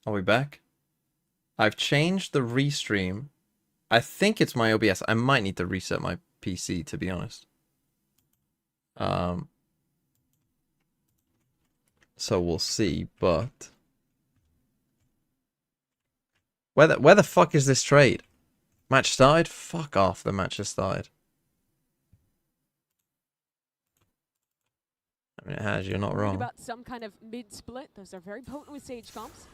Are we back? I've changed the restream. I think it's my OBS. I might need to reset my PC, to be honest. So we'll see, but where the fuck is this trade? Match started? Fuck off, the match has started. I mean, it has, you're not wrong. About some kind of mid-split. Those are very potent with Sage comps.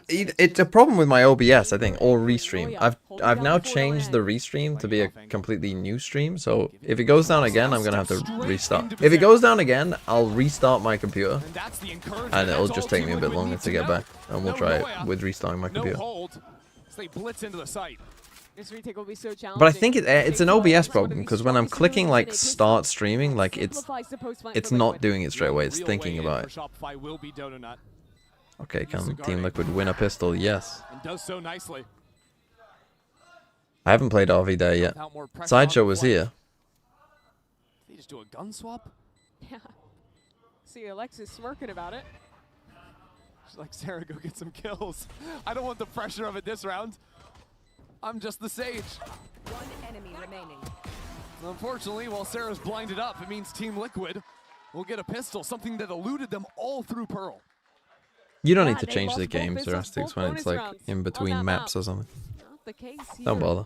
It's a problem with my OBS, I think, or restream. I've now changed the restream to be a completely new stream, so if it goes down again, I'm gonna have to restart. If it goes down again, I'll restart my computer, and it'll just take me a bit longer to get back, and we'll try it with restarting my computer. But I think it's an OBS problem, because when I'm clicking like start streaming, like it's not doing it straight away, it's thinking about it. Okay, can Team Liquid win a pistol? Yes. And does so nicely. I haven't played RV Day yet. Sideshow was here. They just do a gun swap? Yeah. See Alexis smirking about it. She's like, Sarah, go get some kills. I don't want the pressure of it this round. I'm just the Sage. One enemy remaining. Unfortunately, while Sarah's blinded up, it means Team Liquid will get a pistol, something that eluded them all through Pearl. You don't need to change the game, Zerastics, when it's like in between maps or something. Don't bother.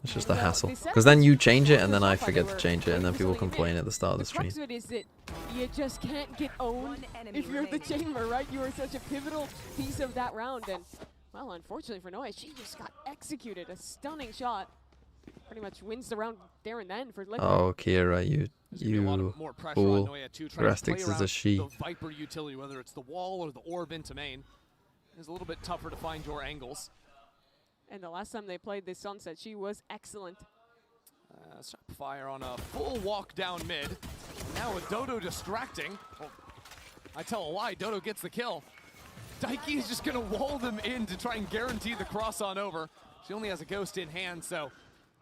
It's just a hassle. Because then you change it and then I forget to change it and then people complain at the start of the stream. The crux of it is that you just can't get owned if you're the chamber, right? You were such a pivotal piece of that round, and well, unfortunately for Noya, she just got executed. A stunning shot. Pretty much wins the round there and then for Liquid. Oh, Kira, you fool. Zerastics is a she. The Viper utility, whether it's the wall or the orb into main, is a little bit tougher to find your angles. And the last time they played this Sunset, she was excellent. Fire on a full walk down mid. Now with Dodo distracting. Well, I tell a lie, Dodo gets the kill. Daiki is just gonna wall them in to try and guarantee the cross on over. She only has a ghost in hand, so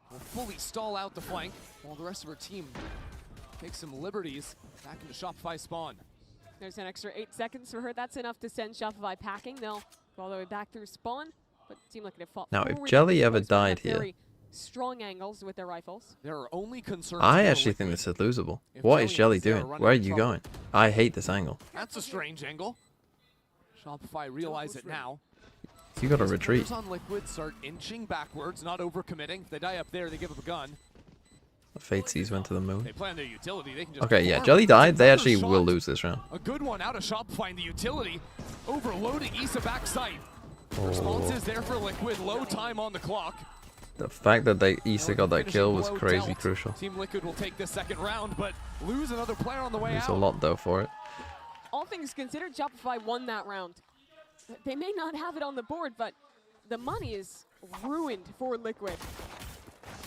will fully stall out the flank while the rest of her team takes some liberties back into Shopify spawn. There's an extra 8 seconds for her. That's enough to send Shopify packing. They'll go all the way back through spawn, but Team Liquid have fought now, if forward. Jelly ever died here, strong angles with their rifles. There are only concerns. I actually think this is losable. What is Jelly doing? Where are you going? I hate this angle. That's a strange angle. Shopify realize it now. You gotta retreat. On Liquid start inching backwards, not overcommitting. If they die up there, they give up a gun. The Fate Seas went to the moon. They plan their utility. They can just okay, yeah, Jelly died. They actually will lose this round. A good one out of Shopify in the utility. Overloading Issa backside. Response is there for Liquid. Low time on the clock. The fact that Issa got that kill was crazy crucial. Team Liquid will take this second round, but lose another player on the way out. There's a lot though for it. All things considered, Shopify won that round. They may not have it on the board, but the money is ruined for Liquid.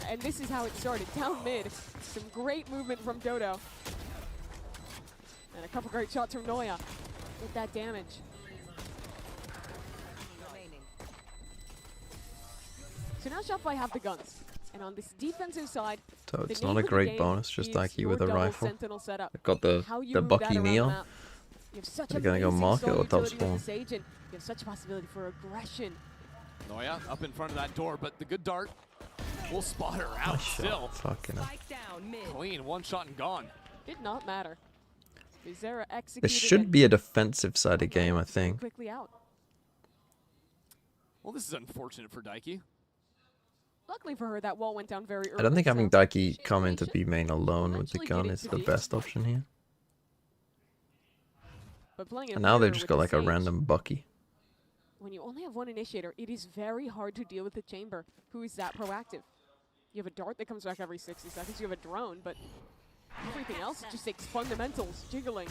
And this is how it started. Down mid, some great movement from Dodo. And a couple great shots from Noya with that damage. So now Shopify have the guns. And on this defensive side, so it's not a great bonus, just Daiki with a rifle. They've got the Bucky Neon. They're gonna go market or top spawn. You have such a possibility for aggression. Noya up in front of that door, but the good dart will spot her out nice still. Fucking clean, one shot and gone. Did not matter. This should be a defensive sided game, I think. Quickly out. Well, this is unfortunate for Daiki. Luckily for her, that wall went down very early. I don't think having Daiki come into B main alone with the gun is the best option here. And now they've just got like a random Bucky. When you only have one initiator, it is very hard to deal with the chamber who is that proactive. You have a dart that comes back every 60 seconds, you have a drone, but everything else just takes fundamentals, jiggling.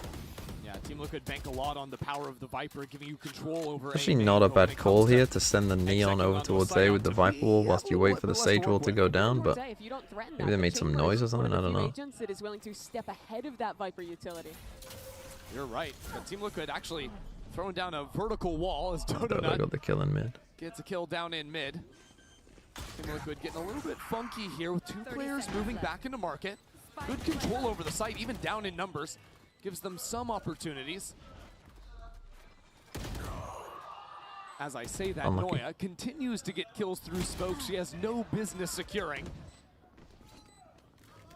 Yeah, Team Liquid bank a lot on the power of the Viper, giving you control over. Actually, not a bad call here to send the Neon over towards A with the Viper wall whilst you wait for the Sage wall to go down, but maybe they made some noise or something, I don't know. That is willing to step ahead of that Viper utility. You're right. But Team Liquid actually throwing down a vertical wall as Dodo got the kill in mid. Gets a kill down in mid. Team Liquid getting a little bit funky here with 2 players moving back into market. Good control over the site, even down in numbers. Gives them some opportunities. As I say that, Unlucky. Noya continues to get kills through smoke she has no business securing.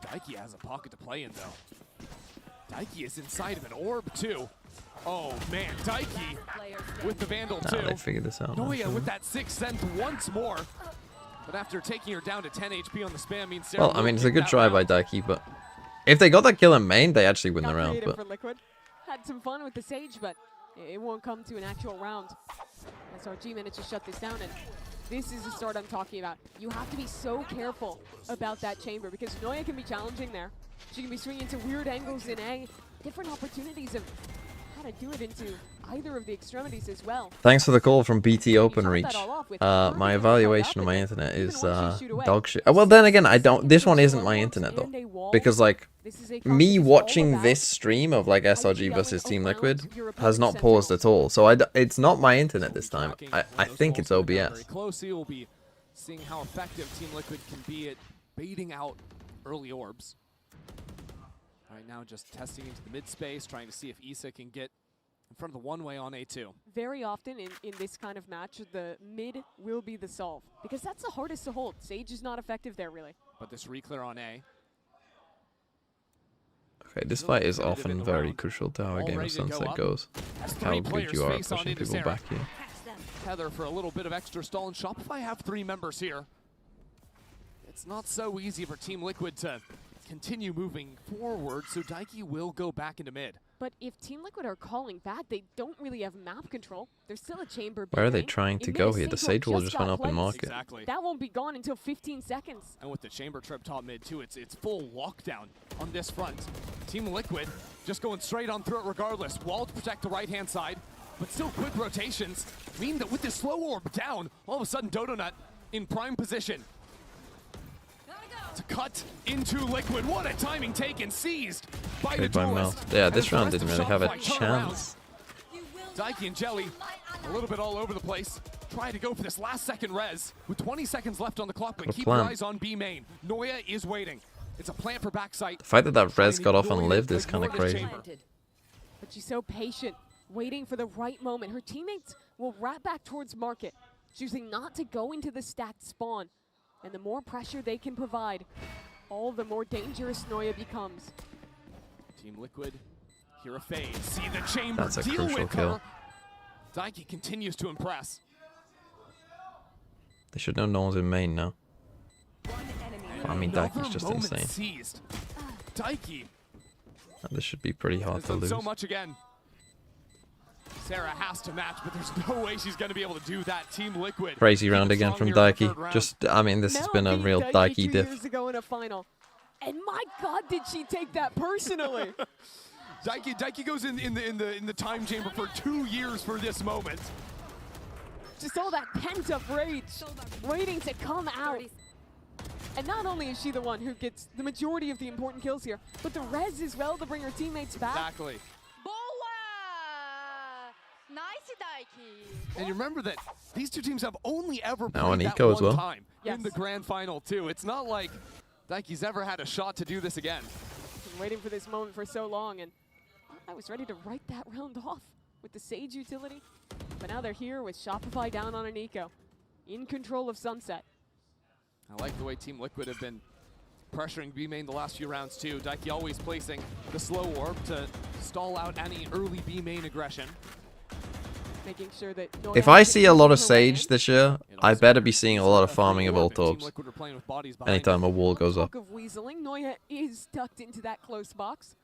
Daiki has a pocket to play in, though. Daiki is inside of an orb, too. Oh, man, Daiki with the Vandal, Nah, too. they figured this out. Noya actually. with that 6th sense once more. But after taking her down to 10 HP on the spam means Sarah Well, I will mean, it's a get good that try by round. Daiki, but if they got that kill in main, they actually win Got the round. creative But for Liquid. Had some fun with the Sage, but it won't come to an actual round. SRG managed to shut this down, and this is the start I'm talking about. You have to be so careful about that chamber because Noya can be challenging there. She can be swinging into weird angles in A, different opportunities of how to do it into either of the extremities as well. thanks for the call from BT Open OpenReach. My evaluation of my internet is dog shit. Well, then again, I don't. This one isn't my internet though, because like me watching this stream of like SRG versus Team Liquid has not paused at all. So it's not my internet this time. I think it's Very OBS. closely, we'll be seeing how effective Team Liquid can be at baiting out early orbs. Right now, just testing into the mid space, trying to see if Issa can get in front of the one-way on A2. Very often in this kind of match, the mid will be the solve because that's the hardest to hold. Sage is not effective there, really. But this reclear on A. Okay, this fight is often very crucial to how a game of Sunset goes. Like how good you are at pushing people back here. Heather for a little bit of extra stall, and Shopify have 3 members here. It's not so easy for Team Liquid to continue moving forward, so Daiki will go back into mid. But if Team Liquid are calling back, they don't really have map control. There's still a chamber. Where are they behind. trying to In go mid, here? The Sage Sage will just got went up in placed. market. Exactly. That won't be gone until 15 seconds. And with the chamber trip top mid too, it's full lockdown on this front. Team Liquid just going straight on through it regardless. Wall to protect the right-hand side, but still quick rotations mean that with this slow orb down, all of a sudden Dodonut in prime position to cut into Liquid. What a timing taken, seized by the Played by Mel. duelist. Yeah, And this as the round rest didn't of really have a Shopify turn around. chance. Daiki and Jelly a little bit all over the place. Trying to go for this last second res with 20 seconds left on the clock, but Good keep plan. your eyes on B main. Noya is waiting. It's a plant for backside. The fact that that res got off and lived is kind of crazy. But she's so patient, waiting for the right moment. Her teammates will wrap back towards market, choosing not to go into the stacked spawn. And the more pressure they can provide, all the more dangerous Noya becomes. Team Liquid, here a fade. See the chamber That's a deal crucial with kill. her. Daiki continues to impress. They should know no one's in main now. One enemy I mean, Another Daiki's just moment insane. seized. Daiki This should be pretty hard has to done lose. so much again. Sarah has to match, but there's no way she's going to be able to do that. Team Liquid. Crazy keep round it again strong from here in the Daiki. third round. Just, I mean, this has been a Mel beat real Daiki 2 diff. years ago in a final. And my God, did she take that personally? Daiki goes in the time chamber for 2 years for this moment. Just all that pent-up rage, waiting to come out. And not only is she the one who gets the majority of the important kills here, but the res as well to bring her teammates back. Exactly. Boa! Nice, Daiki. And you remember that these two teams have only ever Now played on that Eco as one well. time Yes. in the grand final too. It's not like Daiki's ever had a shot to do this again. Been waiting for this moment for so long, and I was ready to write that round off with the Sage utility. But now they're here with Shopify down on an eco, in control of Sunset. I like the way Team Liquid have been pressuring B main the last few rounds too. Daiki always placing the slow orb to stall out any early B main aggression. Making sure that If I see a lot of Sage this year, I better be seeing a lot of farming of ult Team orbs Liquid are playing with bodies behind anytime a wall goes up. Talk of weaseling, Noya is tucked into that close box.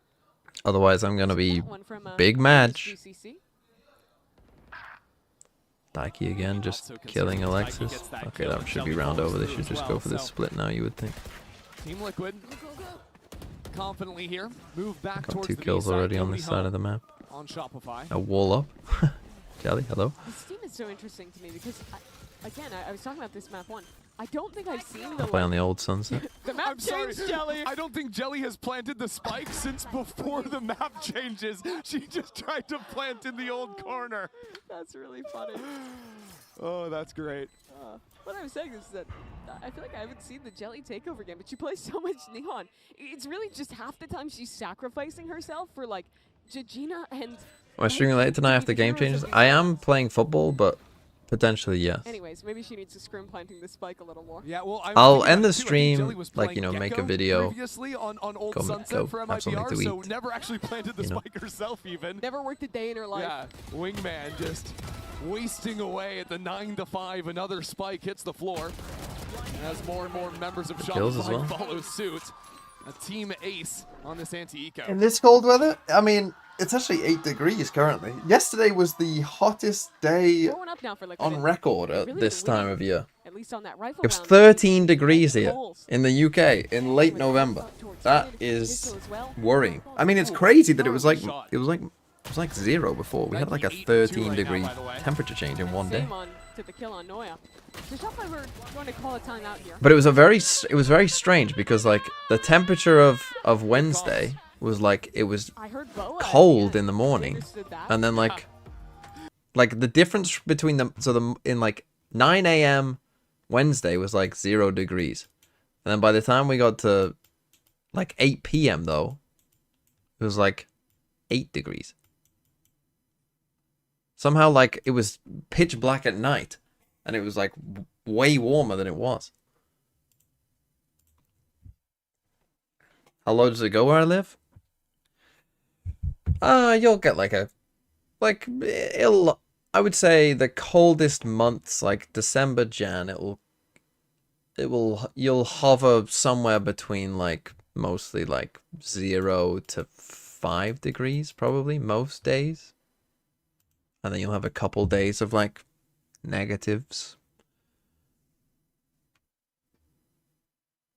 Otherwise, I'm gonna be That one from, big match. GCC. Daiki again, just killing Alexis. Okay, that should be round over. They should just go for this split now, you would think. Team Liquid confidently here. Move back Got towards 2 the B kills side, already on nobody this side home of the map. on Shopify. A wall up. Jelly, hello. This team is so interesting to me because, I was talking about this map 1. I don't think I've seen the, Play on the old Sunset. the map I'm sorry, change, Jelly. I don't think Jelly has planted the spike since before the map changes. She just tried to plant in the old corner. That's really funny. Oh, that's great. What I was saying is that I feel like I haven't seen the Jelly takeover game, but she plays so much Neon. It's really just half the time she's sacrificing herself for like Jajina and. Am I streaming late tonight after game changes? I am playing football, but Potentially, yes. Anyways, maybe she needs to scrim planting the spike a little more. Yeah, well, I'll end the stream, like, you know, make a video, previously on Old go Sunset for have something MIBR, to so eat, never actually planted the you know. spike herself even. Never worked a day in her life. Yeah, Wingman just wasting away at the 9-5. Another spike hits the floor. As more and more members of kills as well. Shopify follow suit. A team ace on this anti-eco. In this cold weather, I mean, it's actually 8 degrees currently. Yesterday was the hottest day Growing up now for Liquid, on and record at really This the time win, of year. at least on that rifle It was round, 13 degrees here goals. in the UK in late With November. up towards That mid, is pistol as well. worrying. I mean, it's crazy that it was like 0 before. We had like a 13-degree temperature change in one day. Same on to the kill on Noya. So Shopify were going to call a timeout here. But it was very strange because like the temperature of Wednesday was like it was I heard Boa cold yeah, in the morning, understood that. and then like the difference between them, so in like 9 a.m. Wednesday was like 0 degrees, and then by the time we got to like 8 p.m. though, it was like 8 degrees. Somehow like it was pitch black at night, and it was like way warmer than it was. How low does it go where I live? You'll get I would say the coldest months, like December, Jan, you'll hover somewhere between like mostly like 0 to 5 degrees probably most days. And then you'll have a couple days of like negatives.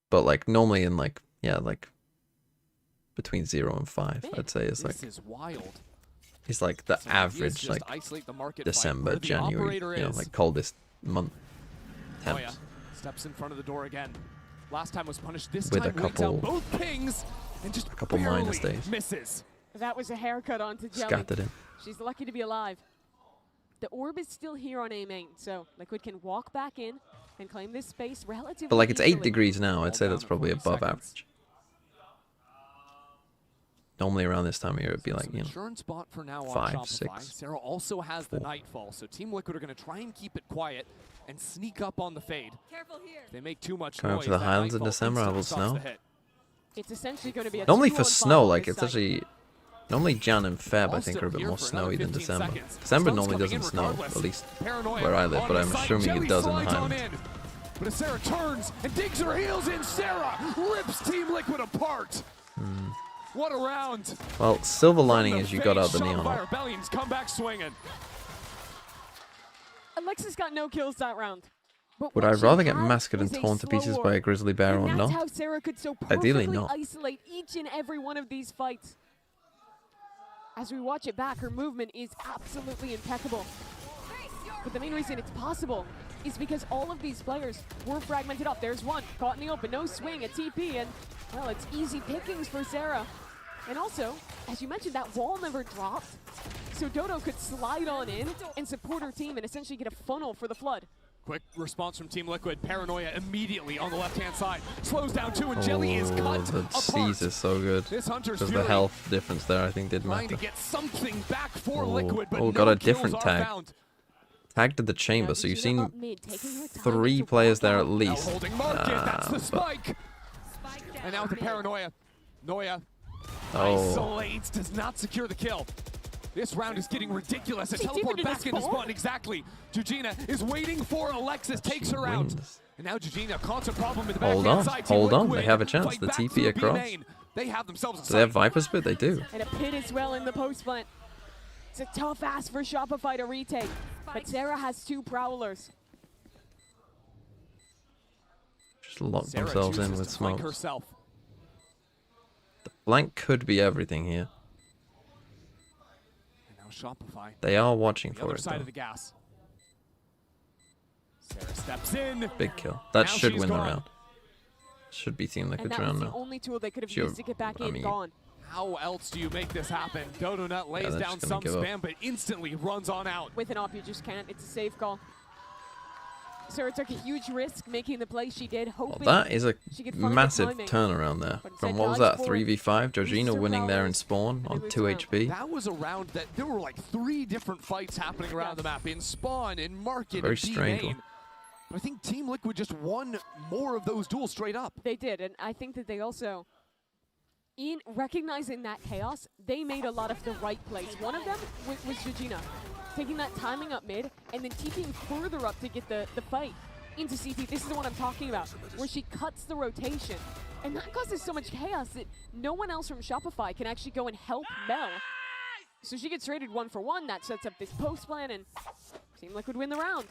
But like normally in like, yeah, like between 0 and 5, I'd say is like, This is wild. is like the So the idea is average just like isolate the market fight December, where the January, operator you know, is. like coldest month Oh yeah, temps. steps in front of the door again. Last time was punished. This With a time waits couple- out both pings and just a couple barely minus days. misses. That was a haircut onto Jelly. Scattered in. She's lucky to be alive. The orb is still here on A main, so Liquid can walk back in and claim this space relatively But like it's 8 easily. degrees now. I'd say All that's down to probably 40 above seconds. average. Normally around this time of year it'd be like, Some you know, insurance spot for now on 5, Shopify. 6, Sarah also has the 4. Nightfall, so Team Liquid are going to try and keep it quiet and sneak up on the fade. Careful here. If they make too much Coming up noise, to the that Highlands in Nightfall December, I instantly will stops snow. the hit. It's essentially going to be a normally for 2-on-5 snow, on like this it's site. actually normally Jan and Feb I All think still are a bit here more for another snowy than 15 December. seconds. December Sun's normally coming in doesn't snow, regardless. at least Paranoia where I live, on but the I'm site. assuming Jelly it does in the slides on Highlands. in. But as Sarah turns and digs her heels in, Sarah rips Team Liquid apart. What a round. Well, silver lining From is you fade, got out the neon Shopify orb. Rebellions come back swinging. Alexis got no kills that round. But Would what I she rather get had massacred and was a torn to slow pieces orb. by a grizzly bear And or that's not? how Sarah could so Ideally perfectly not. isolate each and every one of these fights. As we watch it back, her movement is absolutely impeccable. But the main reason it's possible is because all of these players were fragmented up. There's one caught in the open, no swing, a TP, and well, it's easy pickings for Sarah. And also, as you mentioned, that wall never dropped, so Dodo could slide on in and support her team and essentially get a funnel for the flood. Quick response from Team Liquid. Paranoia immediately on the left-hand side. Slows down two, and Jelly is Oh, cut the apart. seize is so good. This Hunter's Because the Fury health difference there I think did trying matter. to get something back for Oh, Liquid, but oh, no got a kills different are tag. found. Tagged to the chamber, Now so you've Vegeta seen up mid, taking her time 3 to players walk there out. at Now least. holding market, that's the but- spike. Spike down. And now with the mid. Paranoia. Noya Oh, isolates, does not secure the kill. This round is getting ridiculous. A She teleport did it back in into spawn. spawn, exactly. Jujina is waiting for Alexis, takes her out. wins. And now Jujina caught a problem in the Hold backhand on, side. Team hold on, Liquid they have a chance. fight The back TP through B across. main. They have themselves a Do they have site. Viper Spit? They do. And a pit as well in the post plant. It's a tough ask for Shopify to retake, but Sarah has 2 prowlers. Just lock Sarah themselves in chooses with to flank smoke. herself. Blank could be everything here. And now Shopify. They are watching The for other it side though. of the gas. Sarah steps in. Big kill. That Now should she's win the gone. round. Should be Team And Liquid's that was round the now. only tool they could have Sure, used to get back I in. mean- Gone. How else do you make this happen? Dodo Nut lays they're down just some gonna give up. spam, but instantly runs on out. With an op, you just can't. It's a safe call. Sarah took a huge risk making the play she did, Well, hoping that is a she could find the massive timing. turnaround there. But From instead what was that, dodged forward, 3v5? Georgina her winning there in powers, spawn and on they lose 2 round. HP. That was a round that there were like 3 different fights happening around the map in spawn, in market, Very in B strange main. one. But I think Team Liquid just won more of those duels straight up. They did, and I think that they also, in recognizing that chaos, they made a lot of the right plays. One of them was Georgina, taking that timing up mid and then TPing further up to get the fight into CT. This is the one I'm talking about, where she cuts the rotation. And that causes so much chaos that no one else from Shopify can actually go and help Mel. So she gets traded 1-for-1. That sets up this post plan, and Team Liquid win the round.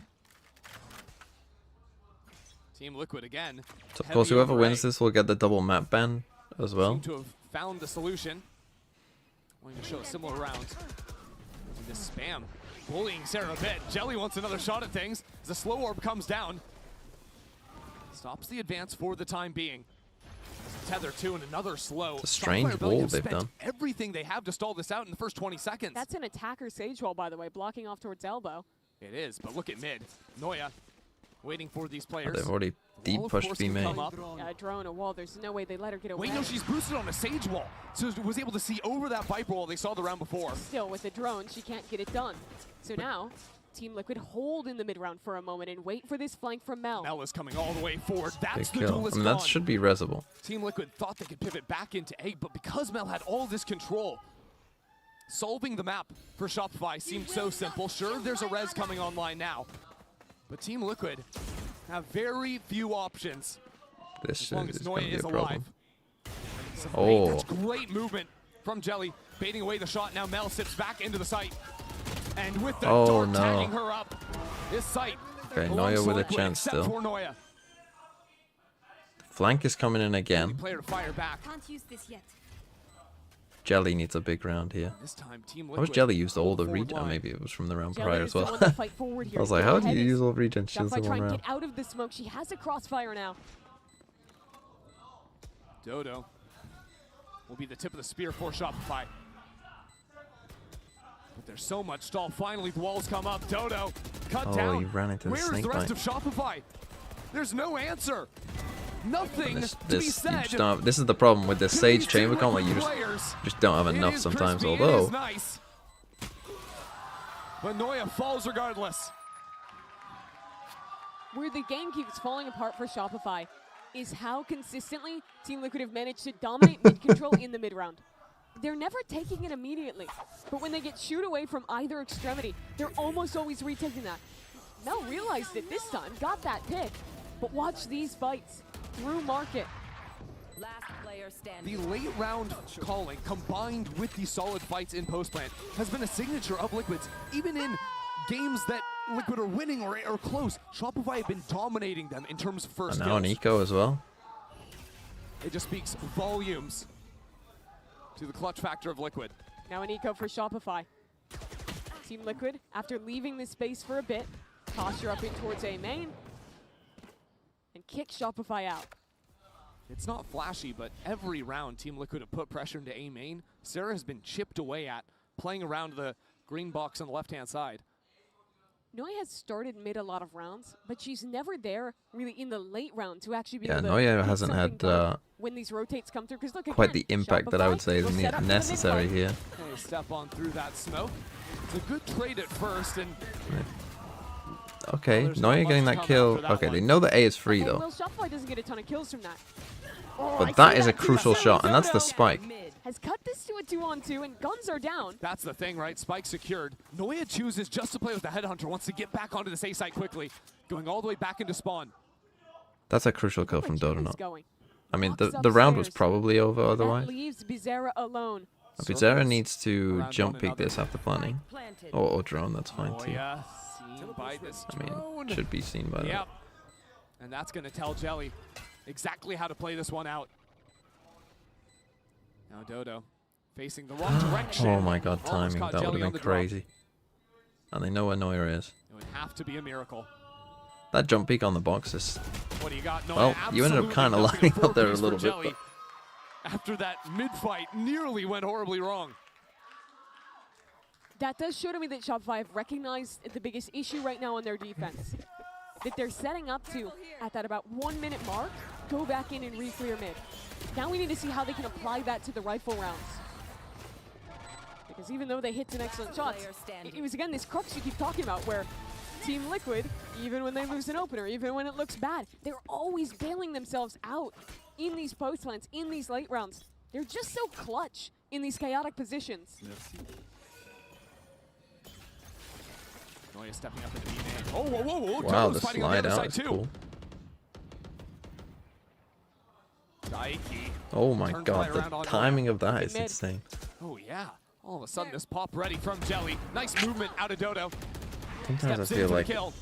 Team Liquid again. So of course, heavy whoever array. wins this will get the double map ban as well. Seem to have found the solution. Going to show a similar round. And this spam bullying Sarah a bit. Jelly wants another shot at things as the slow orb comes down. Stops the advance for the time being. Tether 2 and another slow. It's a strange Shopify really wall have they've spent done. everything they have to stall this out in the first 20 seconds. That's an attacker Sage wall, by the way, blocking off towards elbow. It is, but look at mid. Noya waiting for these players. They've already deep Wall, of pushed course, B can main. come up. A drone, a wall, there's no way they let her get away. Wait, no, she's boosted on a Sage wall. So was able to see over that Viper wall they saw the round before. Still, with the drone, she can't get it done. So now, Team Liquid hold in the mid round for a moment and wait for this flank from Mel. Mel is coming all the way forward. Big That's the kill. duelist I mean, that gone. should be resable. Team Liquid thought they could pivot back into A, but because Mel had all this control, solving the map for Shopify seemed so simple. Sure, there's a res coming online now, but Team Liquid have very few options This as long is as going Noya to be a is problem. alive. Oh. That's great movement from Jelly, baiting away the shot. Now Mel sits back into the site, and with the Oh, dart no. tagging her up, this site Okay, belongs Noya to with a Liquid, chance except still. for Noya. Flank is coming in again. Player to fire back. Can't use this yet. Jelly needs a big round here. This time, Team How was Liquid Jelly used all the forward regen? line. Maybe it was from the round Jelly prior is as the well. one to fight forward here. I was like, Go how do ahead you and use all regen shields Shopify in one trying to round? get out of the smoke. She has a crossfire now. Dodo will be the tip of the spear for Shopify. But there's so much stall. Finally, the walls come up. Dodo cut Oh, down. he ran into the Where's snake the rest bite. of Shopify? There's no answer. Nothing This, to be this, you said. just don't have, this is the problem with this to Sage these chamber two comp. Like, you Liquid players. just don't have It enough is sometimes. crispy, it Although is nice. But Noya falls regardless. Where the game keeps falling apart for Shopify is how consistently Team Liquid have managed to dominate mid control in the mid round. They're never taking it immediately, but when they get shoot away from either extremity, they're almost always retaking that. Mel realized it this time, got that pick, but watch these fights through market. Last player standing. The late round calling combined with the solid fights in post-plant has been a signature of Liquid's. Even in games that Liquid are winning or close, Shopify have been dominating them in terms of first and now an kills. eco as well. It just speaks volumes to the clutch factor of Liquid. Now an eco for Shopify. Team Liquid, after leaving this space for a bit, posture up in towards A main, and kick Shopify out. It's not flashy, but every round Team Liquid have put pressure into A main. Sarah has been chipped away at, playing around the green box on the left-hand side. Noya has started mid a lot of rounds, but she's never there really in the late round to actually be Yeah, able to Noya get hasn't something had done when these rotates come through. Because look, quite again, the impact that I would say is Shopify was set up for the necessary mid here. Okay, step on through that smoke. It's a good trade at first, and Okay, Well, there's not Noya much getting to that come kill. after that Okay, one. they know that A is free fight. though. Well, Shopify doesn't get a ton of kills from that. Oh, I But see that is a too. crucial shot, and that's the Dodo spike. Mid. has cut this to a 2-on-2, and guns are down. that's the thing, right? Spike secured. Noya chooses just to play with the Headhunter, wants to get back onto this A site quickly, going all the way back into spawn. That's a crucial kill from Jelly's Dodo. going. I mean, Walks the round was upstairs. probably over That otherwise. leaves Bizarra alone. Bizarra Circles needs to around jump one peek another. this after planning. Planted. Or drone, that's fine too. Noya seen by this I mean, drone. should be seen by Yep. that. And that's going to tell Jelly exactly how to play this one out. Now Dodo facing the wrong direction. Oh my god, Almost timing. caught That would Jelly on have the been drop. crazy. And they know where Noya is. It would have to be a miracle. That jump peek on the box is... What do you got? Noya Well, you ended up absolutely kinda nothing lining to up there a four-piece little for bit, Jelly. After that mid-fight nearly went horribly wrong. That does show to me that Shopify have recognized the biggest issue right now on their defense. that they're setting up to, at that about 1 minute mark, go back in and re-clear mid. Now we need to see how they can apply that to the rifle rounds. Because even though they hit some excellent shots, it was again this crux you keep talking about where Team Liquid, even when they lose an opener, even when it looks bad, they're always bailing themselves out in these post plants, in these late rounds. They're just so clutch in these chaotic positions. Noya stepping up into the main. Oh, whoa, whoa, whoa. Wow, Dodo's the fighting on the slide other out side is too. cool. Daiki. Oh my Turn god, fly around on the timing Noya. of that is Mid. insane. Oh, yeah. All of a sudden, this pop ready from Jelly. Nice movement out of Dodo. Sometimes I Steps in feel for the like kill.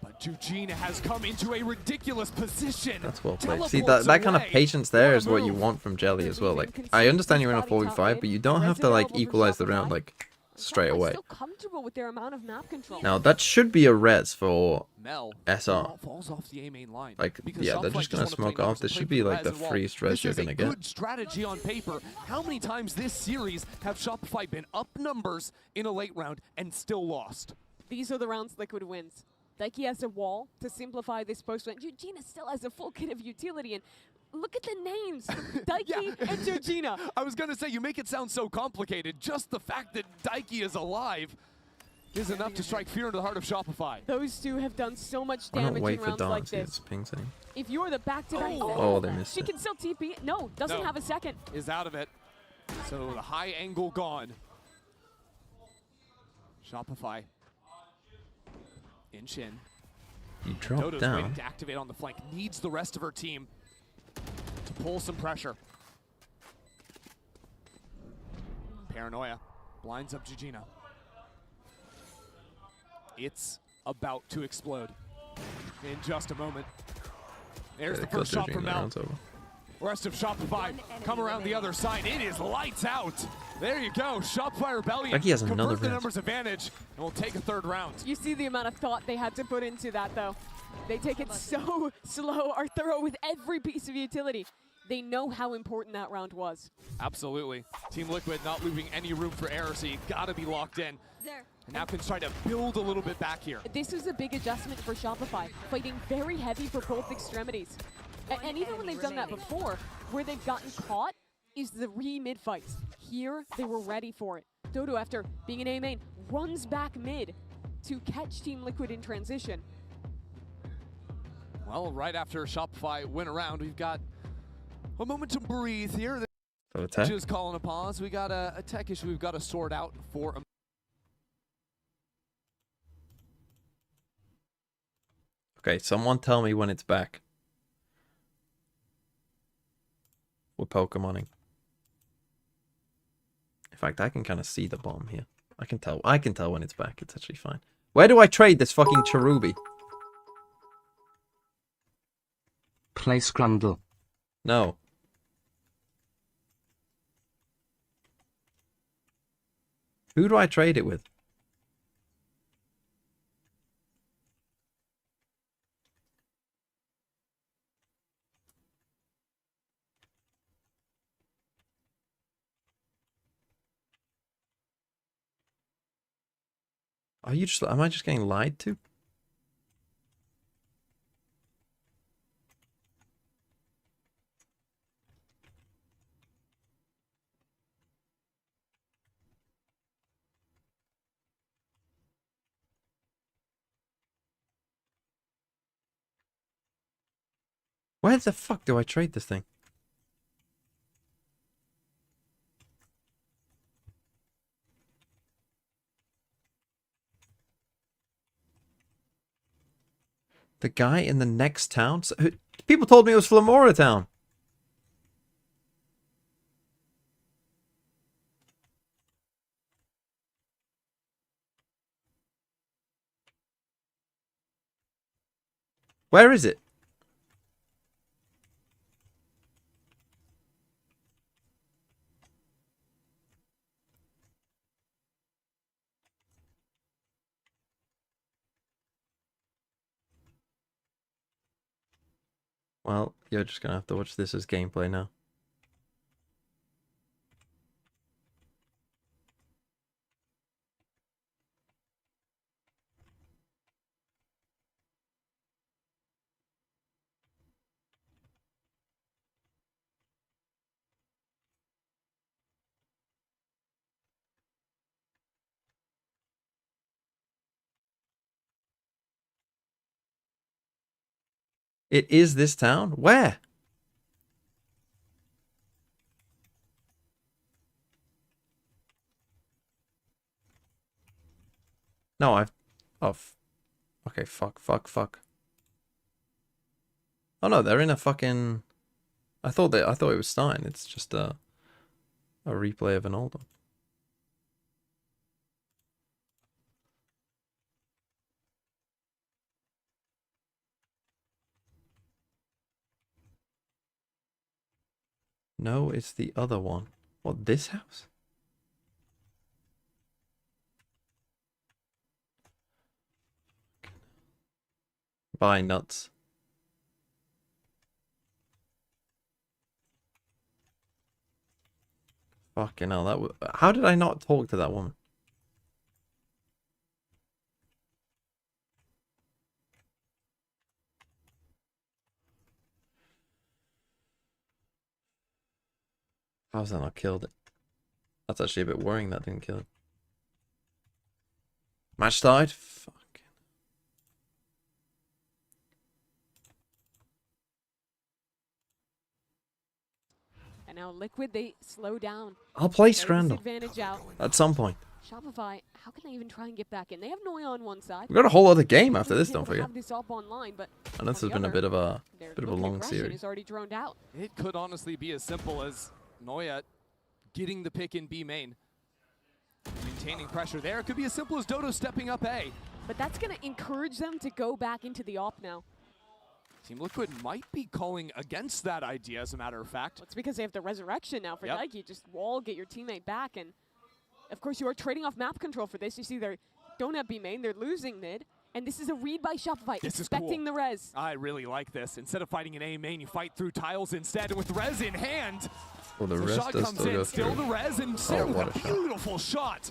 But Jujina has come into a ridiculous position. that's well played. See, Teleports that kind of away. patience there What a is what you move. want from Jelly They're as well. leaving Like, I understand you're in a consistent spotty 4v5, top but you mid. don't The have to like reds available for equalize the round Shopify. like straight Shopify's away. still comfortable with their amount of map control. Now that should be a res for Mel SR. falls off the A main line. Like, Because yeah, they're Shopify just gonna wanna play smoke numbers off. This and should play be for like the res as well. freest res This you're is a gonna get. good strategy on paper. How many times this series have Shopify been up numbers in a late round and still lost? These are the rounds Liquid wins. Daiki has a wall to simplify this post lane. Eugenia still has a full kit of utility, and look at the names. Daiki and Eugenia. I was going to say, you make it sound so complicated. Just the fact that Daiki is alive is enough to strike fear into the heart of Shopify. Those two have done so much Why not damage wait in for rounds Dawn? like See, this. it's ping saying. If you're the back-to-back, Oh, they missed she it. can still TP. No, doesn't No. have a second. Is out of it. So the high angle gone. Shopify. In Shin. You drop Dodo's waiting down. to activate on the flank. Needs the rest of her team to pull some pressure. Paranoia blinds up Jujina. It's about to explode in just a moment. There's the first shot from Mel. Rest of Shopify come around the other side. It is lights out. There you go. Shopify Rebellion Like he has another convert the res. numbers advantage, and we'll take a third round. You see the amount of thought they had to put into that, though. They take it so slow, are thorough with every piece of utility. They know how important that round was. Absolutely. Team Liquid not leaving any room for error, so you gotta be locked in. And now can try to build a little bit back here. This was a big adjustment for Shopify, fighting very heavy for both extremities. And even when they've done that before, where they've gotten caught is the re-mid fights. Here, they were ready for it. Dodo, after being an A main, runs back mid to catch Team Liquid in transition. Well, right after Shopify win around, we've got a moment to breathe here. So attack. Just calling a pause. We got a tech issue we've got to sort out for a Okay, someone tell me when it's back. We're Pokemoning. In fact, I can kind of see the bomb here. I can tell when it's back. It's actually fine. Where do I trade this fucking Cherubi? Play Scrundle. No. Who do I trade it with? Am I just getting lied to? Where the fuck do I trade this thing? The guy in the next town? People told me it was Flamora Town. Where is it? Well, you're just gonna have to watch this as gameplay now. It is this town? Where? No, I've... Oh, okay, fuck. Oh no, they're in a fucking... I thought it was starting. It's just a replay of an old one. No, it's the other one. What, this house? Bye, nuts. Fucking hell, that was... How did I not talk to that woman? How's that not killed it? That's actually a bit worrying that didn't kill it. Match started? Fuck. And now Liquid, they slow down. I'll play Play Scrandle disadvantage out. at some point. Shopify, how can they even try and get back in? They have Noya on one side. We've got a whole other game after They've this, been don't able to forget. have this up online, but And this on has the been a other, bit of a their long aggression series. is already droned out. It could honestly be as simple as Noya getting the pick in B main. Maintaining pressure there. It could be as simple as Dodo stepping up A. But that's going to encourage them to go back into the op now. Team Liquid might be calling against that idea, as a matter of fact. It's because they have the resurrection now for Yep. Nike. Just wall, get your teammate back. And of course, you are trading off map control for this. You see they don't have B main. They're losing mid. And this is a read by Shopify, This is expecting cool. the res. I really like this. Instead of fighting an A main, you fight through tiles instead, and with res in hand. Well, the The rest shot does comes still go in, still through. the res, and Sarah what with a a shot. beautiful shot.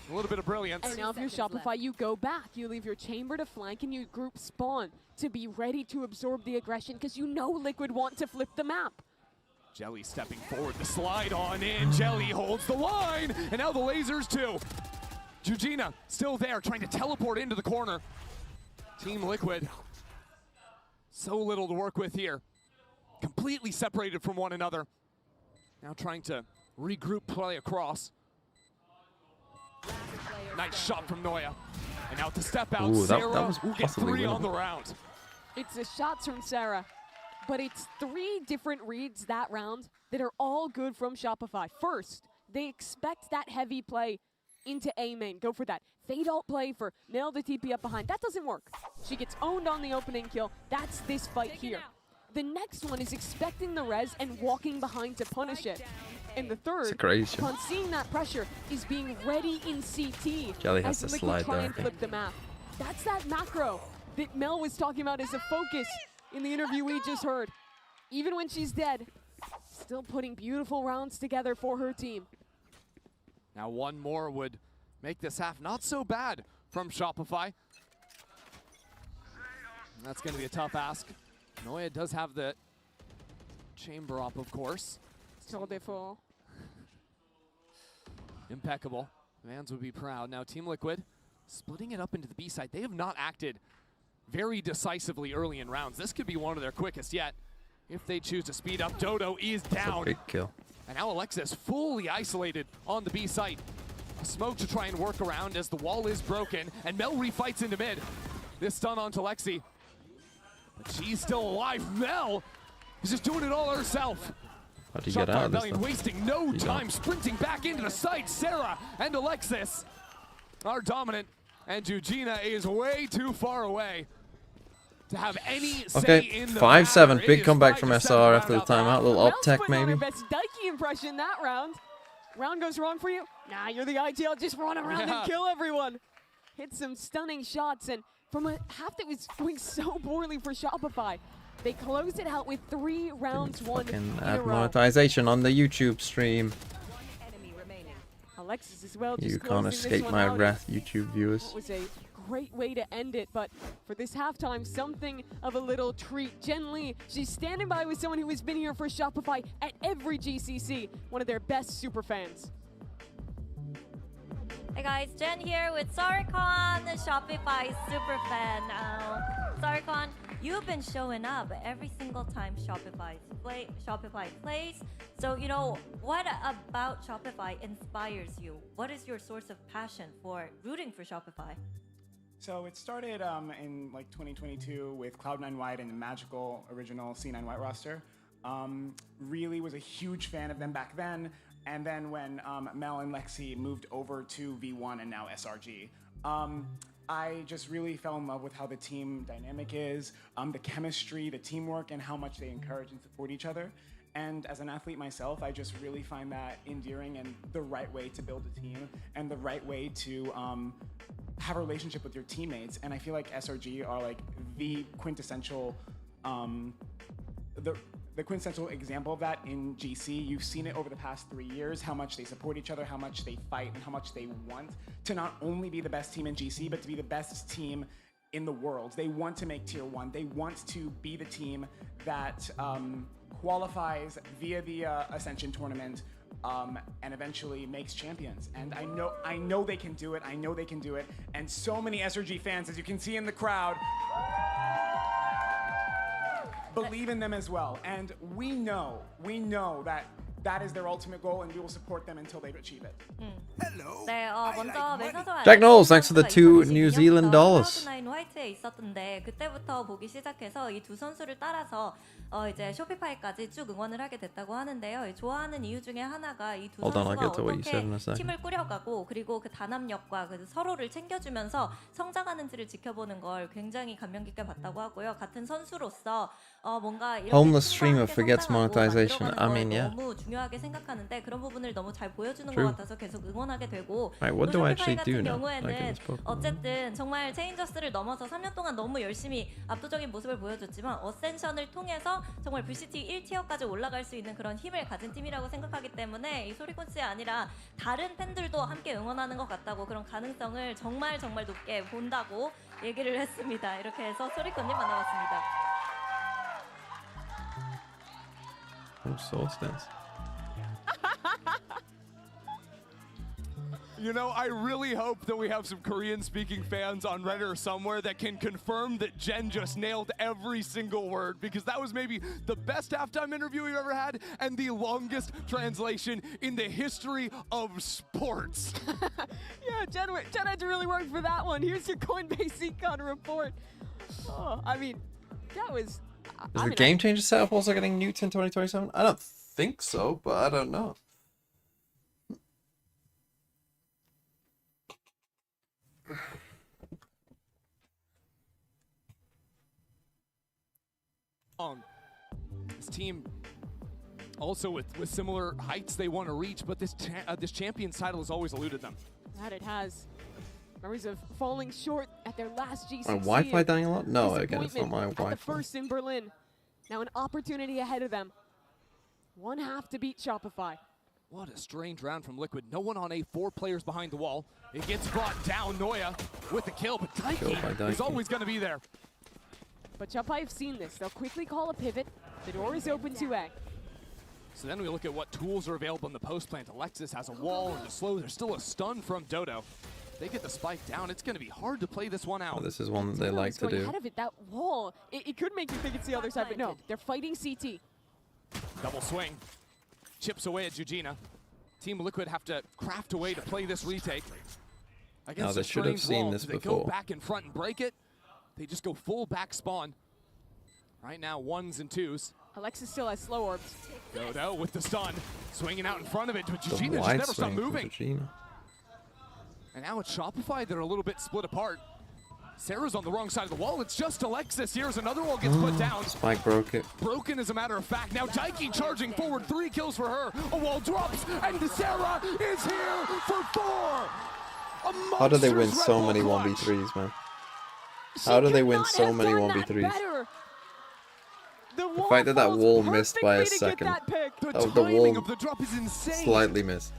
A little bit of brilliance. And now if you're Shopify, you go back. You leave your chamber to flank and you group spawn to be ready to absorb the aggression because you know Liquid want to flip the map. Jelly stepping forward, the slide on in. Jelly holds the line, and now the lasers too. Jujina still there, trying to teleport into the corner. Team Liquid, so little to work with here. Completely separated from one another. Now trying to regroup play across. Nice shot from Noya. And out to step out, Ooh, that Sarah was will get possibly 3 on winnable. the round. It's the shots from Sarah, but it's 3 different reads that round that are all good from Shopify. First, they expect that heavy play into A main. Go for that. Fade alt play for Nail to TP up behind. That doesn't work. She gets owned on the opening kill. That's this fight here. The next one is expecting the res and walking behind to punish it. And the third, It's a crazy shot. upon seeing that pressure, is being ready in CT Jelly has as to Liquid slide try there. and flip the map. That's that macro that Mel was talking about as a focus in the interview we just heard. Even when she's dead, still putting beautiful rounds together for her team. Now one more would make this half not so bad from Shopify. That's going to be a tough ask. Noya does have the chamber up, of course. So therefore, Impeccable. Vans would be proud. Now Team Liquid splitting it up into the B side. They have not acted very decisively early in rounds. This could be one of their quickest yet. If they choose to speed up, Dodo is It's a down. big kill. And now Alexis fully isolated on the B site. A smoke to try and work around as the wall is broken, and Mel refights into mid. This stun onto Lexi. But she's still alive. Mel is just doing it all herself. How do you get out of this Valiant stuff? wasting no You time, don't. sprinting back into the site. Sarah and Alexis are dominant, and Jujina is way too far away to have any say Okay, in the 5-7. matter. It Big is comeback 5-7 from SR after the round out timeout. Little Mel's up tech putting on maybe. her best Daiki impression that round. Round goes wrong for you? Nah, you're the ITL. Just run around Yeah. and kill everyone. Hit some stunning shots, and from a half that was going so poorly for Shopify, they closed it out with 3 rounds won Fucking in a add row. monetization on the YouTube stream. Enemy remaining. Alexis as well. You just can't closing this escape one my out. wrath, YouTube It viewers. was a great way to end it, but for this halftime, something of a little treat. Jen Lee, she's standing by with someone who has been here for Shopify at every GCC, one of their best super fans. Hey guys, Jen here with Sarikon, the Shopify super fan. Sarikon, you've been showing up every single time Shopify plays. So, you know, what about Shopify inspires you? What is your source of passion for rooting for Shopify? So it started in like 2022 with Cloud9 White and the magical original C9 White roster. Really was a huge fan of them back then. And then when Mel and Lexi moved over to V1 and now SRG, I just really fell in love with how the team dynamic is, the chemistry, the teamwork, and how much they encourage and support each other. And as an athlete myself, I just really find that endearing and the right way to build a team and the right way to have a relationship with your teammates. And I feel like SRG are like the quintessential, the quintessential example of that in GC. You've seen it over the past 3 years, how much they support each other, how much they fight, and how much they want to not only be the best team in GC, but to be the best team in the world. They want to make tier 1. They want to be the team that qualifies via the Ascension tournament and eventually makes champions. And I know they can do it. I know they can do it. And so many SRG fans, as you can see in the crowd, believe in them as well. And we know that that is their ultimate goal, and we will support them until they achieve it. 네, 먼저 멜사소와 Jack Knowles, thanks for the $2 New Zealand dollars. 클라우드9 화이트에 있었던데 그때부터 보기 시작해서 이 두 선수를 따라서 이제 쇼피파이까지 쭉 응원을 하게 됐다고 하는데요. 좋아하는 이유 중에 하나가 이 두 선수가 어떻게 팀을 꾸려가고 그리고 그 단합력과 그 서로를 챙겨주면서 성장하는지를 지켜보는 걸 굉장히 감명 깊게 봤다고 하고요. 같은 선수로서 뭔가 이렇게 Homeless streamer forgets monetization. I mean, yeah. 너무 중요하게 생각하는데 그런 부분을 너무 잘 보여주는 것 같아서 계속 응원하게 되고 Right, what do I 쇼피파이 actually 같은 do now? 경우에는 어쨌든 정말 체인저스를 넘어서 3년 동안 너무 열심히 압도적인 모습을 보여줬지만 어센션을 통해서 정말 VCT 1티어까지 올라갈 수 있는 그런 힘을 가진 팀이라고 생각하기 때문에 이 소리콘스이 아니라 다른 팬들도 함께 응원하는 것 같다고 그런 가능성을 정말 높게 본다고 얘기를 했습니다. 이렇게 해서 소리콘님 만나봤습니다. Source dance. You know, I really hope that we have some Korean-speaking fans on Reddit or somewhere that can confirm that Jen just nailed every single word, because that was maybe the best halftime interview we've ever had and the longest translation in the history of sports. Yeah, Jen had to really work for that one. Here's your Coinbase Econ report. Oh, I mean, that was... Is the game changer setup also getting nuked in 2027? I don't think so, but I don't know. This team also with similar heights they want to reach, but this champion's title has always eluded them. That it has. Memories of falling short at their last GC. My Wi-Fi dying a lot? No, again, it's not my Wi-Fi. The first in Berlin. Now an opportunity ahead of them. One half to beat Shopify. What a strange round from Liquid. No one on A, 4 players behind the wall. It gets brought down, Noya with the kill, but Daiki is always going to be there. But Shopify have seen this. They'll quickly call a pivot. The door is open to A. So then we look at what tools are available in the post plant. Alexis has a wall and a slow. There's still a stun from Dodo. They get the spike down. It's going to be hard to play this one out. Oh, this is one that they like to do. Ahead of it, that wall, it could make you think it's the other side, but no, they're fighting CT. Double swing. Chips away at Jujina. Team Liquid have to craft a way to play this retake. Now they should have seen this before. They go back in front and break it. They just go full back spawn. Right now, 1s and 2s. Alexis still has slow orbs. Dodo with the stun. Swinging out in front of it, but Jujina just never stopped moving. And now it's Shopify. They're a little bit split apart. Sarah's on the wrong side of the wall. It's just Alexis. Here's another wall gets put down. Spike broke it. Broken as a matter of fact. Now Daiki charging forward. 3 kills for her. A wall drops, and Sarah is here for 4. How do they win so many 1v3s, man? How do they win so many 1v3s? The fact that that wall missed by a second. Oh, the wall of the drop is insane. Slightly missed.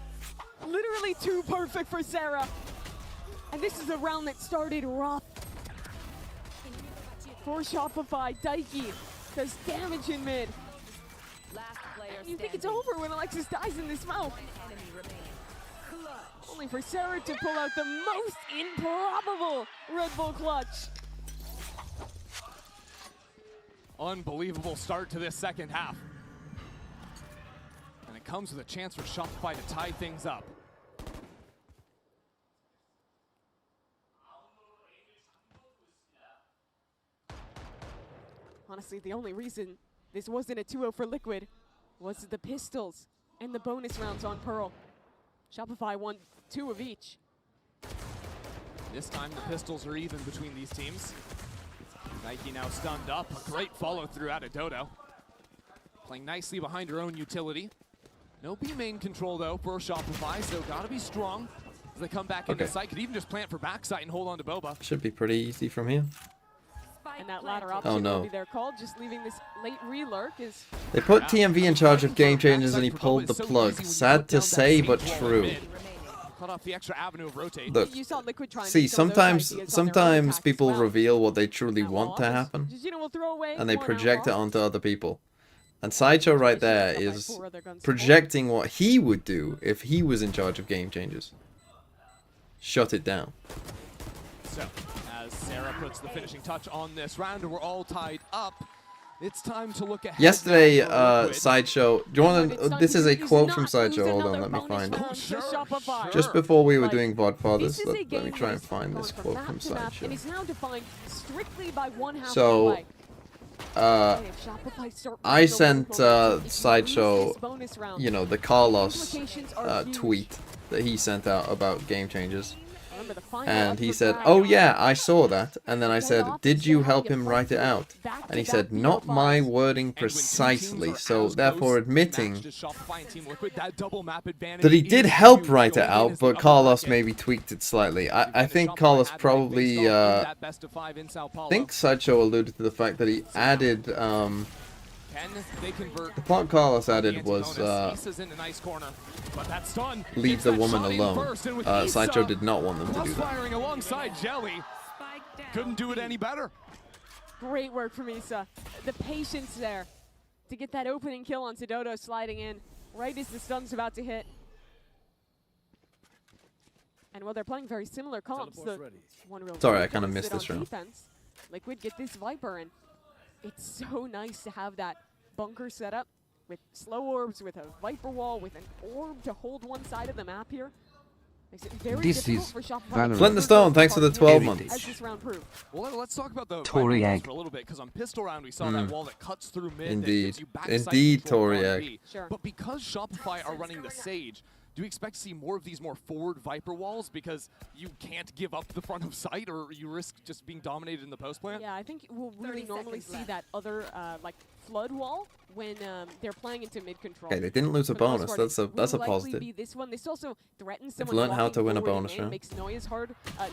Literally too perfect for Sarah. And this is a round that started rough. For Shopify, Daiki does damage in mid. You think it's over when Alexis dies in this mouth. Only for Sarah to pull out the most improbable Red Bull clutch. Unbelievable start to this second half. And it comes with a chance for Shopify to tie things up. Honestly, the only reason this wasn't a 2-0 for Liquid was the pistols and the bonus rounds on Pearl. Shopify won 2 of each. This time the pistols are even between these teams. Nike now stunned up. A great follow through out of Dodo. Playing nicely behind her own utility. No B main control though for Shopify, so gotta be strong as they come back into sight. Could even just plant for backside and hold on to Boba. Should be pretty easy from here. And that latter option will be their call, just leaving this late re-lurk is... They put TMV in charge of game changes and he pulled the plug. Sad to say, but true. Cut off the extra avenue of rotate. Look, You saw Liquid trying see, to throw those ideas on their own sometimes attack people as well. reveal what they truly want to happen, Just, you know, we'll throw away and they one project it outlaw. onto other people. And Sideshow right there is projecting what he would do if he was in charge of game changes. Shut it down. So, as Sarah puts the finishing touch on this round, and we're all tied up, it's time to look ahead. Yesterday, now for Liquid. Sideshow. Do you want to? This is a quote from Sideshow. Hold on, let me find it. Just before we were doing Vodfathers, let me try and find this quote from Sideshow. It is now defined strictly by one half So, of the I sent Sideshow, you know, the Carlos tweet that he sent out about game changes. And he said, oh yeah, I saw that. And then I said, did you help him write it out? And he said, not my wording precisely. So therefore admitting that he did help write it out, but Carlos maybe tweaked it slightly. I think Carlos probably, I think Sideshow alluded to the fact that he added, the part Carlos added was, leave the woman alone. Sideshow did not want them to do that. Firing alongside Jelly. Couldn't do it any better. Great work from Issa. The patience there to get that opening kill on Dodo sliding in right as the stun's about to hit. And while they're playing very similar comps, the one real Sorry, I kind of missed this round. Defense, Liquid get this Viper in. It's so nice to have that bunker set up with slow orbs, with a Viper wall, with an orb to hold one side of the map here. Makes it very This difficult is for Shopify. Valorant. Flint the Stone, thanks for the 12 months. As this round proved. Well, let's talk about the Tory Viper walls egg. for a little bit, because on pistol round we saw that wall that cuts through mid. that Indeed. gives you backside Indeed, control Tory on egg. B. Sure. But because Shopify are running the Sage, do you expect to see more of these more forward Viper walls because you can't give up the front of sight, or you risk just being dominated in the post plant? Yeah, I think we'll really normally see that other like flood wall when they're playing into mid control. Okay, they didn't lose a For the most bonus. part, That's a it will likely positive. Be this one. This also threatens someone learned how walking to win a forward bonus in, round. makes Noia's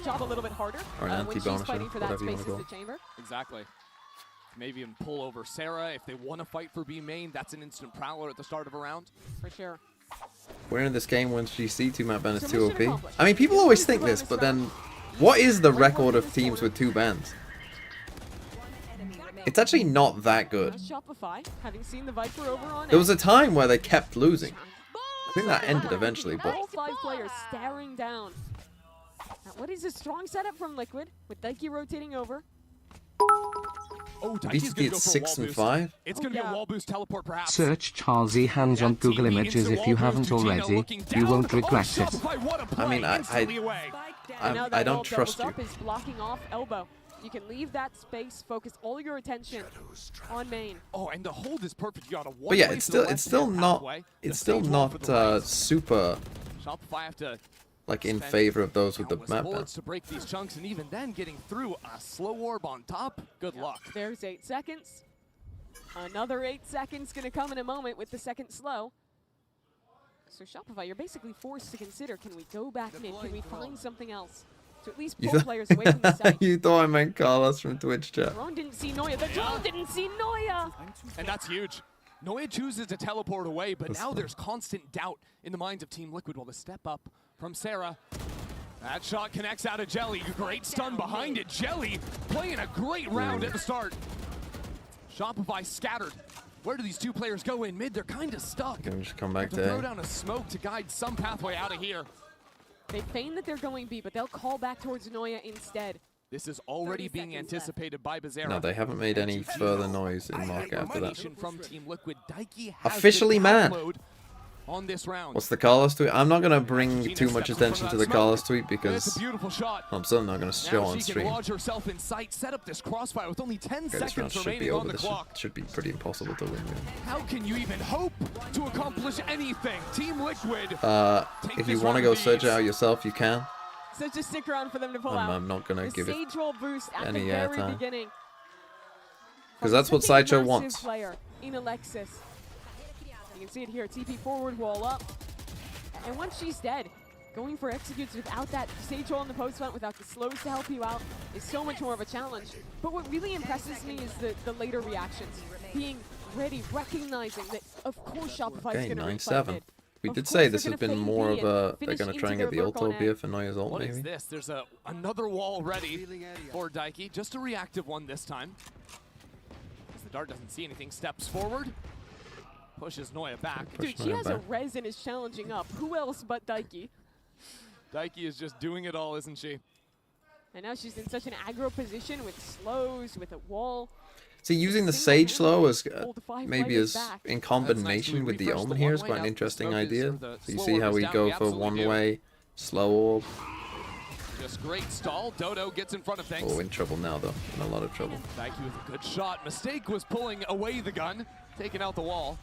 job a little bit harder Or an when she's anti-bonus fighting round, for that whatever you space wanna as the chamber. Exactly. Maybe even pull over Sarah if they want to fight for B main. That's an instant prowler at the start of a round. For sure. We're in this game when GC 2-map ban is So 2 mission OP. accomplished. I mean, people always This is think the this, bonus but then round. what is the Great record work of in teams this with 2 bans? Enemy It's actually not that good. Shopify, having seen the Viper over on There was A. a time where they kept losing. I think that ended eventually, but All 5 players staring down. Now, what is a strong setup from Liquid with Daiki rotating over? Oh, BCT Daiki's gonna at go for a 6 wall and boost. 5. It's going to be a wall boost teleport, perhaps. Search Charlesy hands on Google Images if you haven't already. You won't regret it. I mean, I Now that I wall don't trust doubles you. up is blocking off elbow. You can leave that space, focus all your attention on main. Oh, and the hold is perfect. You got a But yeah, it's still not super Shopify have to like in spend favor of those with the countless map ban. bullets to break these chunks, and even then getting through a slow orb on top. Good luck. There's 8 seconds. Another 8 seconds gonna come in a moment with the second slow. So Shopify, you're basically forced to consider, can we go back mid? Can we find something else? To at least You pull thought- players away from the site. You thought I meant Carlos from Twitch chat. Drone didn't see Noia. The drone didn't see Noia! And that's huge. Noia chooses to teleport away, but That's now fine. there's constant doubt in the minds of Team Liquid. Well, the step up from Sarah. That shot connects out of Jelly. Great stun behind it. Jelly playing a great round at the start. Shopify scattered. Where do these two players go in mid? They're kind of stuck. Gonna just come back To throw to down a smoke to guide some pathway out of here. They feign that they're going B, but they'll call back towards Noia instead. This is already being anticipated by Bizarre. No, they haven't made any further noise in market after that. From Team Liquid, Daiki has Officially the mad. download on this round. What's the Carlos tweet? I'm not gonna bring too much attention to the Carlos tweet It's a because beautiful shot. I'm still not gonna show Now on she can stream. lodge herself in sight, set up this crossfire with only 10 Okay, this round seconds should be remaining on over. the This clock. should be pretty impossible to win. Really. How can you even hope to accomplish anything? Team Liquid. If you want to go search it out yourself, you can. So just stick around for them to pull out. I'm not gonna The give it Sage Roll boost at any the very airtime. beginning. because that's what Such a Sideshow massive wants. Player in Alexis. You can see it here. TP forward, wall up. And once she's dead, going for executes without that Sage Roll in the post front, without the slows to help you out, is so much more of a challenge. But what really impresses me is the later reactions. Being ready, recognizing that, of course, Shopify is Okay, going to 9-7. We Of did course say they're this has gonna been fade more B of and a. They're finish gonna try and into get the their ult work on here it. for Noya's ult, What is maybe. this? There's another wall ready for Daiki. Just a reactive one this time. As the dart doesn't see anything, steps forward. Pushes Noya back. Dude, she has a res and is challenging up. Who else but Daiki? Daiki is just doing it all, isn't she? And now she's in such an aggro position with slows, with a wall. See, using the Sage slow as maybe as in combination with the Omen here is quite an interesting idea. So you see how we go for one-way, slow orb. Just great stall. Dodo gets in front of things. Oh, in trouble now though. In a lot of trouble. Daiki with a good shot. Mistake was pulling away the gun, taking out the wall.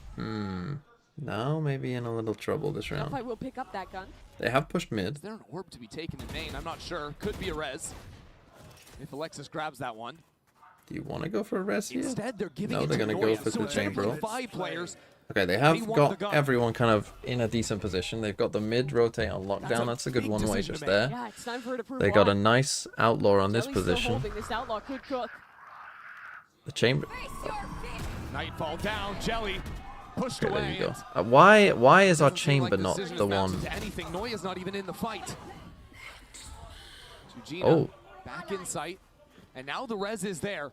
Now maybe in a little trouble this round. Shopify will pick up that gun. They have pushed mid. Is there an orb to be taken in main? I'm not sure. Could be a res. If Alexis grabs that one. Do you want to go for a res here? Instead, they're giving No, it they're to gonna go Noya. for So the instead of chamber putting ult. 5 players, Okay, they They have want the got gun. everyone kind of in a decent position. They've got the mid rotate on lockdown. That's a good big one-way decision just to make. there. Yeah, it's time for her to prove They got why. a nice outlaw on this Jelly's still position. holding. This outlaw could cook. The chamber. Nightfall down. Jelly pushed Okay, there away. you go. and Why is our doesn't seem like chamber not decision the is bound one? to anything. Noya's not even in the fight. Jujina Oh. back in sight. And now the res is there.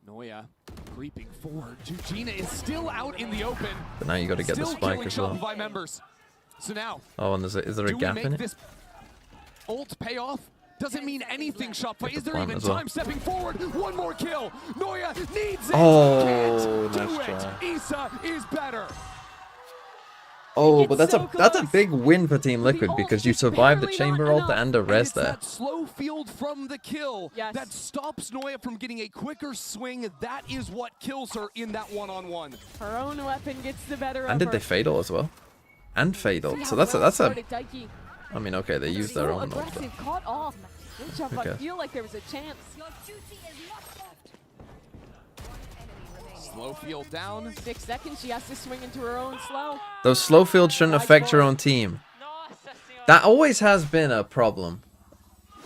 Noya creeping forward. Jujina is still out in the open. But now you got to get the Still spike killing as well. Shopify members. So now, Oh, and is there a do we gap make in it? this ult pay off? Doesn't mean anything, Shopify. Get Is the there plant even as well. time stepping forward? One more kill. Noya needs it. Oh, Can't do nice it. try. Isa is better. Oh, It's but that's so a close. big win for Team Liquid ult because you is survived the barely chamber not ult enough. and a res It's there. that slow field from the kill Yes. that stops Noya from getting a quicker swing. That is what kills her in that one-on-one. Her own weapon gets the better And of did her. they fatal as well? And fatal. See So how that's a well that's a. started Daiki. I mean, okay, they used their So own ult, but aggressive, caught off. Good Shopify Okay. feel like there was a chance. Slow field down. 6 seconds, she has to swing into her own slow. those slow fields shouldn't affect your own team. That always has been a problem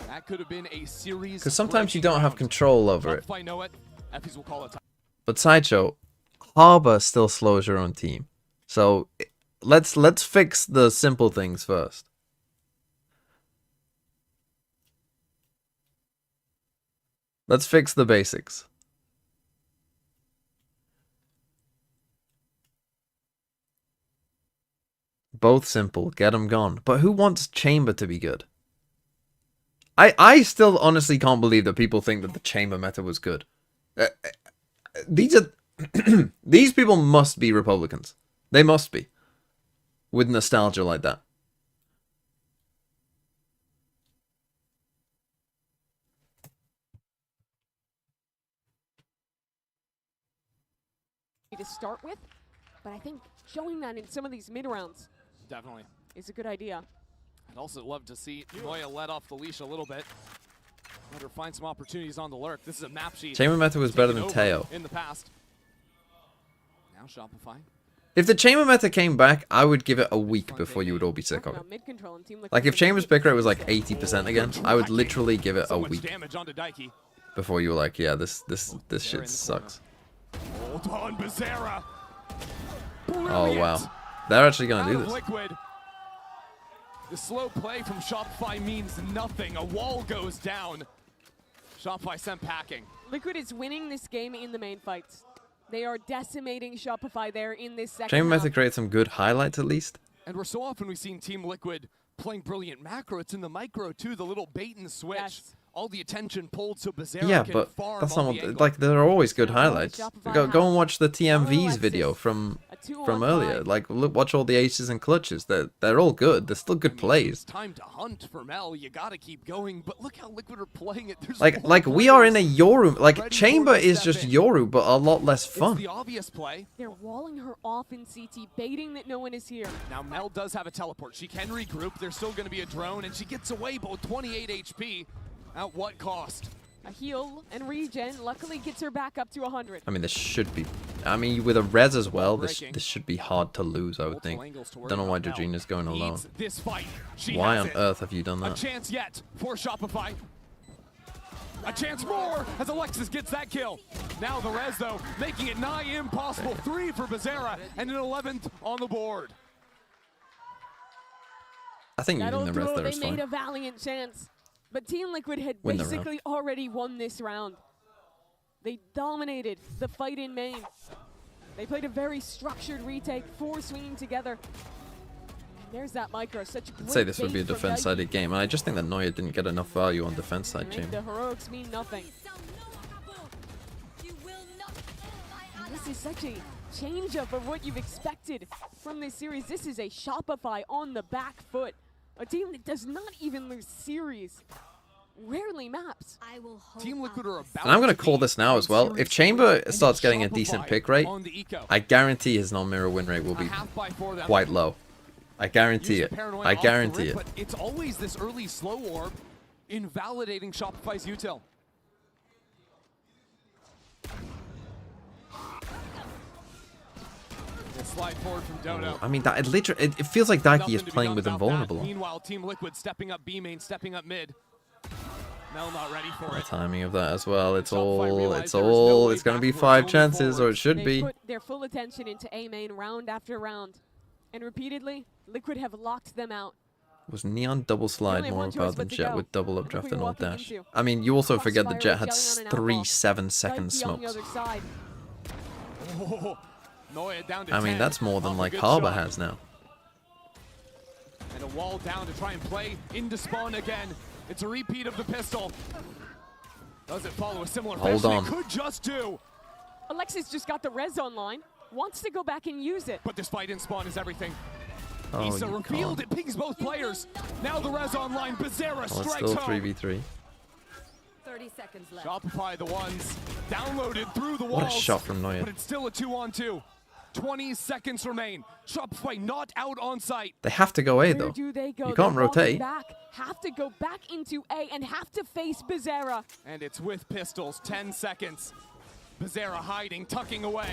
That could have been a series. because sometimes you don't have control over it. Shopify know it. Effies will call it. But Sideshow, Harbor still slows your own team. So let's fix the simple things first. Let's fix the basics. Both simple, get them gone. But who wants Chamber to be good? I still honestly can't believe that people think that the Chamber meta was good. These are these people must be Republicans. They must be. With nostalgia like that. To start with, but I think showing that in some of these mid rounds Definitely. is a good idea. I'd also love to see Noya let off the leash a little bit. Let her find some opportunities on the lurk. This is a map sheet. Chamber meta was better taken than over Teo. in the past. Now Shopify. If the Chamber meta came back, I would give it a week before you would all be sick of it. Now mid-control and Team Liquid Like if are Chamber's making pick rate was some like mistakes. 80% again, I would literally give it So a much week damage onto Daiki. before you were like, yeah, this They're in shit the sucks. Hold on, Bizarra. Oh wow. They're actually gonna do this. Liquid. The slow play from Shopify means nothing. A wall goes down. Shopify sent packing. Liquid is winning this game in the main fights. They are decimating Shopify there in this second Chamber half. meta creates some good highlights at least. And we're so often we've seen Team Liquid playing brilliant macro. It's in the micro too, the little bait and switch. Yes. all the attention pulled so Bizarre Yeah, can but farm that's on not the what, angle. like, there are always good highlights. Go and watch the TMV's Alexis, video from a 2-on-5. earlier. Like, look, watch all the aces and clutches. They're all good. They're still good It's plays. time to hunt for Mel. You gotta keep going, but look how Liquid are playing it. There's Like four we are in a players Yoru. Like, ready Chamber for the is step just in. Yoru, but a lot less It's fun. the obvious play. They're walling her off in CT, baiting that no one is here. Now Mel does have a teleport. She can regroup. There's still going to be a drone, and she gets away, but with 28 HP. At what cost? A heal and regen luckily gets her back up to 100. I mean, this should be. I mean, with a res as well, this Breaking. this should be hard to lose. I would Multiple think. angles to worry Don't know why about Mel. Georgina's going alone. Needs this fight. She Why has on it. earth have you done A that? chance yet for Shopify. A chance more as Alexis gets that kill. Now the res, though, making it nigh impossible. 3 for Bizarra and an 11th on the board. I think That'll using the res throw, there they is made fine. a valiant chance. But Team Liquid had Win the round. basically already won this round. They dominated the fight in main. They played a very structured retake, 4 swinging together. And there's that micro, such great I'd say this would be a bait from defense-sided Daiki. game, and I just think that Neuer didn't get enough value on defense side, Make Chamber. the heroics mean nothing. And this is such a change-up of what you've expected from this series. This is a Shopify on the back foot. A team that does not even lose series. Rarely maps. Team Liquid are about And I'm going to to call be this now as well. series If Chamber and starts getting a decent Shopify pick rate, on the eco. I guarantee his non-mirror win rate will A be half by for them. quite low. I guarantee Use it. the paranoia I off the guarantee rip, it. But it's always this early slow orb invalidating Shopify's util. The slide forward from Dodo. I mean, that it literally it feels like Daiki Nothing is to be playing done with about invulnerable that. on. Meanwhile, Team Liquid stepping up B main, stepping up mid. Mel not ready for The it. timing of that as well. It's Shopify all. realized It's there was no all. way It's going to be backwards, 5 only chances, or forwards. it should They be. put their full attention into A main round after round. And repeatedly, Liquid have locked them out. Was Neon double slide only have more one choice about than but to Jet go. with double Look updraft who and you're alt walking dash? into. I mean, you also forget the Crossfire Jet is had yelling on an 3 outlaw. 7-second Daiki on the smokes. other side. Oh, Noya down to I mean, 10 that's more than off a like good Harbor shot. has now. And a wall down to try and play into spawn again. It's a repeat of the pistol. Does it follow a similar Hold fashion? on. It could just do. Alexis just got the res online. Wants to go back and use it. But this fight in spawn is everything. Oh, Issa you revealed can't. it pings both players. Now the res online. Bizarra Oh, it's strikes still home. 3v3. 30 seconds left. Shopify the ones downloaded through the What walls. a shot from Neuer. But it's still a 2-on-2. 20 seconds remain. Shopify not out on site. They have to go A Where though. do they go? You They're can't walking rotate. Back, have to go back into A and have to face Bizarra. And it's with pistols. 10 seconds. Bizarra hiding, tucking away.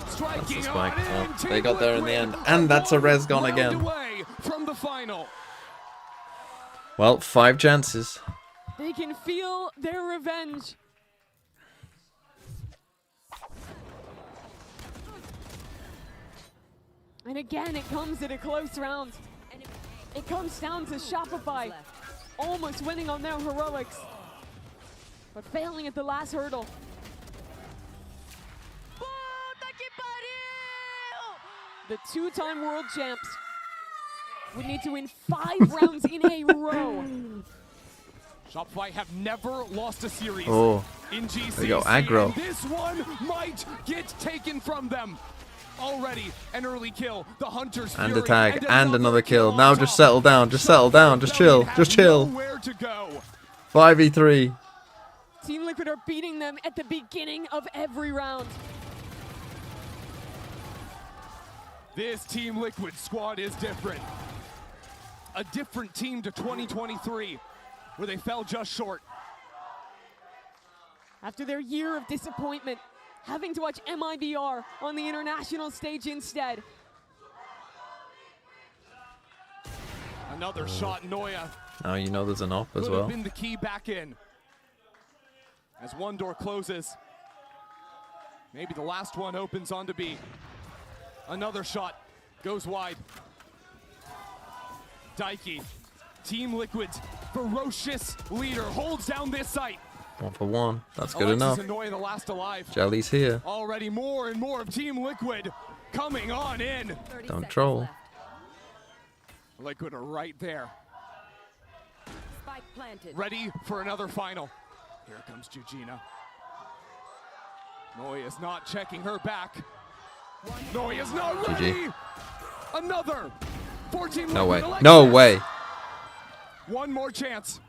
Striking That's the on spike. in. Oh, Team they got there in the Liquid end. And that's a one res gone round again. away from the final. Well, 5 chances. They can feel their revenge. And again, it comes at a close round. It comes down to Shopify almost winning on their heroics, but failing at the last hurdle. Puta que pariu! The 2-time world champs would need to win 5 rounds in a row. Shopify have never lost a series Oh, in GC. there you go, aggro. And this one might get taken from them. Already an early kill. The Hunter's and a Fury, tag, and another kill. Now just settle down. Just settle down. Just chill. Just chill. Nowhere to go. 5v3. Team Liquid are beating them at the beginning of every round. This Team Liquid squad is different. A different team to 2023, where they fell just short. After their year of disappointment, having to watch MIBR on the international stage instead. Another shot, Noya. Now you know there's an op as Could well. have been the key back in. As one door closes, maybe the last one opens onto B. Another shot goes wide. Daiki, Team Liquid's ferocious leader, holds down this site. 1 for 1. That's good Alexis enough. and Noya, the last alive. Jelly's here. Already more and more of Team Liquid coming on in. 30 Don't seconds troll. left. Liquid are right there. Spike Liquid ready for another final. Here comes Georgina. Noya's not checking her back. Noya's not ready. Another 14. No way. No way. One more chance.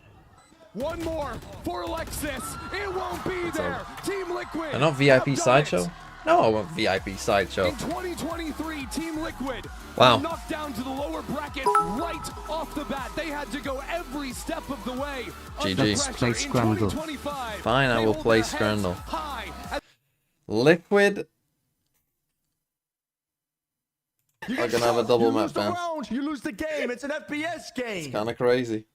One more for Alexis. It won't be there. Team Liquid. They're not VIP Sideshow? No, I want VIP Sideshow. In 2023, Team Liquid Wow. knocked down to the lower bracket right off the bat. They had to go every step of the way. GG. Play Scramble. Fine, I will play Scramble. Liquid are gonna have a double map ban. You lose the game. It's an FPS game. It's kind of crazy.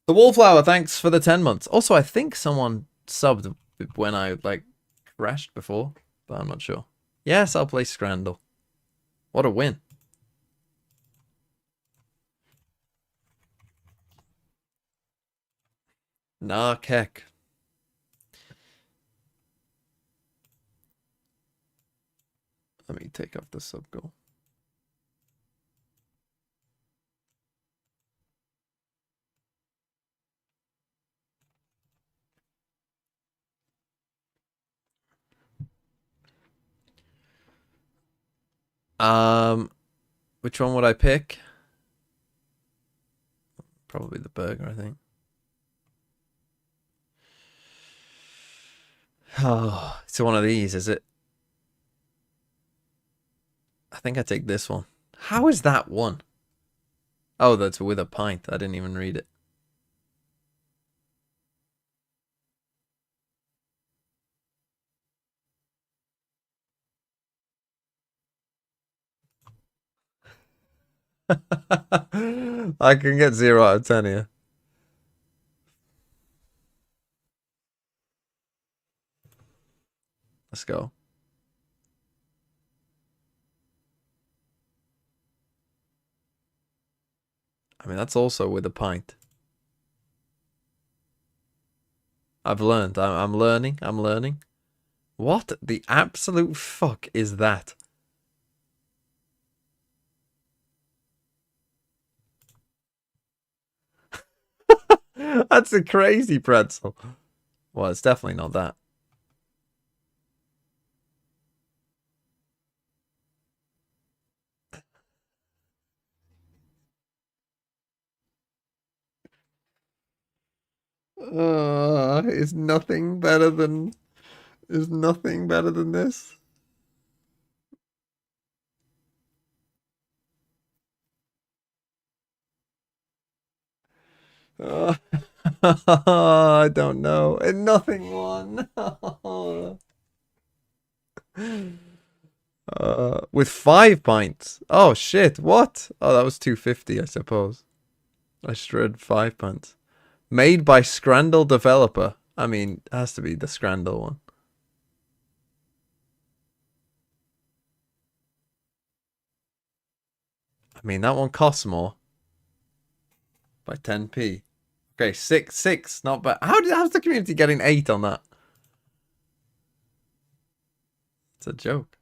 The Wallflower, thanks for the 10 months. Also, I think someone subbed when I like crashed before, but I'm not sure. Yes, I'll play Scrandle. What a win. Nah, Keck. Let me take off the sub goal. Which one would I pick? Probably the burger, I think. Oh, it's one of these, is it? I think I take this one. How is that one? Oh, that's with a pint. I didn't even read it. I can get 0 out of 10 here. Let's go. I mean, that's also with a pint. I've learned. I'm learning. I'm learning. What the absolute fuck is that? That's a crazy pretzel. Well, it's definitely not that. Is nothing better than this? I don't know. And nothing won. With 5 pints. Oh shit, what? Oh, that was 250, I suppose. I should read 5 pints. Made by Scrandle developer. I mean, it has to be the Scrandle one. I mean, that one costs more. By 10p. Okay, 6. Not bad. How's the community getting 8 on that? It's a joke.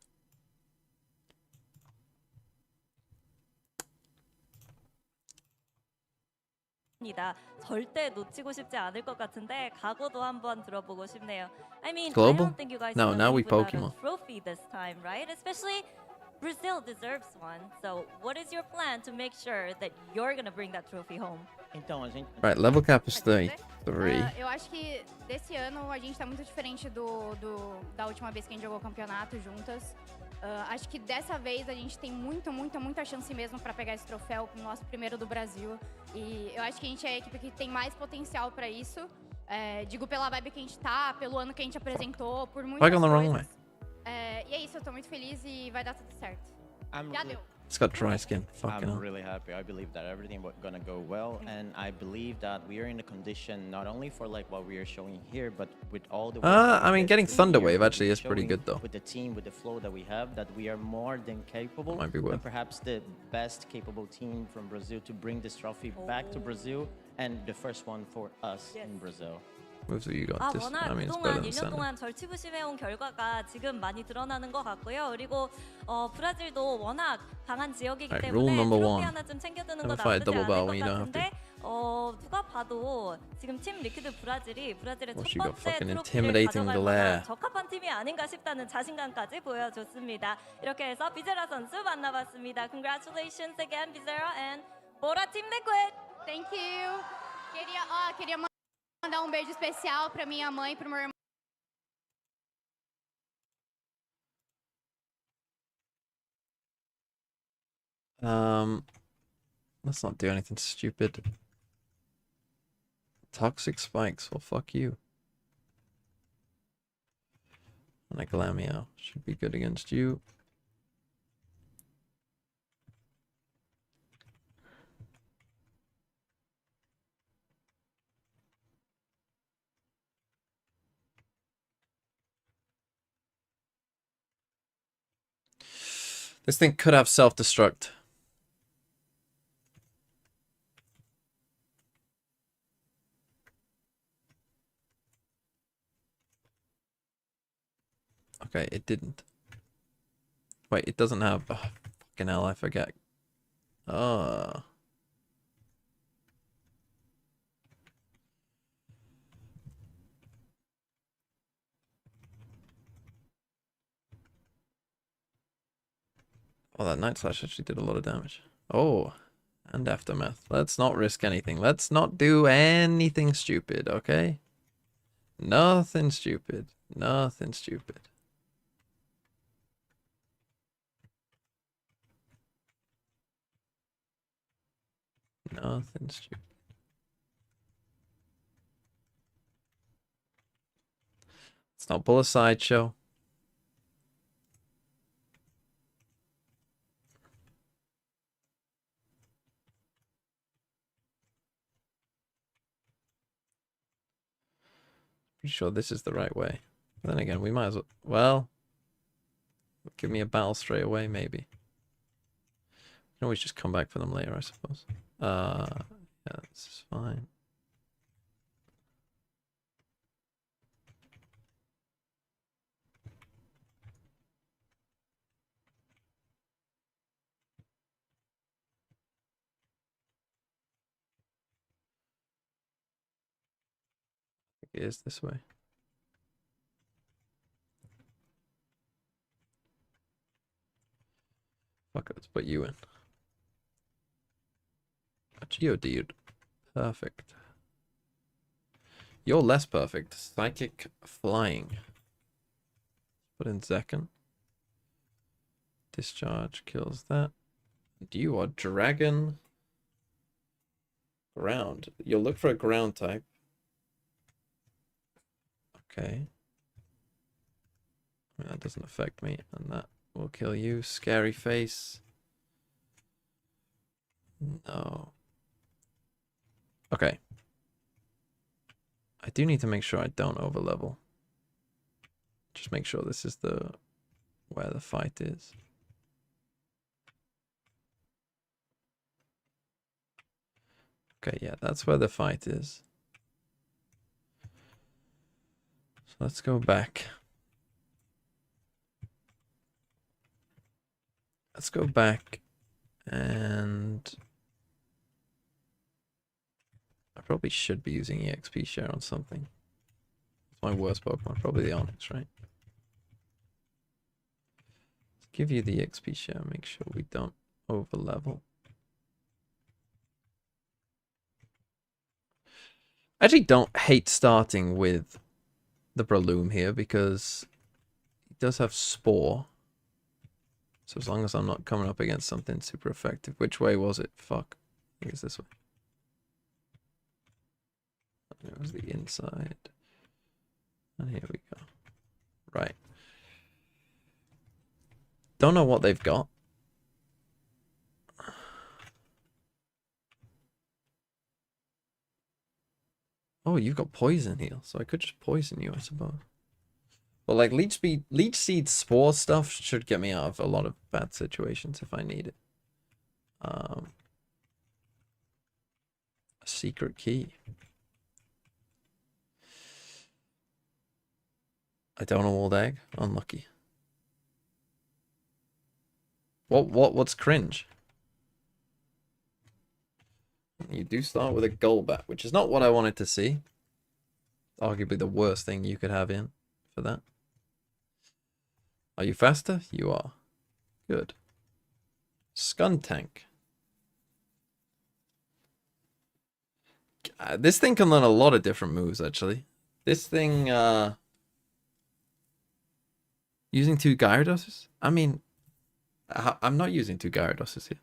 절대 놓치고 싶지 않을 것 같은데 각오도 한번 들어보고 싶네요. I mean, Global? I don't think you guys No, now we Pokemon. trophy this time, right? Especially Brazil deserves one. So, what is your plan to make sure that you're gonna bring that trophy home? Então, a gente... Right, level cap is 33. Eu acho que desse ano a gente tá muito diferente da última vez que a gente jogou o campeonato juntas. Acho que dessa vez a gente tem muita chance mesmo para pegar esse troféu como nosso primeiro do Brasil. E eu acho que a gente é a equipe que tem mais potencial para isso. Digo pela vibe que a gente tá, pelo ano que a gente apresentou, por muitas coisas. E é isso, eu tô muito feliz e vai dar tudo certo. Já deu. It's got dry skin. Fucking hell. I'm really happy. I believe that everything was gonna go well, and I believe that we are in a condition not only for like what we are showing here, but with all the. I mean, getting Thunderwave actually is pretty good though. With the team, with the flow that we have, that we are more than capable, Might be worth. and perhaps the best capable team from Brazil to bring this trophy back to Brazil, and the first one for us in Brazil. Moves that you got. Just, 워낙 I mean, it's better 그동안 than 1년 Sandra. 동안 절치부심해온 결과가 지금 많이 드러나는 것 같고요. 그리고 브라질도 워낙 강한 지역이기 Right, 때문에 rule number 트로피 one. 하나 좀 챙겨두는 해보는 거 Have a fight 나쁘지 double 않을 barrel 것 when you don't have to. 같은데 누가 봐도 지금 팀 리퀴드 브라질의 Well, 첫 she got 번째 fucking 트로피를 intimidating 가져갈 glare. 만한 적합한 팀이 아닌가 싶다는 자신감까지 보여줬습니다. 이렇게 해서 비제라 선수 만나봤습니다. Congratulations again, 비제라 and 보라 팀 리퀴드. Thank you. Queria mandar beijo especial pra minha mãe e pro meu irmão. Let's not do anything stupid. Toxic spikes, well fuck you. And a Glameow should be good against you. This thing could have self-destruct. Okay, it didn't. Wait, it doesn't have... Oh, fucking hell, I forget. Oh. Oh, that Night Slash actually did a lot of damage. Oh, and Aftermath. Let's not risk anything. Let's not do anything stupid, okay? Nothing stupid. Nothing stupid. Nothing stupid. Let's not pull a sideshow. Pretty sure this is the right way. But then again, we might as well... Well... Give me a battle straight away, maybe. We can always just come back for them later, I suppose. Yeah, this is fine. It is this way. Fuck it, let's put you in. A Geodude. Perfect. You're less perfect. Psychic Flying. Put in Zekken. Discharge kills that. And you are Dragon. Ground. You'll look for a ground type. Okay. I mean, that doesn't affect me, and that will kill you. Scary Face. No. Okay. I do need to make sure I don't overlevel. Just make sure this is the where the fight is. Okay, yeah, that's where the fight is. So let's go back. Let's go back and I probably should be using EXP share on something. It's my worst Pokemon, probably the Onyx, right? Let's give you the EXP share, make sure we don't overlevel. I actually don't hate starting with the Breloom here because it does have Spore. So as long as I'm not coming up against something super effective. Which way was it? Fuck. I think it's this way. It was the inside. And here we go. Right. Don't know what they've got. Oh, you've got poison heal, so I could just poison you, I suppose. But like Leech Seed Spore stuff should get me out of a lot of bad situations if I need it. A secret key. I don't know old egg. Unlucky. What's cringe? You do start with a goal bat, which is not what I wanted to see. Arguably the worst thing you could have in for that. Are you faster? You are. Good. Scun tank. This thing can learn a lot of different moves, actually. This thing, using 2 Gyarados? I mean, I'm not using 2 Gyarados here.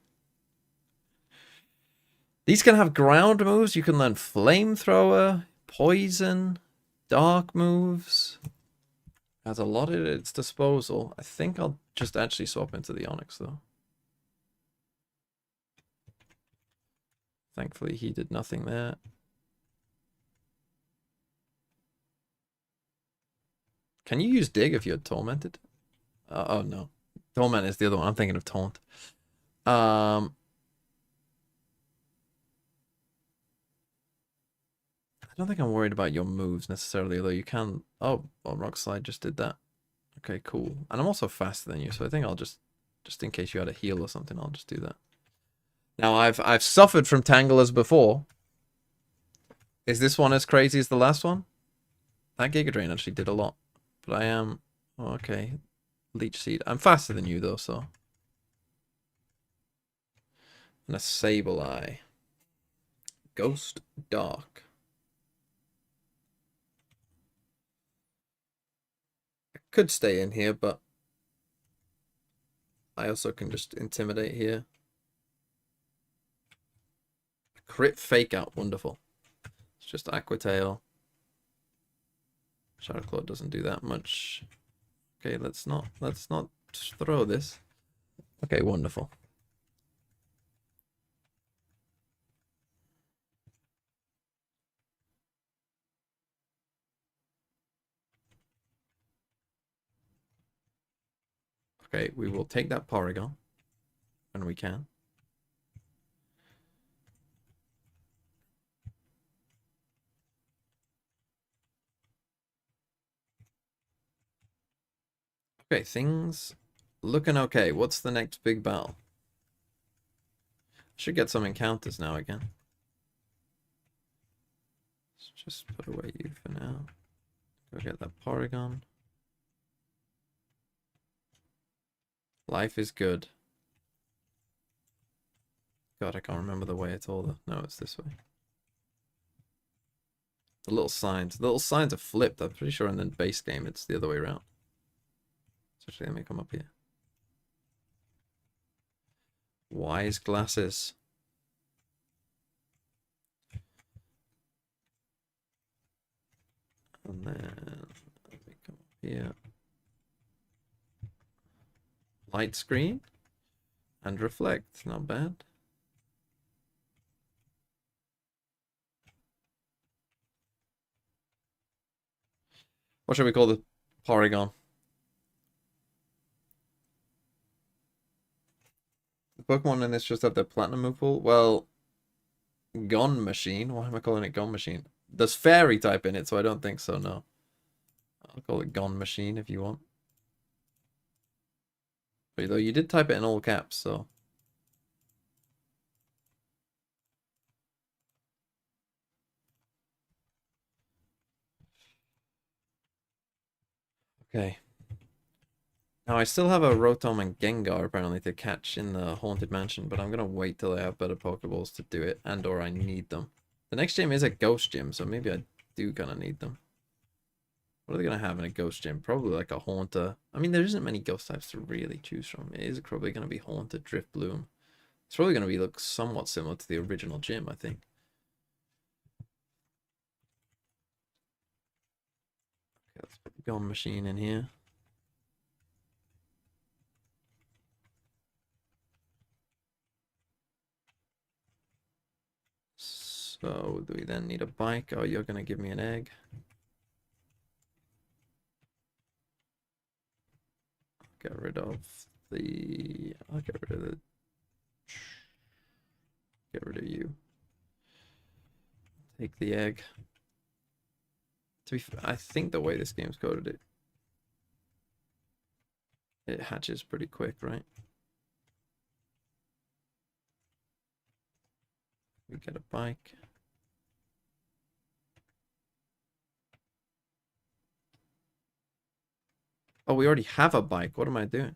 These can have ground moves. You can learn Flamethrower, Poison, Dark moves. Has a lot at its disposal. I think I'll just actually swap into the Onyx, though. Thankfully, he did nothing there. Can you use Dig if you're Tormented? Oh, no. Torment is the other one. I'm thinking of Taunt. I don't think I'm worried about your moves necessarily, although you can... Oh, well, Rock Slide just did that. Okay, cool. And I'm also faster than you, so I think I'll just in case you had a heal or something, I'll just do that. Now, I've suffered from Tanglers before. Is this one as crazy as the last one? That Giga Drain actually did a lot. But I am... Oh, okay. Leech Seed. I'm faster than you, though, so... And a Sableye. Ghost Dark. I could stay in here, but... I also can just Intimidate here. Crit Fake Out. Wonderful. It's just Aqua Tail. Shadow Claw doesn't do that much. Okay, let's not throw this. Okay, wonderful. Okay, we will take that Porygon when we can. Okay, things looking okay. What's the next big battle? Should get some encounters now again. Let's just put away you for now. Go get that Porygon. Life is good. God, I can't remember the way at all. No, it's this way. The little signs are flipped. I'm pretty sure in the base game it's the other way around. Actually, let me come up here. Wise glasses. And then let me come up here. Light screen and reflect. Not bad. What should we call the Porygon? Pokemon in this just have their platinum move pool? Well, Gone Machine. Why am I calling it Gone Machine? There's Fairy type in it, so I don't think so, no. I'll call it Gone Machine if you want. But though you did type it in all caps, so... Okay. Now, I still have a Rotom and Gengar, apparently, to catch in the Haunted Mansion, but I'm going to wait till I have better Pokeballs to do it, and or I need them. The next gym is a Ghost Gym, so maybe I do kind of need them. What are they going to have in a Ghost Gym? Probably like a Haunter. I mean, there isn't many Ghost types to really choose from. It is probably going to be Haunter, Drift Bloom. It's probably going to be look somewhat similar to the original gym, I think. Okay, let's put the Gone Machine in here. So, do we then need a bike? Oh, you're going to give me an egg. Get rid of the... I'll get rid of the... Get rid of you. Take the egg. To be fair, I think the way this game's coded it hatches pretty quick, right? We get a bike. Oh, we already have a bike. What am I doing?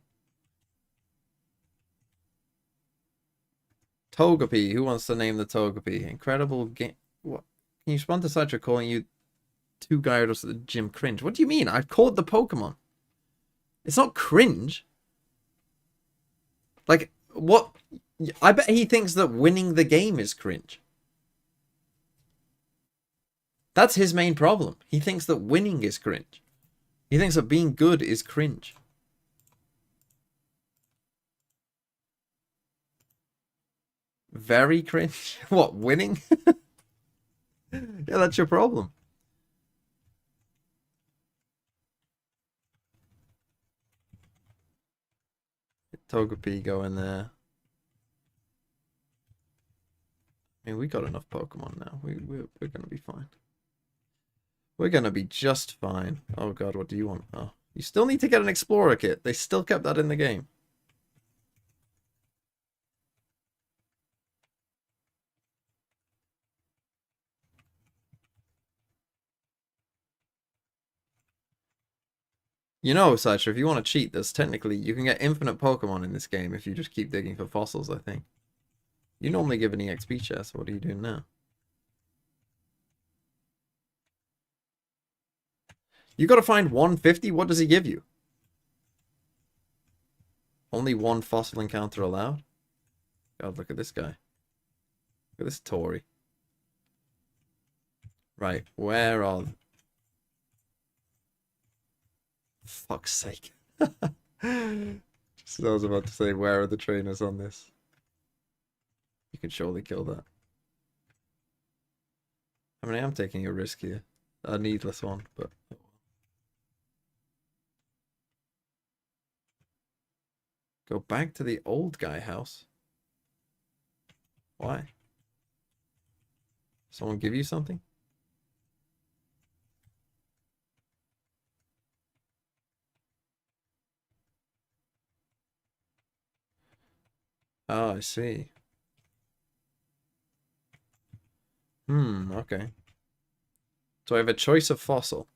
Togepi. Who wants to name the Togepi? Incredible game. What? Can you respond to Sideshow calling you two Gyarados at the gym cringe? What do you mean? I called the Pokemon. It's not cringe. Like, what? I bet he thinks that winning the game is cringe. That's his main problem. He thinks that winning is cringe. He thinks that being good is cringe. Very cringe. What, winning? Yeah, that's your problem. Togepi go in there. I mean, we got enough Pokemon now. We're gonna be fine. We're gonna be just fine. Oh god, what do you want? Oh, you still need to get an Explorer kit. They still kept that in the game. You know, Sideshow, if you want to cheat, there's technically, you can get infinite Pokemon in this game if you just keep digging for fossils, I think. You normally give an EXP share, so what are you doing now? You gotta find 150? What does he give you? Only one fossil encounter allowed? God, look at this guy. Look at this Tory. Right, where are... Fuck's sake. Just as I was about to say, where are the trainers on this? You can surely kill that. I mean, I am taking a risk here. A needless one, but... Go back to the old guy house. Why? Someone give you something? Oh, I see. Okay. So I have a choice of fossil.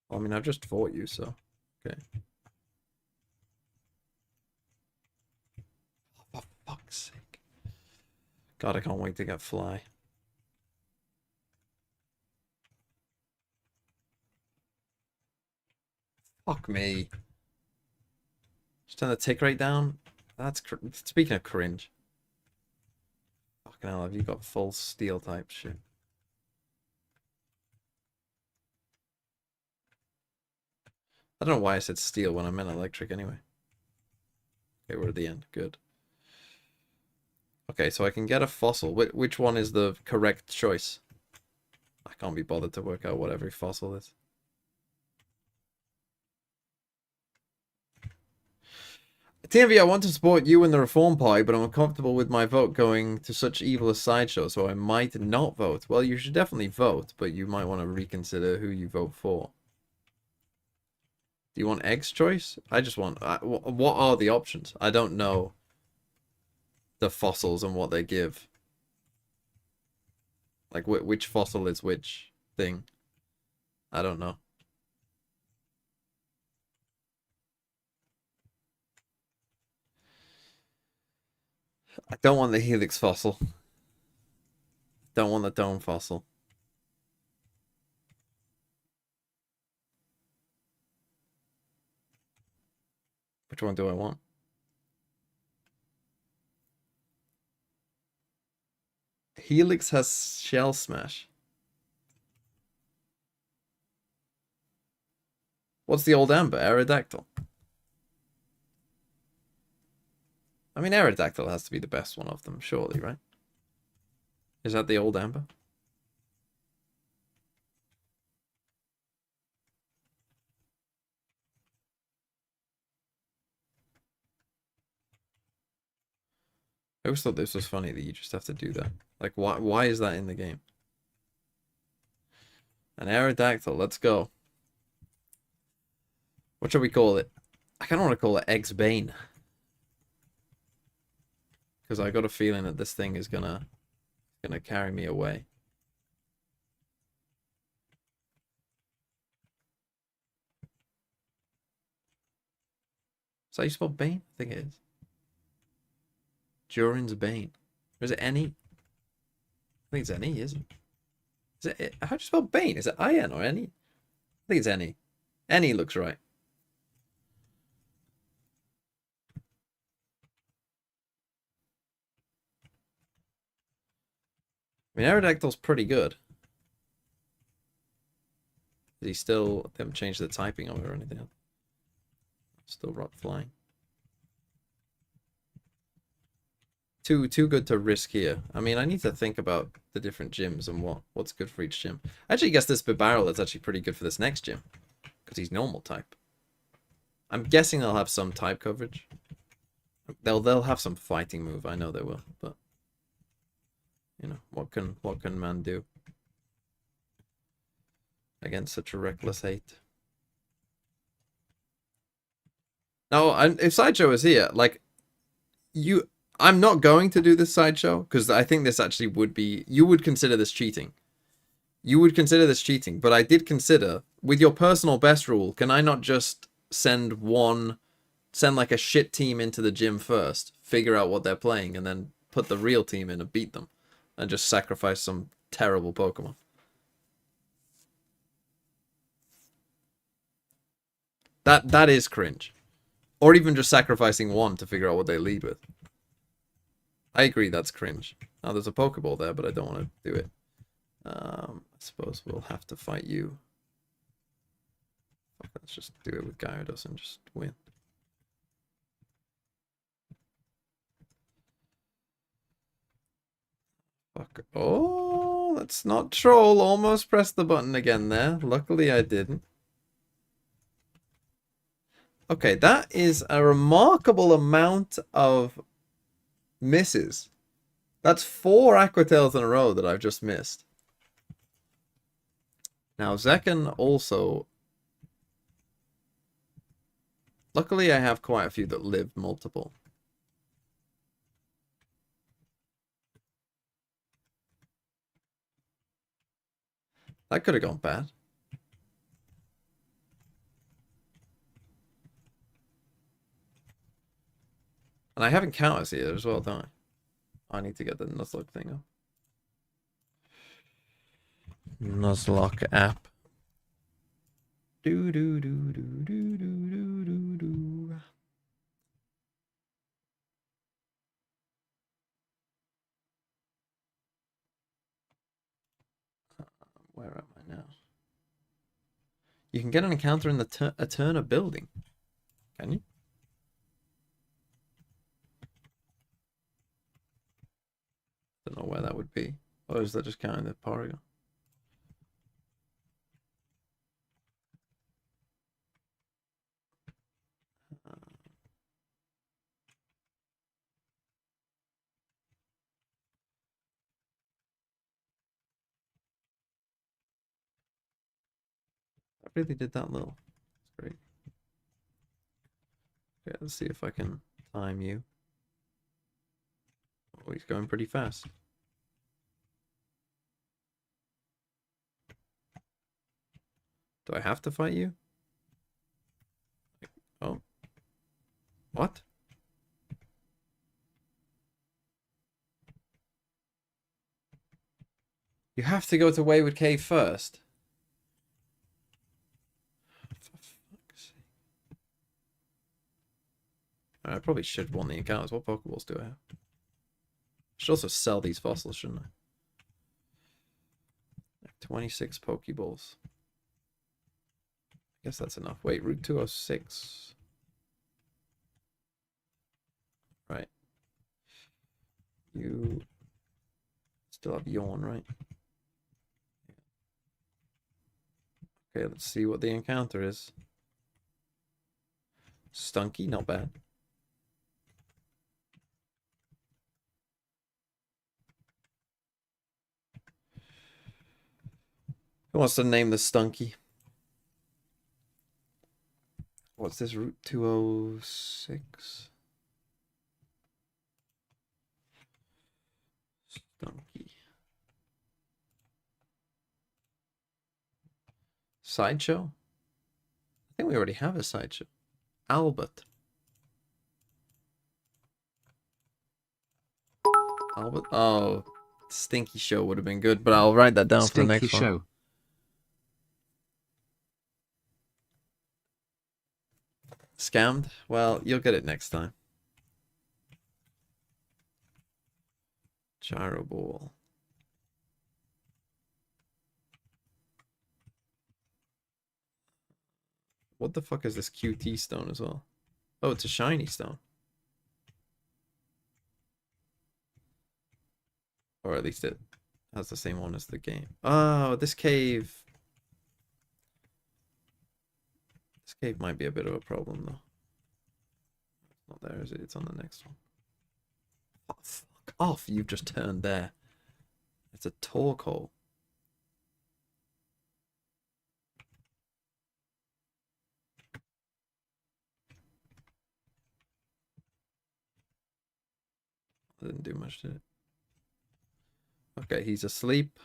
Well, I mean, I've just fought you, so... Okay. Oh, for fuck's sake. God, I can't wait to get Fly. Fuck me. Just turn the tick rate down. That's speaking of cringe. Fucking hell, have you got full steel type shit? I don't know why I said steel when I meant electric anyway. Okay, we're at the end. Good. Okay, so I can get a fossil. Which one is the correct choice? I can't be bothered to work out what every fossil is. TMV, I want to support you and the Reform Party, but I'm uncomfortable with my vote going to such evil as Sideshow, so I might not vote. Well, you should definitely vote, but you might want to reconsider who you vote for. Do you want Egg's choice? I just want... what are the options? I don't know the fossils and what they give. Like, which fossil is which thing? I don't know. I don't want the Helix fossil. Don't want the Dome fossil. Which one do I want? Helix has Shell Smash. What's the old Amber? Aerodactyl. I mean, Aerodactyl has to be the best one of them, surely, right? Is that the old Amber? I always thought this was funny that you just have to do that. Like, why is that in the game? An Aerodactyl, let's go. What shall we call it? I kind of want to call it X Bane. Because I got a feeling that this thing is gonna carry me away. Is that how you spell Bane? I think it is. Durin's Bane. Or is it any? I think it's any, isn't it? Is it? How do you spell Bane? Is it I-N or any? I think it's any. Any looks right. I mean, Aerodactyl's pretty good. Is he still... They haven't changed the typing of it or anything else. Still rock flying. Too good to risk here. I mean, I need to think about the different gyms and what's good for each gym. I actually guess this barrel is actually pretty good for this next gym. Because he's normal type. I'm guessing they'll have some type coverage. They'll have some fighting move. I know they will, but... You know, what can man do against such a reckless hate? Now, if Sideshow is here, like, I'm not going to do this Sideshow, because I think this actually would be, you would consider this cheating. You would consider this cheating, but I did consider, with your personal best rule, can I not just send like a shit team into the gym first, figure out what they're playing, and then put the real team in and beat them? And just sacrifice some terrible Pokemon. That is cringe. Or even just sacrificing one to figure out what they lead with. I agree, that's cringe. Now there's a Pokeball there, but I don't want to do it. I suppose we'll have to fight you. Let's just do it with Gyarados and just win. Fuck. Oh, let's not troll. Almost pressed the button again there. Luckily I didn't. Okay, that is a remarkable amount of misses. That's 4 Aqua Tails in a row that I've just missed. Now, Zekken also... Luckily I have quite a few that live multiple. That could have gone bad. And I have encounters here as well, don't I? I need to get the Nuzlocke thing up. Nuzlocke app. Do do do do do do do do do. Where am I now? You can get an encounter in the Eterna building. Can you? Don't know where that would be. Or is that just counting the Porygon? I really did that little. That's great. Okay, let's see if I can time you. Oh, he's going pretty fast. Do I have to fight you? Oh. What? You have to go to Wayward Cave first. For fuck's sake. I probably should want the encounters. What Pokeballs do I have? I should also sell these fossils, shouldn't I? 26 Pokeballs. I guess that's enough. Wait, Route 206. Right. You still have Yawn, right? Okay, let's see what the encounter is. Stunky, not bad. Who wants to name the Stunky? What's this? Route 206. Stunky. Sideshow? I think we already have a sideshow. Albert. Albert? Oh, Stinky Show would have been good, but I'll write that down for the next Stinky one. Show. Scammed? Well, you'll get it next time. Gyro Ball. What the fuck is this QT stone as well? Oh, it's a shiny stone. Or at least it has the same one as the game. Oh, this cave. This cave might be a bit of a problem though. It's not there, is it? It's on the next one. Oh, fuck off, you've just turned there. It's a torque hole. I didn't do much to it. Okay, he's asleep.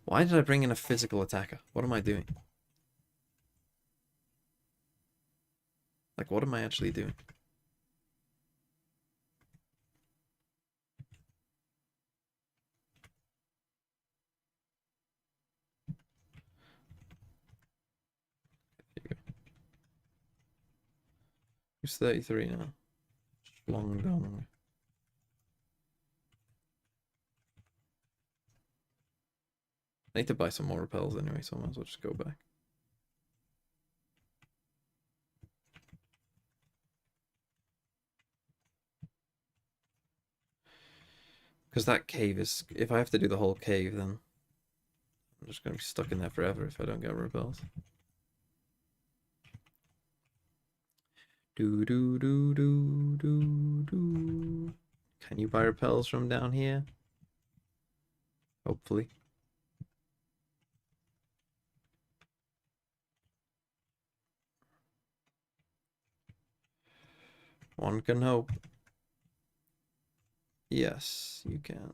Why did I bring in a physical attacker? What am I doing? Like, what am I actually doing? Who's 33 now? Long gone. I need to buy some more repels anyway, so I might as well just go back. Because that cave is... If I have to do the whole cave, then I'm just going to be stuck in there forever if I don't get repels. Do do do do do do. Can you buy repels from down here? Hopefully. One can hope. Yes, you can.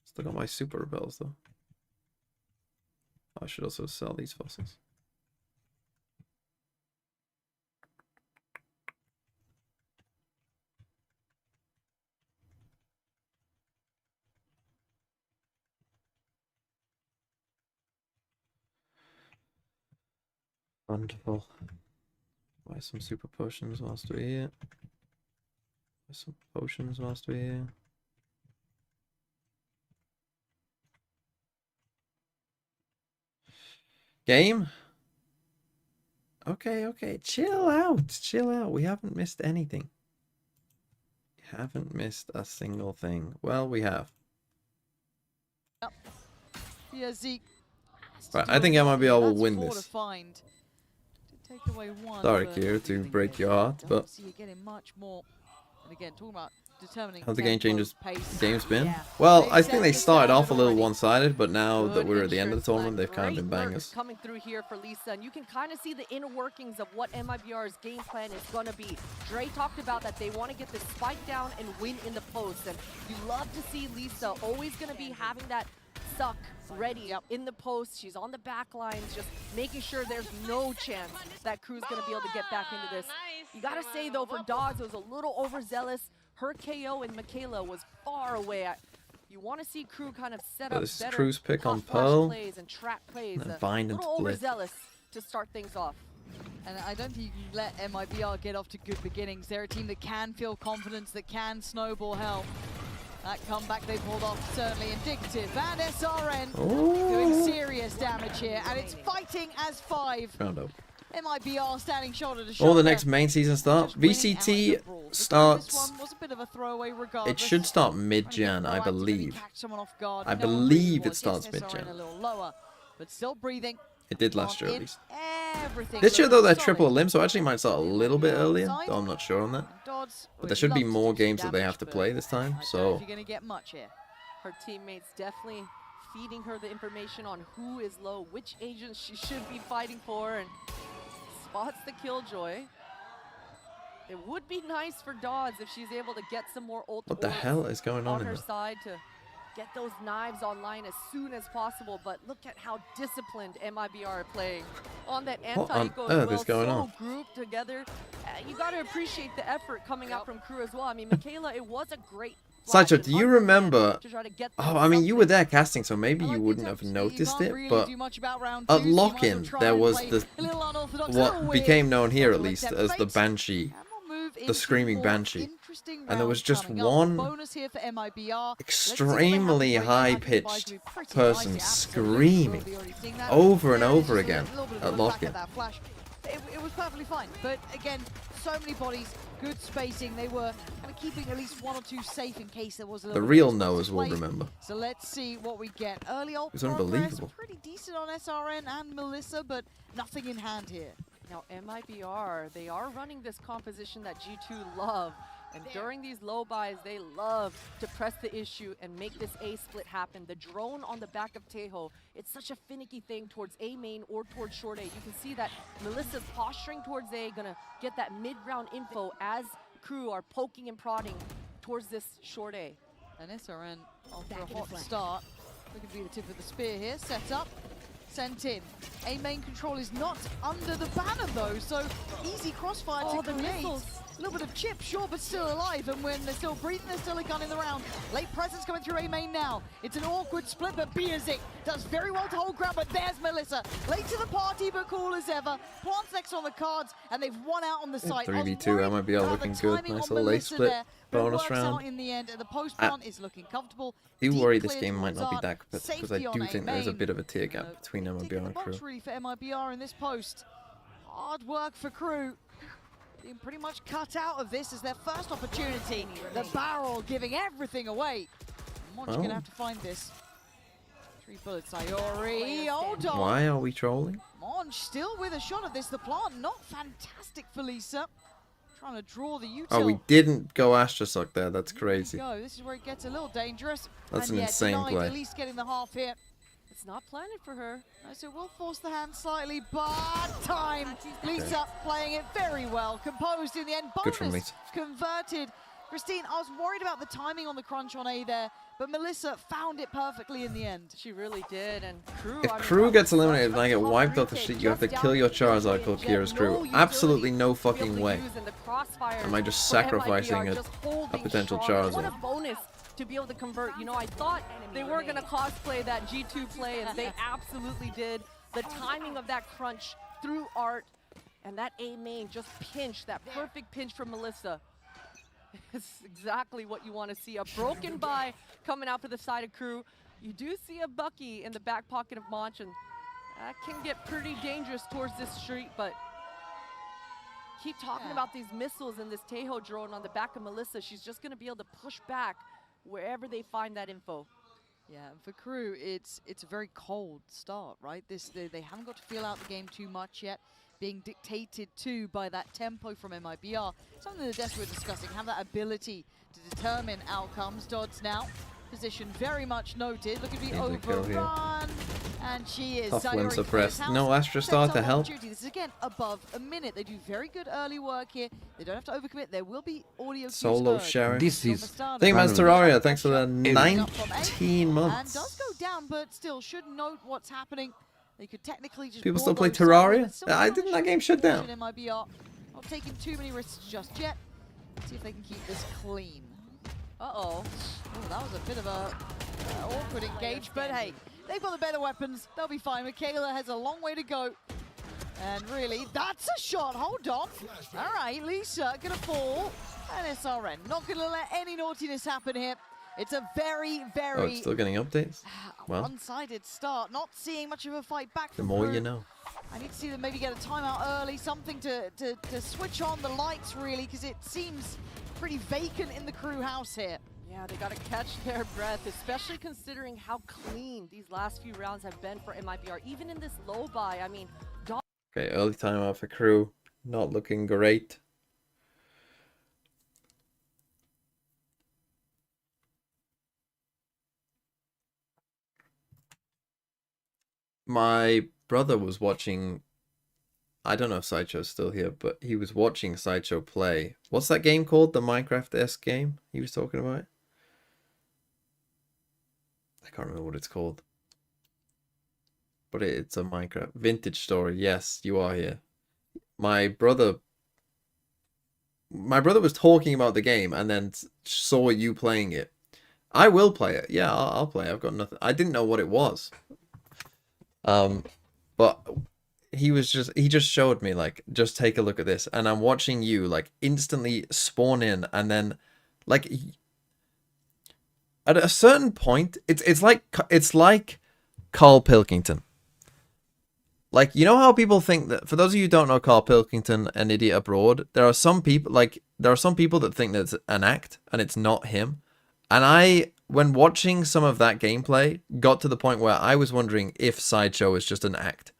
Still got my super repels though. I should also sell these fossils. Wonderful. Buy some super potions whilst we're here. Buy some potions whilst we're here. Game? Okay, okay. Chill out. Chill out. We haven't missed anything. We haven't missed a single thing. Well, we have. Yeah, Zeke. Right, I think MIBR will win That's this. four to find. Did take away one, Sorry, but Kira, to break your heart, don't but see you getting much more. And again, talking about determining how's the game tempo, changes pace. game's been? Yeah. Well, They've I set think they the started off a standard little already. one-sided, but now that Good we're at the end of the mixture, tournament, they've kind of been Great work bangers. coming through here for Lisa, and you can kind of see the inner workings of what MIBR's game plan is going to be. Dre talked about that they want to get the spike down and win in the post, and you love to see Lisa always going to be having that suck ready in the post. She's on the back lines, just making sure there's no chance that KRU's going to be able to get back into this. You got to say, though, for Dogs, it was a little overzealous. Her KO and Michaela was far away. You want to see KRU kind of set So up this is better KRU's pick on tough flash Pearl, plays and trap plays. and then A bind and little split. overzealous to start things off. And I don't think you can let MIBR get off to good beginnings. They're a team that can feel confidence, that can snowball help. That comeback they pulled off certainly indicative. And SRN doing serious damage here. And it's fighting as 5. Round up. MIBR standing shoulder to shoulder. All the next main season start. VCT starts. Was a bit of a throwaway regardless. It should start mid-Jan, I believe. I believe it starts mid-Jan. A little lower, but still breathing. It did last year at least. Everything. This year though they're triple solid. limb, so actually might start a little bit earlier. Though I'm not sure on that. Dodds But there would should be love to more do some games that they damage, have to but play this time. I don't know So if you're gonna get much here. Her teammates definitely feeding her the information on who is low, which agents she should be fighting for, and spots the Killjoy. It would be nice for Dodds if she's able to get some more ult what the orbs hell is going on on in her there? side to get those knives online as soon as possible. But look at how disciplined MIBR are playing on that What on anti-eco earth as well, is going so on? grouped together. You got to appreciate the effort coming out from KRU as well. I mean, Michaela, it was a great flash Sideshow, and do you unplanned remember? to try to get Oh, them I mean, you were something. there casting, so maybe you wouldn't have noticed it. But at lock-in, there was the what became known here at least as the Banshee, the Screaming Banshee, and there was just one extremely high-pitched person screaming over and over again at lock-in. It was perfectly fine, but again, so many bodies, good spacing. They were kind of keeping at least one or two safe in case there was a little The bit real of knowers will play. remember. So let's see what we get. Early ult It's progress, unbelievable. pretty decent on SRN and Melissa, but nothing in hand here. Now MIBR, they are running this composition that G2 love. And during these low buys, they love to press the issue and make this A split happen. The drone on the back of Tejo, it's such a finicky thing towards A main or towards short A. You can see that Melissa's posturing towards A, gonna get that mid-round info as KRU are poking and prodding towards this short A. And SRN, after a hot start, looking to be the tip of the spear here. Set up, sent in. A main control is not under the banner though, so easy crossfire to create. A little bit of chip, sure, but still alive. And when they're still breathing, there's still a gun in the round. Late presence coming through A main now. It's an awkward split, but Biazik does very well to hold ground. But there's Melissa, late to the party, but cool as ever. Plants next on the cards, and they've won out on the site. 3v2, MIBR looking good. Nice little late split. Bonus round. In the end, and the post plant is looking comfortable. I do Deep worry this clear game might towards not be Art. that competitive because I Safety do on think A there's a main. bit of a tier gap between MIBR Ticking the and box KRU. really for MIBR in this post. Hard work for KRU. Being pretty much cut out of this as their first opportunity. The barrel giving everything away. Monch Well. gonna have to find this. 3 bullets, Iori. Hold on. Why are we trolling? Monch still with a shot at this. The plant not fantastic for Lisa. Trying to draw the util. Oh, we didn't go Astra Suck there. That's Here we crazy. go. This is where it gets a little dangerous. That's And an yet insane denied play. At least getting the half here. It's not planted for her. So we'll force the hand slightly, but time. Lisa playing it very well, composed in the end. Good from Bonus Lisa. converted. Christine, I was worried about the timing on the crunch on A there, but Melissa found it perfectly in the end. She really did, and KRU. If I mean, KRU that gets was eliminated and I get such a wiped off the retake, sheet, you have to just kill your down the Charizard gateway called and jet, Kira's no KRU. utility Absolutely no to be able fucking to way. use, and the crossfires Am I just for MIBR sacrificing just holding potential strong. What Charizard? a bonus to be able to convert. You know, I thought they were going to cosplay that G2 play, and they absolutely did. The timing of that crunch through Art and that A main just pinch, that perfect pinch from Melissa. It's exactly what you want to see. A broken buy coming out for the side of KRU. You do see a Bucky in the back pocket of Monch, and that can get pretty dangerous towards this street, but keep talking about these missiles and this Tejo drone on the back of Melissa. She's just going to be able to push back wherever they find that info. Yeah, and for KRU, it's a very cold start, right? They haven't got to feel out the game too much yet, being dictated to by that tempo from MIBR. Something the devs were discussing, have that ability to determine outcomes. Dodds now, position very much noted, looking to be Easy kill here. overrun, and she is. Tough Sayori win clears suppressed. house, No Astra sets Star up to help. opportunity. This is again above a minute. They do very good early work here. They don't have to overcommit. There will be audio cues Solo heard. sharing. This is Thank you, man. Terraria. Thanks for the 19 And months. does go down, but still should note what's happening. They could technically just People still bulldoze play someone, Terraria? but still I not didn't that sure game shut down. in MIBR. Not taking too many risks just yet. See if they can keep this clean. Uh-oh. Oh, that was a bit of a awkward engage, but hey, they've got the better weapons. They'll be fine. Michaela has a long way to go. And really, that's a shot. Hold on. All right, Lisa gonna fall. And SRN not gonna let any naughtiness happen here. It's a very, very Oh, it's still getting updates? Well, one-sided start. Not seeing much of a fight back the from more KRU. you know. I need to see them maybe get a timeout early, something to switch on the lights, really, because it seems pretty vacant in the KRU house here. Yeah, Yeah, they gotta catch their breath, especially considering how clean these last few rounds have been for MIBR. Even in this low buy, I mean, Okay, early timeout for crew. Not looking great. My brother was watching, I don't know if Sideshow's still here, but he was watching Sideshow play. What's that game called? The Minecraft-esque game he was talking about? I can't remember what it's called. But it's a Minecraft vintage story. Yes, you are here. My brother was talking about the game and then saw you playing it. I will play it. Yeah, I'll play it. I've got nothing. I didn't know what it was. But he just showed me, like, just take a look at this, and I'm watching you like instantly spawn in, and then like at a certain point it's like Carl Pilkington. Like, you know how people think that, for those of you who don't know Carl Pilkington, An Idiot Abroad, there are some people that think that it's an act and it's not him. And I, when watching some of that gameplay, got to the point where I was wondering if Sideshow is just an act.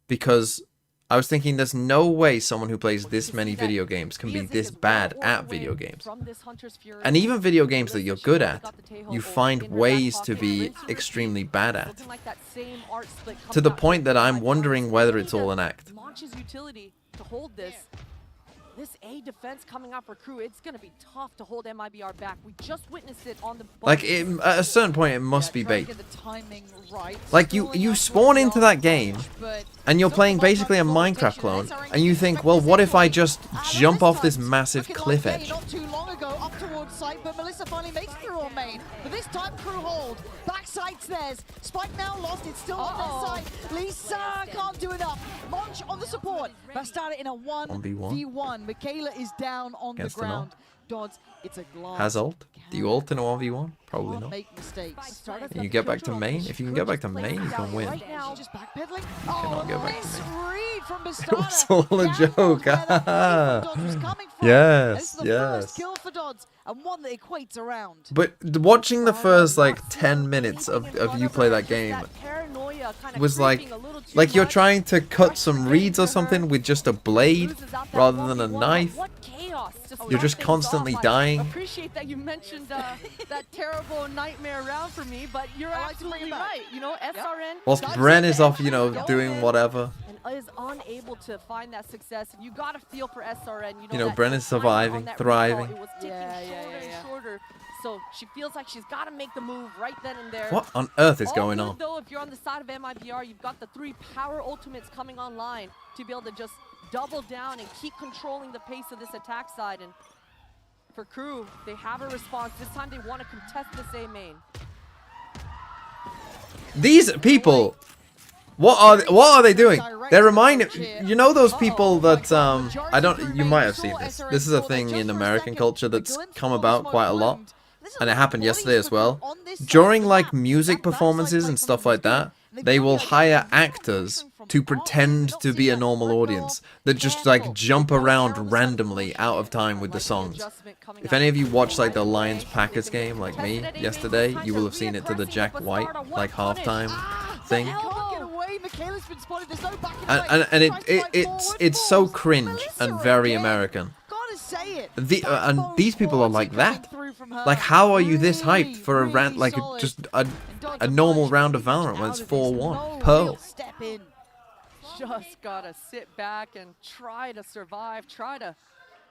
Because I was thinking there's no way someone who plays this many video games can be this bad at video games. And even video games that you're good at, you find ways to be extremely bad at. To the point that I'm wondering whether it's all an act. This A defense coming out for crew, it's going to be tough to hold MIBR back. We just witnessed it on the... Like, at a certain point, it must be bait. Like, you spawn into that game, and you're playing basically a Minecraft clone, and you think, well, what if I just jump off this massive cliff edge? Not too long ago, up towards site, but Melissa finally makes it through on main. But this time, crew hold. Backside's theirs. Spike now lost. It's still on their side. Lisa can't do enough. Monch on the support. Bastarda in a 1v1. Michaela is down on the ground. Dodds, it's a glance. Has ult? Do you ult in a 1v1? Probably not. Make mistakes. Can you get back to main? If you can get back to main, you can win. Just backpedaling. Cannot get back to Nice main. read from It was Bastarda. all a joke. Yes, yes. Kill for Dodds, and one that equates around. But watching the first like 10 minutes of you play that game was like you're trying to cut some reeds or something with just a blade rather than a knife. You're just constantly dying. Appreciate that you mentioned that terrible nightmare round for me, but you're absolutely right. You know, SRN. Whilst Bren is off, you know, doing whatever. And is unable to find that success. And you gotta feel for SRN. You know, Bren is surviving, thriving. It was ticking shorter and shorter. So she feels like she's got to make the move right then and there. What on earth is going on? Though, if you're on the side of MIBR, you've got the 3 power ultimates coming online to be able to just double down and keep controlling the pace of this attack side. And for crew, they have a response. This time they want to contest this A main. These people, what are they doing? They remind, you know, those people that you might have seen this. This is a thing in American culture that's come about quite a lot. And it happened yesterday as well. During like music performances and stuff like that, they will hire actors to pretend to be a normal audience that just like jump around randomly out of time with the songs. If any of you watched like the Lions Packers game like me yesterday, you will have seen it to the Jack White like halftime thing. And it's so cringe and very American. And these people are like that. Like, how are you this hyped for a round, like just a normal round of Valorant when it's 4-1? Pearl. Just gotta sit back and try to survive, try to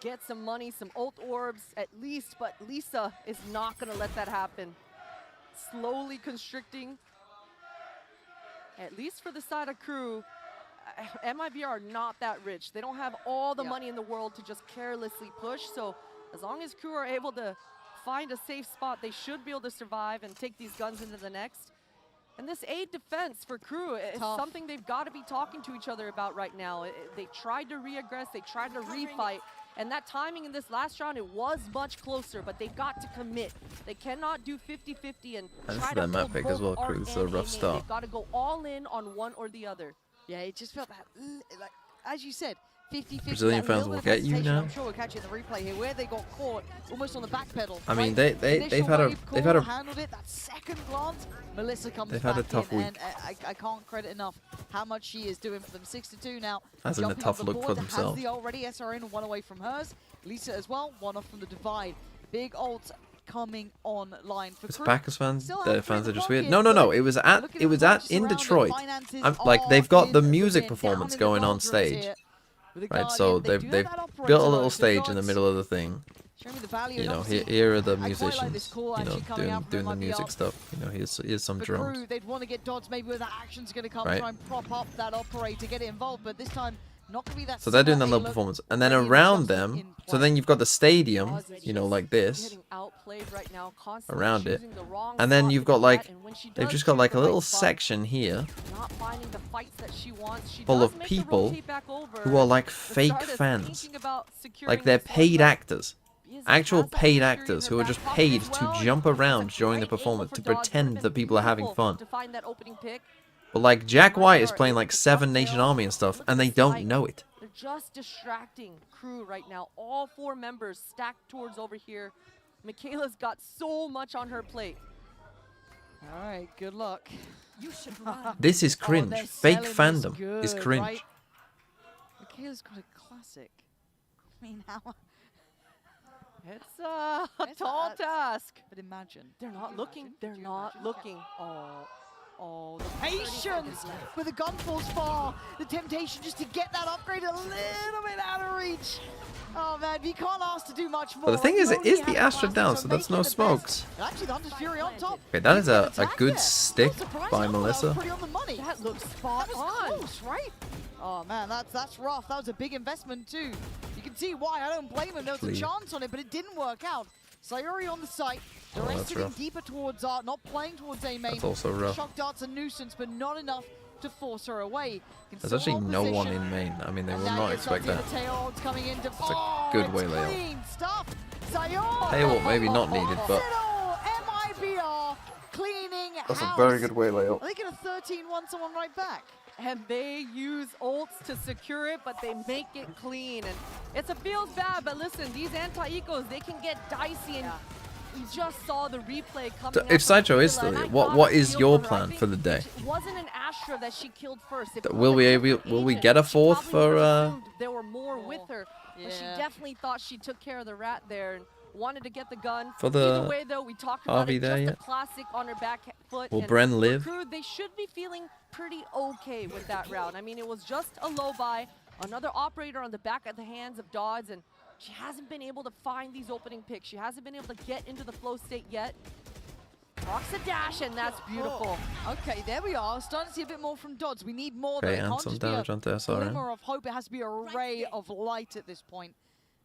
get some money, some ult orbs at least, but Lisa is not gonna let that happen. Slowly constricting, at least for the side of crew. MIBR are not that rich. They don't have all the money in the world to just carelessly push, so as long as crew are able to find a safe spot, they should be able to survive and take these guns into the next. And this A defense for crew is something they've got to be talking to each other about right now. They tried to re-aggress, they tried to refight, and that timing in this last round, it was much closer, but they've got to commit. They cannot do 50-50 and try to map pick as well, crew. It's a rough start. They've got to go all in on one or the other. Yeah, it just felt that, like, as you said, 50-50. Brazilian That fans little will bit of get you hesitation, now. I'm sure we're catching the replay here where they got caught almost on the back pedal. I mean, right? they've Initial had a wave they've had call, a handled it. That second glance, Melissa comes they've back had a tough in, week. and I can't credit enough how much she is doing for them. 6-2 now. As in a Jumping tough on the look for board, themselves. Has the already SRN, one away from hers. Lisa as well, one off from the divide. Big ults coming online for It's Crew. Packers fans. Still Their have three fans in are the just pocket, weird. No, no, no. but It was looking in purchase in around it, Detroit. finances Like are they've got in the the music win. performance Down in the going on doldrums stage, here with the right? So Guardian. They do they've have that operator built a though, little so stage in the Gods, middle of the thing. showing me the value, You and know, obviously, here are the I quite like this musicians. call You know, actually coming out from doing the MIBR. music stuff. You know, here's some The drums. Crew, they'd want to get Dodds maybe where the action's going to come, Right. try and prop up that operator, get it involved, but this time not going to be that. So they're doing that smart little A-look, performance, and then already an around adjustment them. in So play. then you've got the stadium. You know, like this. Getting outplayed right now, constantly Around it, choosing the wrong and then spot you've to got be like at, and when she they've does just got choose like the a right little spot, section here not finding the fights that she wants. She full does of make the people rotate back over, who are like but fake started fans. thinking about securing Like they're this one, paid but actors. Biz Actual has that paid security in actors her who are back just pocket paid as to well, jump and it's a around during the great angle performance for to Dodds. Would've pretend been that people are having beautiful fun. to find that opening pick. But like Jack White is MIBR playing is like the Seven top Nation tail. Army and stuff, Look and at they the don't spike. know it. They're just distracting Crew right now. All four members stacked towards over here. Michaela's got so much on her plate. All right, good luck. You should run. This is Oh, cringe. they're Fake selling this fandom is good, cringe. right? Michaela's got a classic. I mean, how? It's a It's tall a- task. But imagine. They're not looking. They're not looking. Oh, the Patience with the gun falls far. The temptation just to get that upgrade a little bit out of reach. Oh man, you can't ask to do much more. But the thing You is, it only is have the the Astra blast, down, so so that's make no it the best. smokes. And actually, the Hunter's Fury on top. Okay, that is a Attack good there. stick Not surprising. by I thought that was Melissa. pretty on the money. That looks spot That was on. close, right? Oh man, that's rough. That was a big investment too. You can see why. I don't blame him. There was a Clean. chance on it, but it didn't work out. Sayuri on the site. The Oh, rest that's sitting rough. deeper towards Art, not playing towards A main. That's also rough. Shock dart's a nuisance, but not enough to force her away. Can There's still actually hold no one position. in main. I mean, they And will now not you expect start that. seeing the tail coming into good it's way layout. clean stuff. Sayuri. Tail maybe not needed, but MIBR cleaning that's a house. very good way layout. Are they going to 13-1 someone right back? And they use ults to secure it, but they make it clean. And it feels bad, but listen, these anti-ecos, they can get dicey. And we just saw the replay coming So if Sideshow is still here, what is your plan for the day? It wasn't an Astra that she killed first. If it Will was a we different will we agent, get a she fourth probably for would've assumed there were more with her. But she Yeah. definitely thought she took care of the rat there and wanted to get the gun. For the Either way, though, we talked about Harvey it, there just yet? a classic on her back foot. Will and Bren for live? Crew, they should be feeling pretty okay with that round. I mean, it was just a low buy, another operator on the back of the hands of Dodds, and she hasn't been able to find these opening picks. She hasn't been able to get into the flow state yet. Rocks a dash, and that's beautiful. Okay, there we are. Starting to see a bit more from Dodds. We need more. Okay, though. It and can't some just be damage a onto SRN. glimmer of hope. It has to be a ray of light at this point.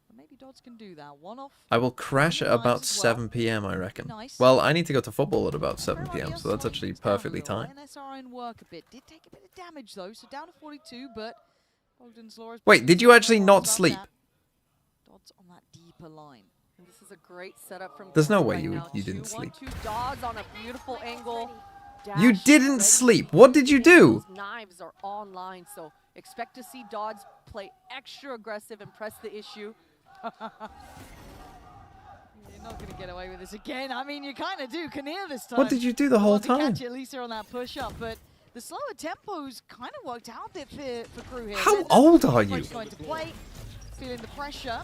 But maybe Dodds can do that. One off. I will crash at Nice about as well. 7 p.m. I reckon. Nice. Well, I need to go to football at about 7 Very p.m. lucky So that's slowing actually things down a perfectly little. timed. Let SRN work a bit. Did take a bit of damage though, so down to 42. But Bogdan's Law is Wait, did you actually not sleep? Dodds on that deeper line. And this is a great setup from There's no Crew way right you now. didn't sleep. 2-1-2 Dodds on a beautiful angle. You Dash didn't ready. sleep. What did you do? Those knives are online, so expect to see Dodds play extra aggressive and press the issue. You're not going to get away with this again. I mean, you kind of do. Kinnear this time. What did you do the whole Wanted to time? catch at least on that push up, but the slower tempos kind of worked out there for Crew here. How Then old are you? approach going to play, feeling the pressure.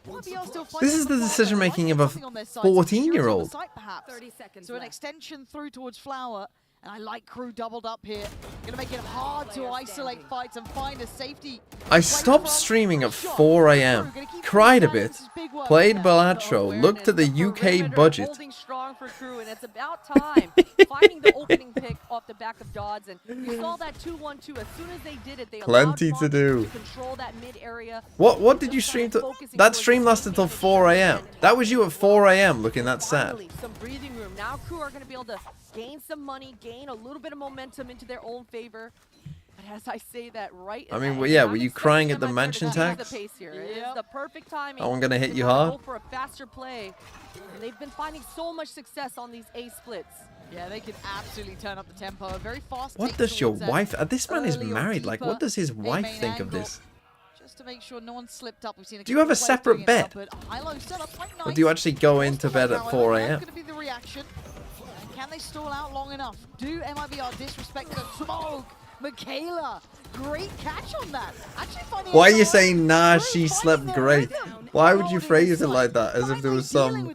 YBL still This is the decision making of a 14-year-old. 30 seconds So an left. extension through towards Flower. And I like Crew doubled up here. Gonna make it hard to isolate fights and find a safety. I stopped streaming at 4 a.m. Cried a bit. Played Balatro. Looked at the UK budget. Holding strong for Crew, and it's about time finding the opening pick off the back of Dodds. And you saw that 2-1-2. As soon as they did it, they Plenty allowed to Monty do. to control that mid area. What did you stream to? That stream lasted till 4 a.m. That was you at 4 a.m. looking that sad. Finally, some breathing room. Now Crew are going to be able to gain some money, gain a little bit of momentum into their own favor. But as I say that right, I mean, I'm well, yeah, were you expecting crying at them the to mansion change tax? The pace here. It is the perfect timing. That one gonna hit to you try to hard? Go for a faster play. And they've been finding so much success on these A splits. Yeah, they can absolutely turn up the tempo. A very fast What take does your towards that wife? This man is early or married. Like, what deeper does his A wife main think of angle. this? Just to make sure no one slipped up. We've seen Do you have a separate bed? Or do you actually go into bed at 4 a.m.? That's going to be the reaction. And can they stall out long enough? Do MIBR disrespect the smoke? Michaela, great catch on that. Actually finding Why are you saying, nah, she slept great? Why would you phrase it like that, as if there was some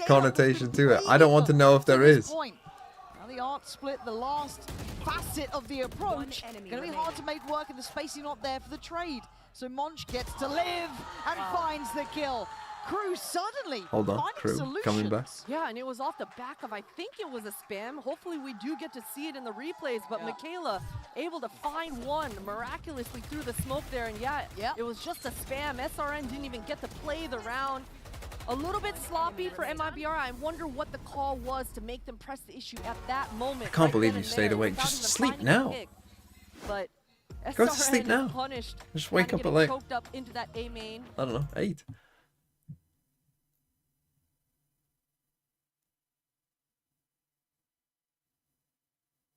connotation to it? I don't want to know if there is. Now the art split, the last facet of the approach. Gonna be hard to make work, and the spacing not there for the trade. So Monch gets to live and finds the kill. KRU suddenly Hold on, finding KRU coming back. Yeah, and it was off the back of, I think it was a spam. Hopefully we do get to see it in the replays, but Michaela able to find one miraculously through the smoke there, and it was just a spam. SRN didn't even get to play the round. A little bit sloppy for MIBR. I wonder what the call was to make them press the issue at that moment. I can't believe you stayed awake. Just sleep now. But Go to sleep now. Punished. Just wake up at like, choked up into that A main. I don't know, 8.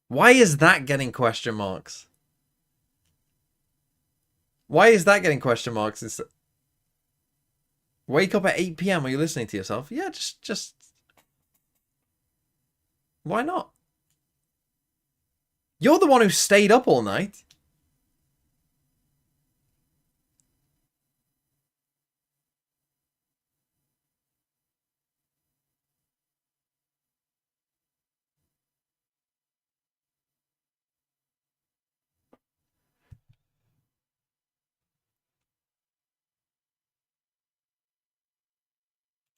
Why is that getting question marks? Why is that getting question marks? It's... Wake up at 8 p.m. Are you listening to yourself? Yeah, just... Why not? You're the one who stayed up all night.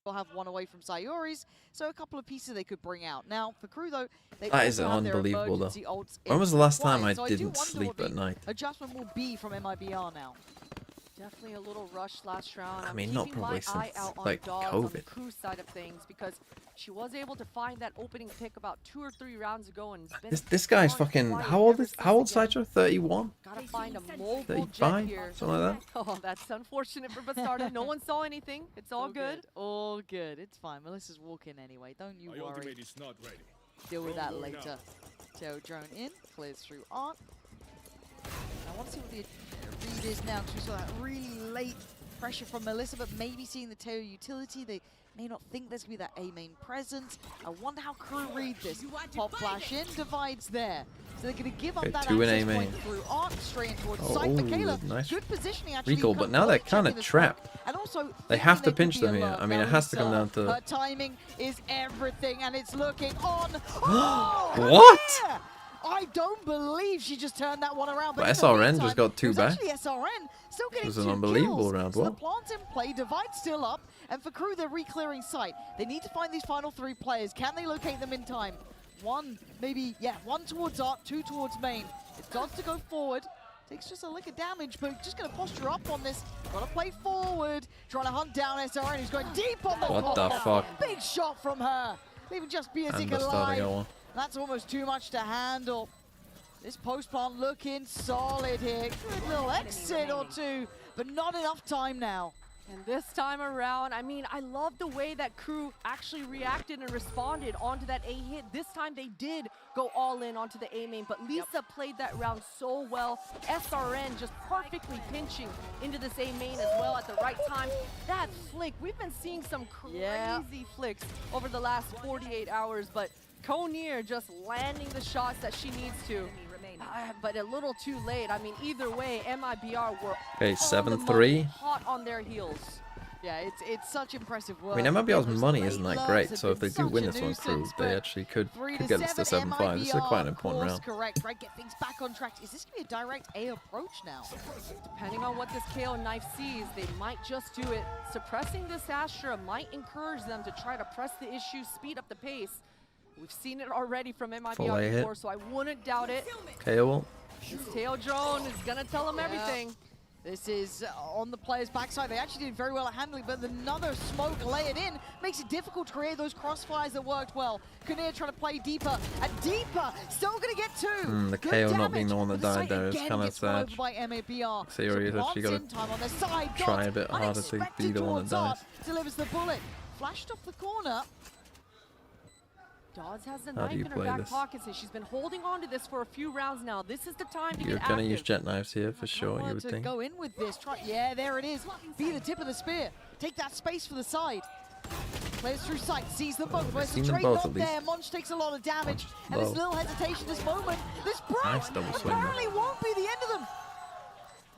We'll have one away from Sayori's, so a couple of pieces they could bring out. Now, for KRU, though, they that is unbelievable, though. When was the last time I didn't sleep at night? Adjustment will be from MIBR now. Definitely a little rush last round. I mean, not probably since, like, COVID. On the KRU side of things, because she was able to find that opening pick about 2 or 3 rounds ago, and this guy's fucking, how old Sideshow? 31? Gotta find a mobile 35? here. Something like that? Oh, that's unfortunate for Bastardo. No one saw anything. It's all good. All good. It's fine. Melissa's walking anyway. Don't you worry. Deal with that later. Tail drone in. Clears through Art. I want to see what the read is now, because we saw that really late pressure from Melissa, but maybe seeing the tail utility, they may not think there's going to be that A main presence. I wonder how KRU read this. Pop flash in, divides there. So they're going to give up that access point through Art, straight in towards site. Michaela, nice good positioning actually. recall, but now they're kind of trapped. And also, they have to pinch them here. I mean, it has to come down to... Her timing is everything, and it's looking on. What? Yeah! I don't believe she just turned that one around. But SRN just got 2 back. Actually, SRN still getting 2 kills. It was an unbelievable round. So the plant's in play, divide still up, and for KRU, they're re-clearing site. They need to find these final 3 players. Can they locate them in time? One, maybe, one towards Art, 2 towards main. It starts to go forward. Takes just a lick of damage, but just going to posture up on this. Got to play forward, trying to hunt down SRN, who's going deep on the What the fuck? Big shot from her. Leaving just Biazik alive. That's almost too much to handle. This post plant looking solid here. Good little exit or 2, but not enough time now. And this time around, I mean, I love the way that KRU actually reacted and responded onto that A hit. This time they did go all in onto the A main, but Lisa played that round so well. SRN just perfectly pinching into this A main as well at the right time. That flick, we've been seeing some crazy flicks over the last 48 hours, but Konir just landing the shots that she needs to. But a little too late. I mean, either way, MIBR were 7-3. hot on their heels. Yeah, it's such impressive work. I mean, MIBR's money isn't that great, so if they do win this one, KRU, they actually could get this to 7-5. This is quite an important round. Correct, right? Get things back on track. Is this going to be a direct A approach now? Depending on what this KO knife sees, they might just do it. Suppressing this Astra might encourage them to try to press the issue, speed up the pace. We've seen it already from MIBR before, so I wouldn't doubt it. KO. This tail drone is going to tell them everything. This is on the player's backside. They actually did very well at handling, but another smoke layered in makes it difficult to create those crossfires that worked well. Kinnear trying to play deeper, and deeper, still going to get 2. The KO not being the one that died there is kind of sad. Sayori has actually got to try a bit harder to be the one that dies. Delivers the bullet. Flashed off the corner. Dawes has the How do knife you in her play back this? pocket, and she's been holding on to this for a few rounds now. This is the time to You're get gonna active. use jet knives here for sure, you would to think. go in with this. Yeah, there it is. Be the tip of the spear. Take that space for the side. Plays through sight, sees them both. Where's the seen them trade both not at least. there? Monch takes a lot of damage. And Low. there's little hesitation this moment. This break Nice double swing there. apparently won't be the end of them.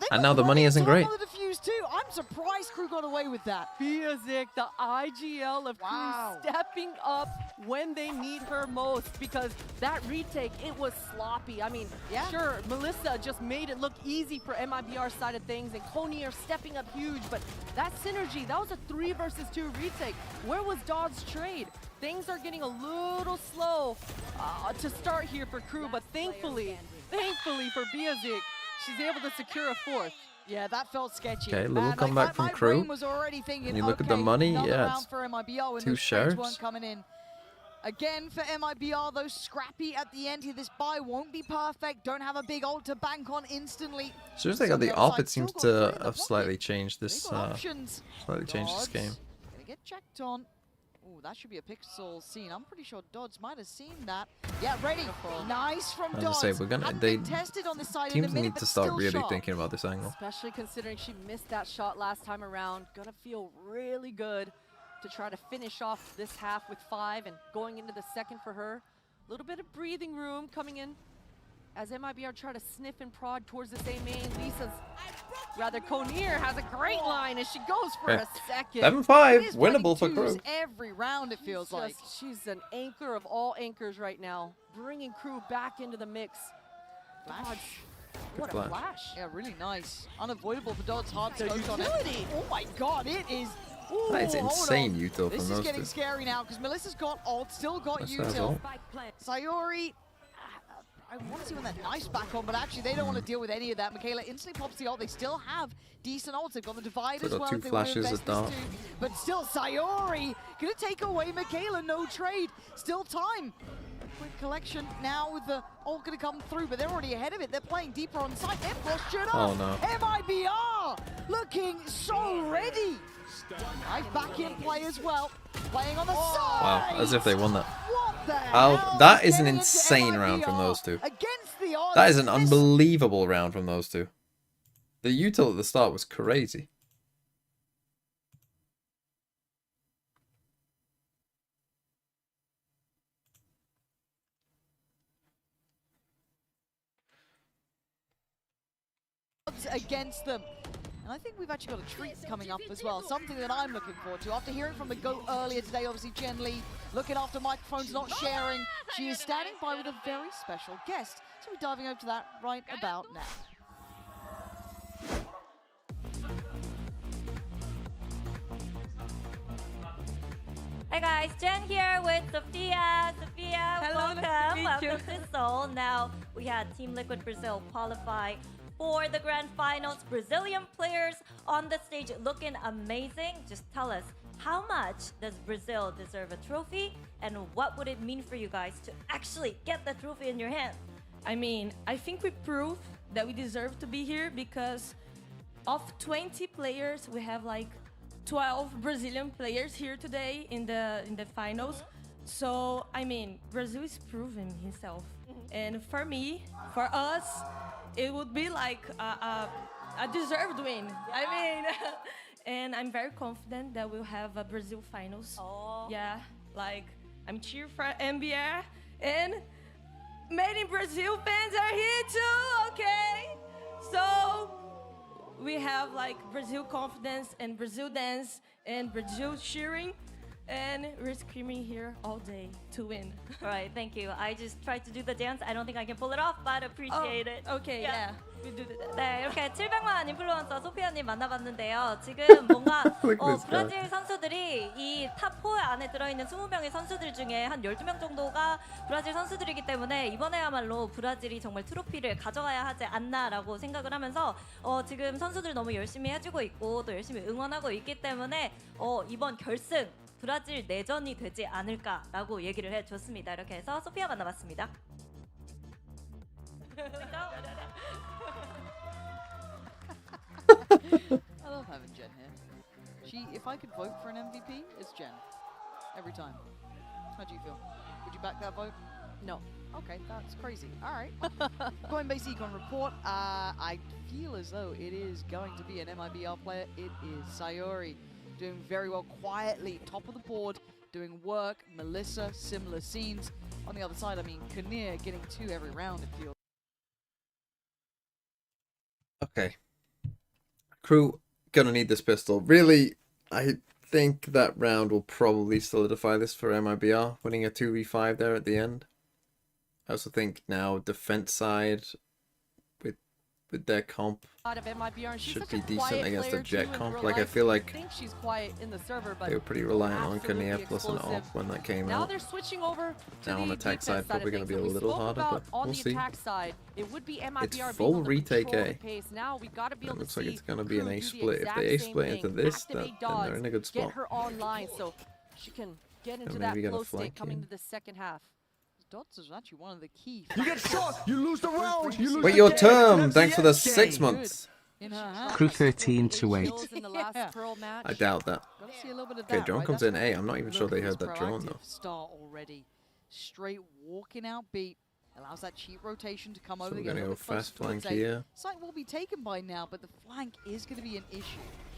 They've And got now the money plenty of isn't time great. on the defuse too. I'm surprised Crew got away with that. Biazik, the IGL of Wow. Crew, stepping up when they need her most, because that retake, it was sloppy. I mean, Yeah. sure, Melissa just made it look easy for MIBR side of things, and Coney are stepping up huge, but that synergy, that was a 3 versus 2 retake. Where was Dawes' trade? Things are getting a little slow to start here for Crew, but thankfully for Biazik, she's able to secure a 4th. Yeah, that felt sketchy. Okay, little Man, comeback my from brain Crew. was already thinking, When you look at the okay, money, another yeah, round it's for MIBR when 2 those trades shards. weren't coming in. Again for MIBR, those scrappy at the end here. This buy won't be perfect. Don't have a big ult to bank on instantly. As soon as they got the Somebody AWP, it else seems still got to three in the have pocket. slightly changed this. They've got options. Slightly changed this Dodds game. Gonna get checked on. Oh, that should be a pixel scene. I'm pretty sure Dodds might have seen that. Yeah, ready. Nice from As I Dodds. say, we're gonna. Hadn't They been tested on this side in a teams minute, need but to start still really sharp. thinking about this angle. Especially considering she missed that shot last time around. Gonna feel really good to try to finish off this half with 5 and going into the second for her. A little bit of breathing room coming in as MIBR try to sniff and prod towards this A main. Conir has a great line as she goes for a second. 7-5, It is winnable for winning Crew. twos every round, it feels like. She's an anchor of all anchors right now, bringing Crew back into the mix. Dodds, what a flash. flash. Yeah, really nice. Unavoidable for Dodds. Hard The scoped on it. utility. Oh my god, it is. Ooh, That is hold insane on. util This from is those getting two. scary now because Melissa's got ult, still got Melissa has util. ult. Sayori, I want to see when that knife's back on, but actually they don't want to deal with any of that. Michaela instantly pops the ult. They still have decent ults. They've got the divide Still as got well. 2 if they want to flashes invest at this dart. too. But still, Sayori gonna take away Michaela. No trade. Still time. Quick collection now with the ult gonna come through, but they're already ahead of it. They're playing deeper on site. Emboss shut up. Oh, no. MIBR looking so ready. Nice back in play as well. Playing on the side. Wow, as if they won that. What the Hell, hell that is is an getting into insane round from MIBR those two. Against the odds. That is an This- unbelievable round from those two. The util at the start was crazy. odds against them. And I think we've actually got a treat coming up as well, something that I'm looking forward to. After hearing from the GOAT earlier today, obviously Jen Lee looking after microphones, not sharing. She is standing by with a very special guest. So we're diving over to that right about now. Hey guys, Jen here with Sophia. Sophia, Hello, welcome. nice to meet Welcome to Seoul. Now, we had Team Liquid Brazil qualify for the grand finals. Brazilian players on the stage looking amazing. Just tell us, how much does Brazil deserve a trophy? And what would it mean for you guys to actually get the trophy in your hand? I mean, I think we proved that we deserve to be here because of 20 players, we have like 12 Brazilian players here today in the finals. So, I mean, Brazil is proving himself. And for me, for us, it would be like a deserved win. I mean, and I'm very confident that we'll have a Brazil finals. Oh. Yeah, like I'm cheering for MBR, and many Brazil fans are here too, okay? So we have like Brazil confidence and Brazil dance and Brazil cheering, and we're screaming here all day to win. All right, thank you. I just tried to do the dance. I don't think I can pull it off, but appreciate it. Okay, yeah. We do that. 네, 이렇게 700만 인플루언서 소피아님 만나봤는데요. 지금 뭔가 Look at this guy. 브라질 선수들이 이 탑4 안에 들어있는 20명의 선수들 중에 한 12명 정도가 브라질 선수들이기 때문에 이번에야말로 브라질이 정말 트로피를 가져가야 하지 않나라고 생각을 하면서 지금 선수들 너무 열심히 해주고 있고 또 열심히 응원하고 있기 때문에 이번 결승 브라질 내전이 되지 않을까라고 얘기를 해줬습니다. 이렇게 해서 소피아 만나봤습니다. I love having Jen here. If I could vote for an MVP, it's Jen. Every time. How do you feel? Would you back that vote? No. Okay, that's crazy. All right. Coinbase Econ report. I feel as though it is going to be an MIBR player. It is Sayori, doing very well quietly, top of the board, doing work. Melissa, similar scenes. On the other side, I mean, Kinnear getting 2 every round, it feels. Okay. Crew, gonna need this pistol. Really, I think that round will probably solidify this for MIBR, winning a 2v5 there at the end. I also think now defense side with their comp Of MIBR, and she's should such be a decent quiet against player a Jet too in comp. real Like I life. feel You like think she's quiet in the server, but they were pretty reliant on absolutely Kinnear plus an explosive. off when that came Now out. they're switching over to Now on the attack defense side, probably of going to things. be a And we little spoke harder, about but on we'll the see. attack side, it would be MIBR It's being full able to retake control A. the pace. Now we got to be It able looks to like see it's going to be an Crew A do the split. If exact they A same split into thing, this, activate then they're in a good Get spot. her online so she can get into maybe that get a flow state flank coming in. to the second half. Dots is actually one of the key. You get shot, you lose the round, you lose Wait the your game. turn! It's Thanks for an the FCS 6 game. months! In her hand. Crew 13 to 8. Kills in the last Pearl match. I doubt that. Gotta see a little bit of Okay, that, drone right? comes That's in A. I'm not even sure look they at heard this that drone proactive though. Start already. Straight walking out beat. Allows that cheap rotation to come So over. we're Get a gonna little go bit closer fast towards flank A. here. Site will be taken by now, but the flank is going to be an issue.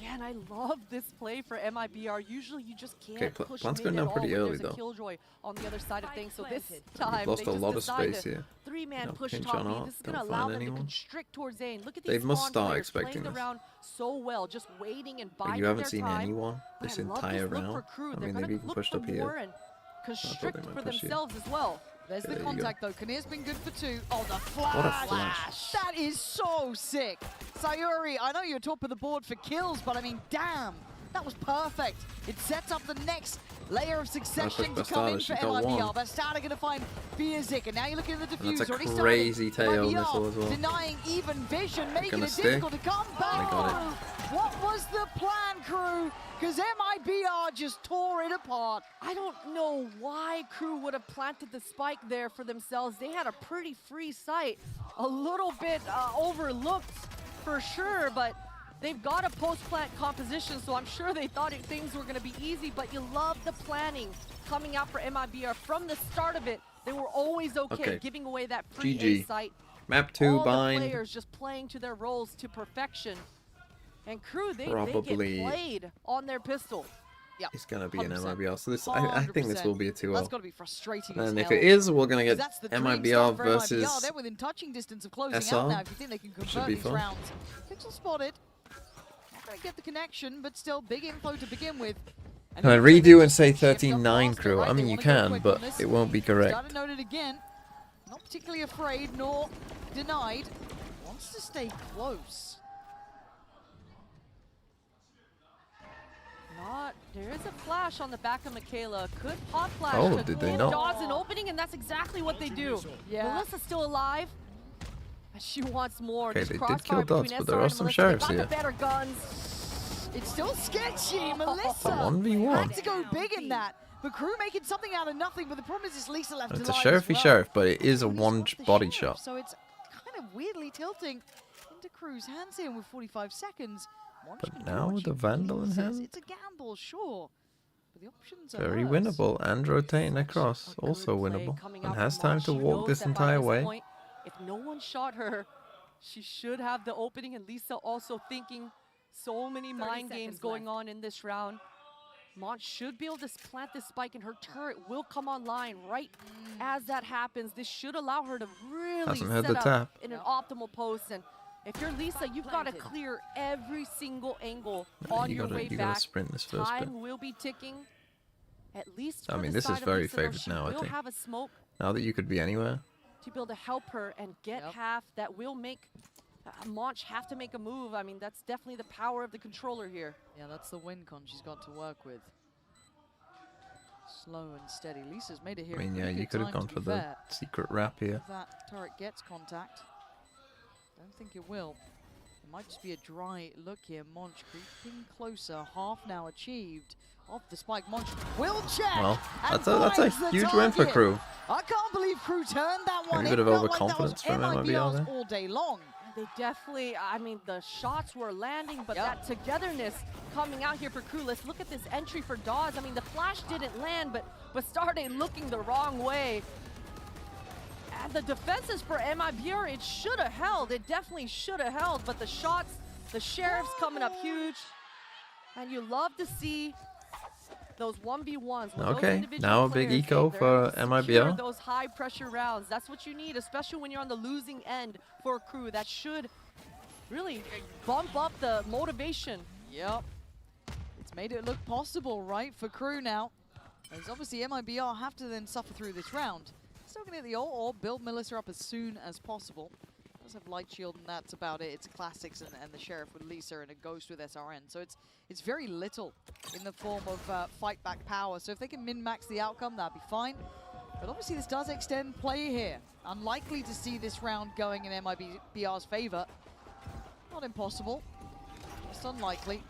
Yeah, and I love this play for MIBR. Usually you just can't Okay, push plant's mid going at down all pretty when early there's though. a Killjoy on the other side of things. So this We've time lost they a just lot of decide space to here. three-man No, push pinch top on B. art, This is going don't to allow find them anyone. to constrict towards A. And look at They these must Mon start players expecting playing the this. round so well, just waiting and Like biding you haven't their seen time. anyone But this I love entire this look for round. Crew. I They're mean, gonna they've even look pushed for up here. more and they constrict might for push here. themselves as well. There's Okay, the there you go. contact though. Kinnear's been good for 2. Oh, the flash! What a flash. That is so sick. Sayuri, I know you're top of the board for kills, but I mean, damn, that was perfect. It sets up the next layer of succession to come in Bastarda, for she got MIBR. one. Bastarda going to find Biazik, and now you're looking at the And that's defuse. a Already crazy started. tail MIBR missile as well. Denying even vision, making gonna it stick. difficult to come back. got through. What was the plan, Crew? Because MIBR just tore it apart. I don't know why Crew would have planted the spike there for themselves. They had a pretty free sight, a little bit overlooked for sure, but they've got a post-plant composition, so I'm sure they thought things were going to be easy, but you love the planning coming out for MIBR. From the start of it, they were always okay. Giving away that free GG. A site. Map 2 All bind. the players just playing to their roles to perfection. And Crew, they Probably get played on their pistol. Yeah, It's gonna be an 100%. MIBR. So this, I think this will be a 2-0. That's got to be frustrating as And if hell. it is, we're gonna get That's the dream MIBR start for MIBR. versus They're within touching distance of closing SR. out now. If you think they can Should convert be these fun. rounds. Pixel spotted. Not going to get the connection, but still big info to begin with. Can I redo and say 13-9 Crew? I mean, you can, but it won't be correct. Got to note it again. Not particularly afraid nor denied. Wants to stay close. There is a flash on the back of Michaela. Could pop flash. Oh, to did they give not? Dawes an opening, and that's exactly what they do. Yeah. Melissa's still alive. And she wants more. Okay, This they did crossfire kill Dawes, between but there SR are and some Melissa. sheriffs They got here. the better guns. It's still sketchy. Melissa 1v1. had to go big in that. But Crew making something out of nothing, but the problem is it's Lisa left It's a alive sheriffy as well. sheriff, but it is a Only one swapped the body sheriff, shot. So it's kind of weirdly tilting into Crew's hands here with 45 seconds. Monch can But do now what with she the Vandal in pleases. hand, It's a gamble, sure. But the options are very hers. winnable. And rotating across, also winnable. And has time to walk this entire way. If no one shot her, she should have the opening. And Lisa also thinking so many mind games going on in this round. Monch should be able to plant this spike, and her turret will come online right as that happens. This should allow her to really Hasn't heard set the up tap. in an optimal post. And if you're Lisa, you've got to clear every single angle on your way You back. gotta sprint this first bit. Time will be ticking. At least I for mean, the this is side of very Lisa, though, favored she now, I will think. have a smoke Now that you could be anywhere. to be able to help her and get half. That will make Monch have to make a move. I mean, that's definitely the power of the controller here. Yeah, that's the win con she's got to work with. Slow and steady. Lisa's made it here. I mean, at a yeah, pretty you good could have time, gone to for be the fair. secret wrap here. If that turret gets contact, don't think it will. It might just be a dry look here. Monch creeping closer. Half now achieved. Off the spike, Monch will check. Well, and that's a finds the huge win for target. Crew. I can't believe Crew turned that one. Maybe a bit It of felt like that overconfidence was from MIBR there. all day long. They definitely, I mean, the shots were landing, but that togetherness coming out here for Crew. Let's look at this entry for Dawes. I mean, the flash didn't land, but Bastarde looking the wrong way. And the defenses for MIBR, it should have held. It definitely should have held, but the shots, the Sheriff's coming up huge. And you love to see those 1v1s. Okay, now a big eco for MIBR. Those high pressure rounds. That's what you need, especially when you're on the losing end for a Crew. That should really bump up the motivation. Yep. It's made it look possible, right, for Crew now. As obviously MIBR have to then suffer through this round. Still gonna get the ult or build Melissa up as soon as possible. Does have light shield and that's about it. It's classics and the Sheriff with Lisa and a Ghost with SRN. So it's very little in the form of fight back power. So if they can min-max the outcome, that'd be fine. But obviously this does extend play here. Unlikely to see this round going in MIBR's favor. Not impossible, just unlikely.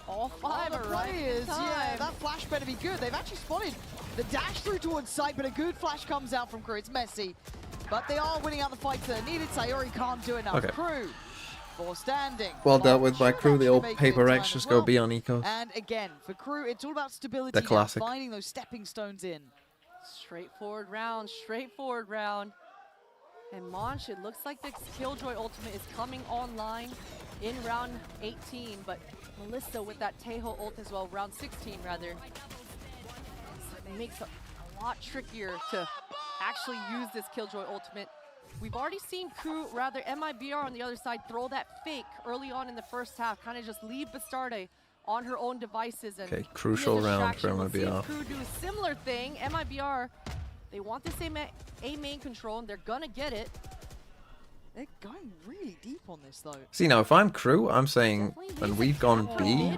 Oh, five players, yeah, that flash better be good. They've actually spotted the dash through towards site, but a good flash comes out from Crew. It's messy, but they are winning out the fights that are needed. Sayori can't do enough. Okay. Crew, for standing. Well dealt with by Crew. The old paper X just go B on ecos. And again, for Crew, it's all about stability. The classic. And finding those stepping stones in. Straightforward round, straightforward round. And Monch, it looks like the Killjoy ultimate is coming online in round 18, but Melissa with that Tejo ult as well, round 16 rather. It makes it a lot trickier to actually use this Killjoy ultimate. We've already seen Crew, rather MIBR on the other side, throw that fake early on in the first half, kind of just leave Bastarde on her own devices. And Okay, crucial round for MIBR. Crew do a similar thing. MIBR, they want this A main control, and they're gonna get it. They're going really deep on this, though. See, now if I'm Crew, I'm saying when we've gone B,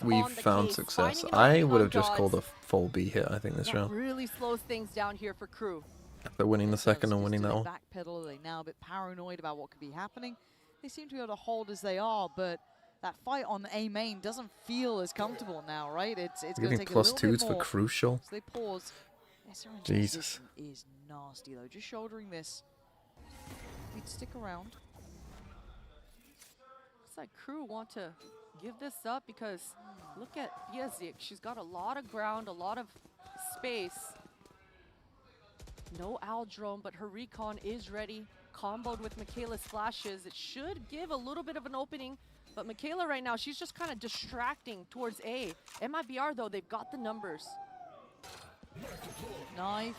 we've found success. I would have just called a full B hit, I think, this round. Really slows things down here for Crew. After winning the second and winning that one. Backpedal, are they now a bit paranoid about what could be happening? They seem to be able to hold as they are, but that fight on A main doesn't feel as comfortable now, right? It's going to take a little bit more. +2s for Crucial. So they pause. SRN's Jesus. is nasty, though. Just shouldering this. We'd stick around. Looks like Crew want to give this up because look at Biazik. She's got a lot of ground, a lot of space. No Owl Drone, but her recon is ready. Comboed with Michaela's flashes. It should give a little bit of an opening, but Michaela right now, she's just kind of distracting towards A. MIBR, though, they've got the numbers. Knife.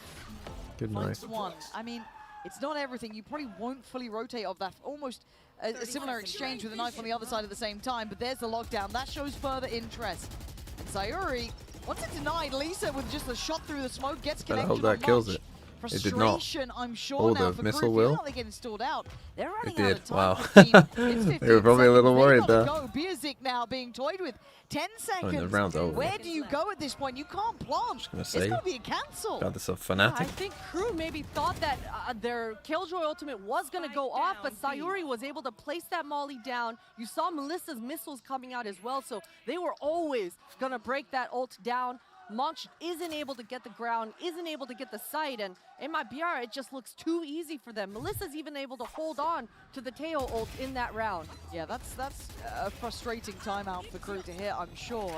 Good Finds knife. one. I mean, it's not everything. You probably won't fully rotate off that. Almost a similar exchange with a knife on the other side at the same time, but there's the lockdown. That shows further interest. And Sayuri, once it denied, Lisa with just a shot through the smoke gets Better connection hope that on kills Munch. it. It did not. Frustration, I'm sure Oh, now the for missile Crew. will? They get installed out. They're running It out did. of time. Wow. 15, They were probably a little seconds. worried They there. gotta go. Biazik now being toyed with. 10 seconds. I mean, the round's over. Where do you go at this point? You can't plant. gonna It's say, going to be a cancel. God, this is a I fanatic. think Crew maybe thought that their Killjoy ultimate was going to go off, but Sayuri was able to place that molly down. You saw Melissa's missiles coming out as well, so they were always going to break that ult down. Monch isn't able to get the ground, isn't able to get the site, and MIBR, it just looks too easy for them. Melissa's even able to hold on to the Teo ult in that round. Yeah, that's a frustrating timeout for Crew to hit, I'm sure.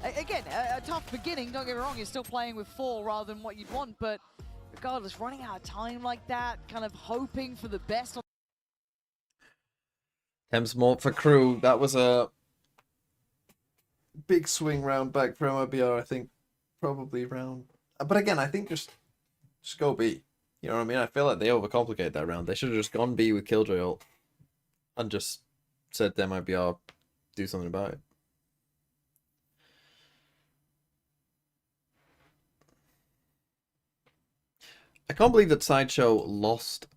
Again, a tough beginning, don't get me wrong, you're still playing with 4 rather than what you'd want, but regardless, running out of time like that, kind of hoping for the best. Thames Mort for Crew. That was a big swing round back for MIBR, I think. Probably round. But again, I think just go B. You know what I mean? I feel like they overcomplicate that round. They should have just gone B with Killjoy ult and just said to MIBR, do something about it. I can't believe that Sideshow lost.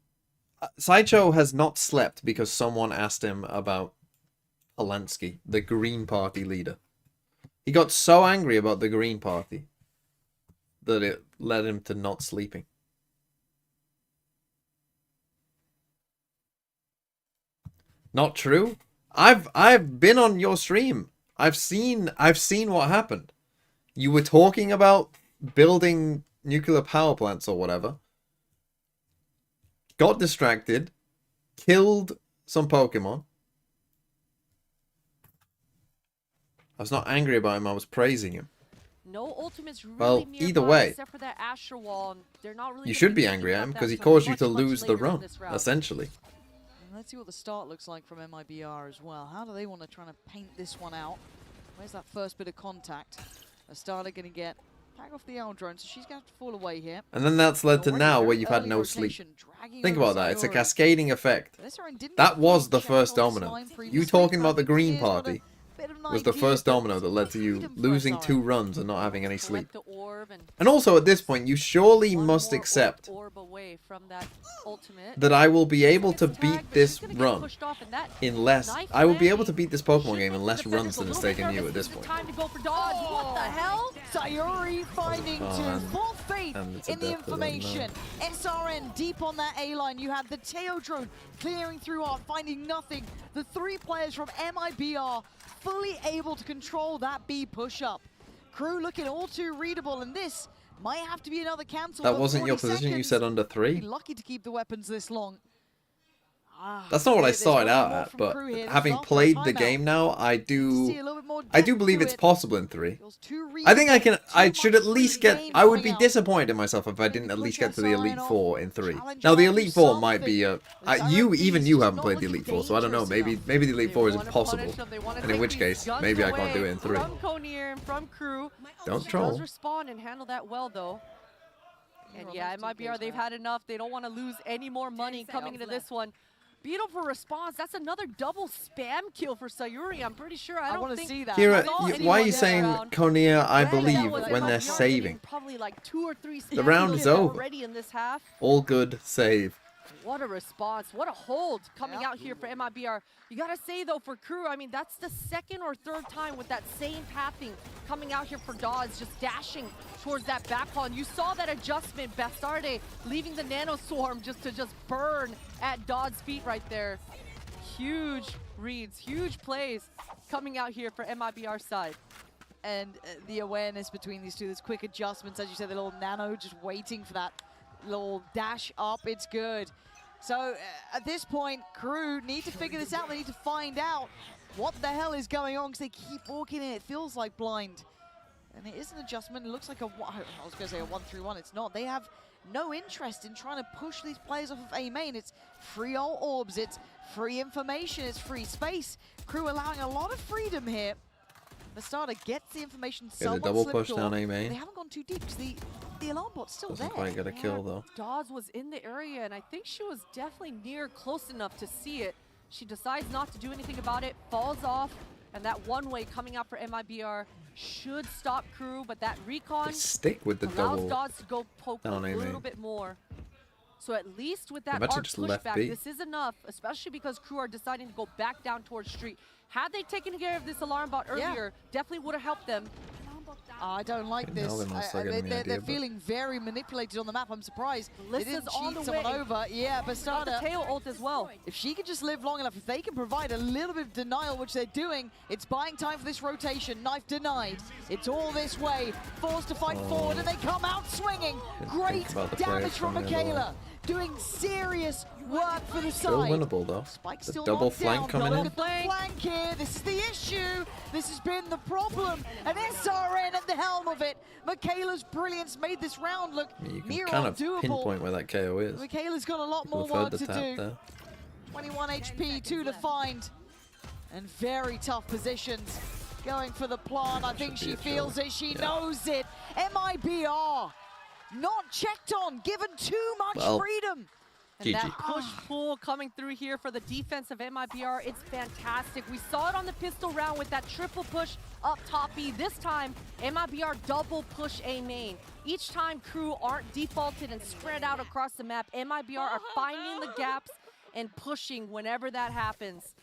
Sideshow has not slept because someone asked him about Polanski, the Green Party leader. He got so angry about the Green Party that it led him to not sleeping. Not true. I've been on your stream. I've seen what happened. You were talking about building nuclear power plants or whatever. Got distracted, killed some Pokemon, I was not angry about him, I was praising him. No ultimates really Well, nearby, either way, except for that Asher wall, and they're not really you gonna should be thinking angry at about him that because he till caused you much, to much lose the later in run, this round. essentially. And let's see what the start looks like from MIBR as well. How do they want to try to paint this one out? Where's that first bit of contact? Astada going to get tag off the L drone, so she's going to have to fall away here. And then that's led to Already now very where you've had early no sleep. rotation, dragging Think over about that, it's a Sayori. cascading effect. SRN didn't That get was the checked first on domino. slime You previously, talking but about the green here's what a party bit of an was the idea, first but domino that led to you freedom for losing SRN. 2 runs and not having any sleep. Collect the orb and And also at this point, you surely one must more accept orb away from that ultimate. that I will be able to Gets beat tagged, but this she's gonna get run pushed off, and that in less... knife I will be able landing to beat this Pokemon should game make in the less defenders runs a than it's little bit taken you nervous. at this This is the point. time to go for dodge. What the hell? Sayori finding Oh, to and- full faith and it's a in the death for them now. information. SRN deep on that A line. You had the Teo drone clearing through art, finding nothing. The 3 players from MIBR fully able to control that B push-up. Crew looking all too readable, and this might have to be another cancel. That but wasn't your 40 position, you seconds. said under Be 3? lucky to keep the weapons this long. That's not what I There's started one out more at, from but Crew here. having Stop for a played the timeout. game now, I See do a little bit more believe depth it's to it. possible in 3. Feels too I think I can. readable, I too should much at least free get. game I would coming be out. disappointed in myself if I didn't at least get to the Elite SRN 4 in 3. Challenge Now the around Elite for 4 might be something. a. The You direct even beast you just haven't not played the looking Elite 4, so I don't know. dangerous Maybe enough. maybe the Elite They 4 is wanna impossible, punish them, they wanna and in take which these case guns maybe I can't away do it in 3. From Conir and from Crew. Don't She troll. does respond and handle that well though. And yeah, MIBR, they've had enough. They don't want to lose any more money coming into this one. Beautiful response. That's another double spam kill for Sayuri. I'm pretty sure. I don't wanna think see that. Kira, saw why are anyone you there saying around. Konya? I That believe was when they're MIBR getting saving. Probably like 2 or 3 The spam round kills is over. already in this half. All good, save. What a response. What a hold coming out here for MIBR. You got to say, though, for Crew, I mean, that's the 2nd or 3rd time with that same pathing coming out here for Dodds, just dashing towards that back pawn. You saw that adjustment, Bastarde leaving the Nano Swarm just to burn at Dodds' feet right there. Huge reads, huge plays coming out here for MIBR's side. And the awareness between these two, there's quick adjustments, as you said, the little Nano just waiting for that little dash up. It's good. So at this point, Crew need to figure this out. They need to find out what the hell is going on because they keep walking in. It feels like blind. And it is an adjustment. It looks like I was going to say a 1-3-1. It's not. They have no interest in trying to push these players off of A main. It's free old orbs. It's free information. It's free space. Crew allowing a lot of freedom here. The starter gets the information. Yeah, the double push down A They main. haven't gone too deep because the alarm bot's still Doesn't there. quite get a kill though. Dawes was in the area, and I think she was definitely close enough to see it. She decides not to do anything about it, falls off, and that one-way coming out for MIBR should stop Crew, but that recon They stick with the allows double Dawes to go poke a down A little main. bit more. So at least with that might have arc just left pushback, B. this is enough, especially because Crew are deciding to go back down towards street. Had they taken care of this alarm bot earlier, definitely would have helped them. I don't like Okay, this. now they're not still getting the They're idea, but- feeling very manipulated on the map. I'm surprised they Lissa's didn't on cheat the someone way. over. Yeah, but Got the Bastarda, tail ult as well. if she can just live long enough, if they can provide a little bit of denial, which they're doing, it's buying time for this rotation. Knife denied. It's all this way. Forced to fight forward, and they come out swinging. Didn't Great think about the damage players from coming the other Michaela. Doing serious work for the Still side. winnable though. Spike's The still double knocked flank down. coming Look in. at the flank here. This is the issue. This has been the problem. And SRN at the helm of it. Michaela's brilliance made this round look I mean, you can near kind of undoable. pinpoint where that KO is. Michaela's got a lot more People have work heard the to tap do. there. 21 HP, 2 to find. And very tough positions. Going for the plant. I think Should be she a feels kill. it. She Yeah. knows it. MIBR. Not checked on. Given too much Well, freedom. And that GG. push-pull coming through here for the defense of MIBR, it's fantastic. We saw it on the pistol round with that triple push up top B. This time, MIBR double push A main. Each time Crew aren't defaulted and spread out across the map, MIBR are finding the gaps and pushing whenever that happens.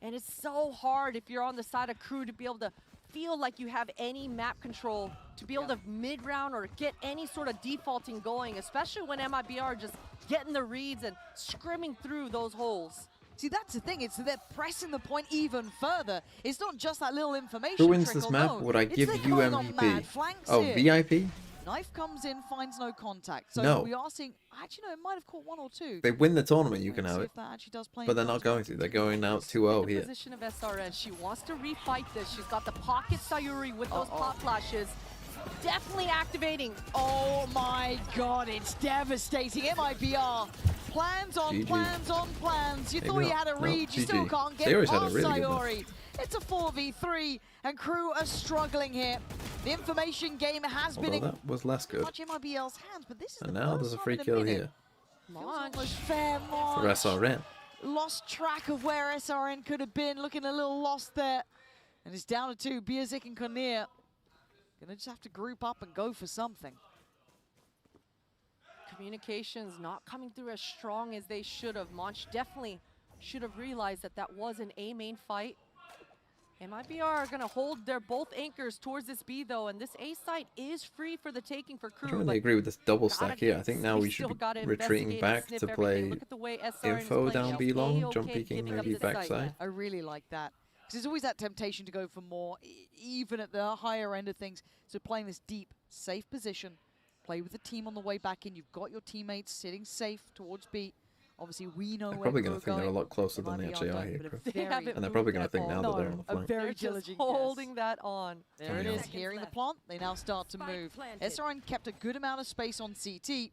And it's so hard if you're on the side of Crew to be able to feel like you have any map control, to be able to mid-round or get any sort of defaulting going, especially when MIBR are just getting the reads and scrimming through those holes. See, that's the thing. It's they're pressing the point even further. It's not just that little information. Who wins trickle, this map? no. Would I It's give they're you going on MVP? mad flanks Oh, here. VIP? Knife comes in, finds no contact. So No. we are seeing, actually no, it might have caught 1 or 2. They win the tournament, you can Let's have see it. if that actually does play But in they're not first. going to. They're going out 2-0 here. Position of SRN. She wants to refight this. She's got the pocket Sayuri with those pop flashes. Definitely activating. Oh my god, it's devastating. MIBR. Plans on GG. plans on plans. You Maybe thought you not. had a No, read, you still GG. can't get Sayuri's had a past really good Sayuri. It's a 4v3, and Crew are struggling here. The information game has Although been in that was less good. much MIBL's hands, but this is And the now first there's a time free in kill minute. here Feels almost fair, for March. SRN. Lost track of where SRN could have been, looking a little lost there. And it's down to 2, Bierzik and Kornir. Gonna just have to group up and go for something. Communications not coming through as strong as they should have. Monch definitely should have realized that that was an A main fight. MIBR are going to hold their both anchors towards this B though, and this A site is free for the taking for Crew. I don't really agree with this double stack here. I think now we should still be retreating back to play Look at the way SRN is info playing down now. B long, A-okay jump peeking giving up maybe the site. backside. I really like that. Because there's always that temptation to go for more, even at the higher end of things. So playing this deep, safe position, play with the team on the way back in. You've got your teammates sitting safe towards B. Obviously, we know They're where probably going going to think they're a lot closer than they actually are here, Crew. They haven't And they're probably going to moved think at now all. that they're on the A flank. very They're just diligent holding that on. There it Coming is, out. hearing the plant. They now start to move. SRN kept a good amount of space on CT,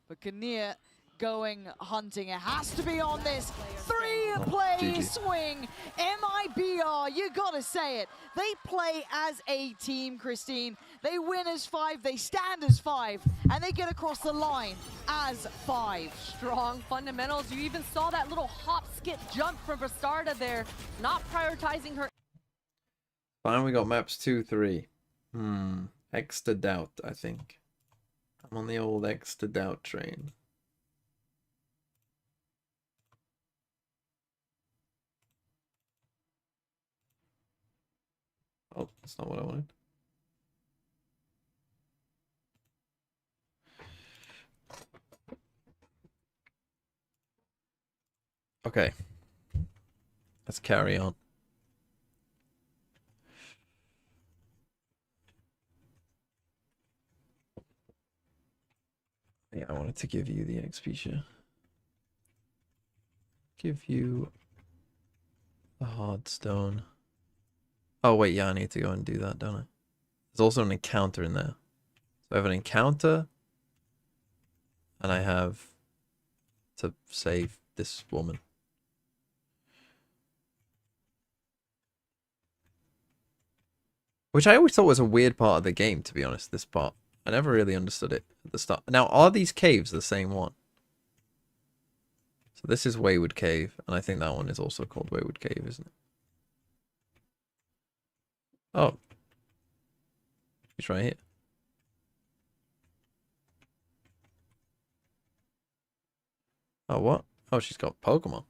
but Kornir going hunting. It has to be on this three-play GG. swing. MIBR, you gotta say it. They play as a team, Christine. They win as 5, they stand as 5, and they get across the line as 5. Strong fundamentals. You even saw that little hop, skip, jump from Bastarda there, not prioritizing her. Fine, we got maps 2, 3. X to doubt, I think. I'm on the old X to doubt train. Oh, that's not what I wanted. Okay. Let's carry on. Yeah, I wanted to give you the XP share. Give you the hard stone. Oh wait, yeah, I need to go and do that, don't I? There's also an encounter in there. So I have an encounter, and I have to save this woman. Which I always thought was a weird part of the game, to be honest, this part. I never really understood it at the start. Now, are these caves the same one? So this is Wayward Cave, and I think that one is also called Wayward Cave, isn't it? Oh. She's right here. Oh, what? Oh, she's got Pokemon.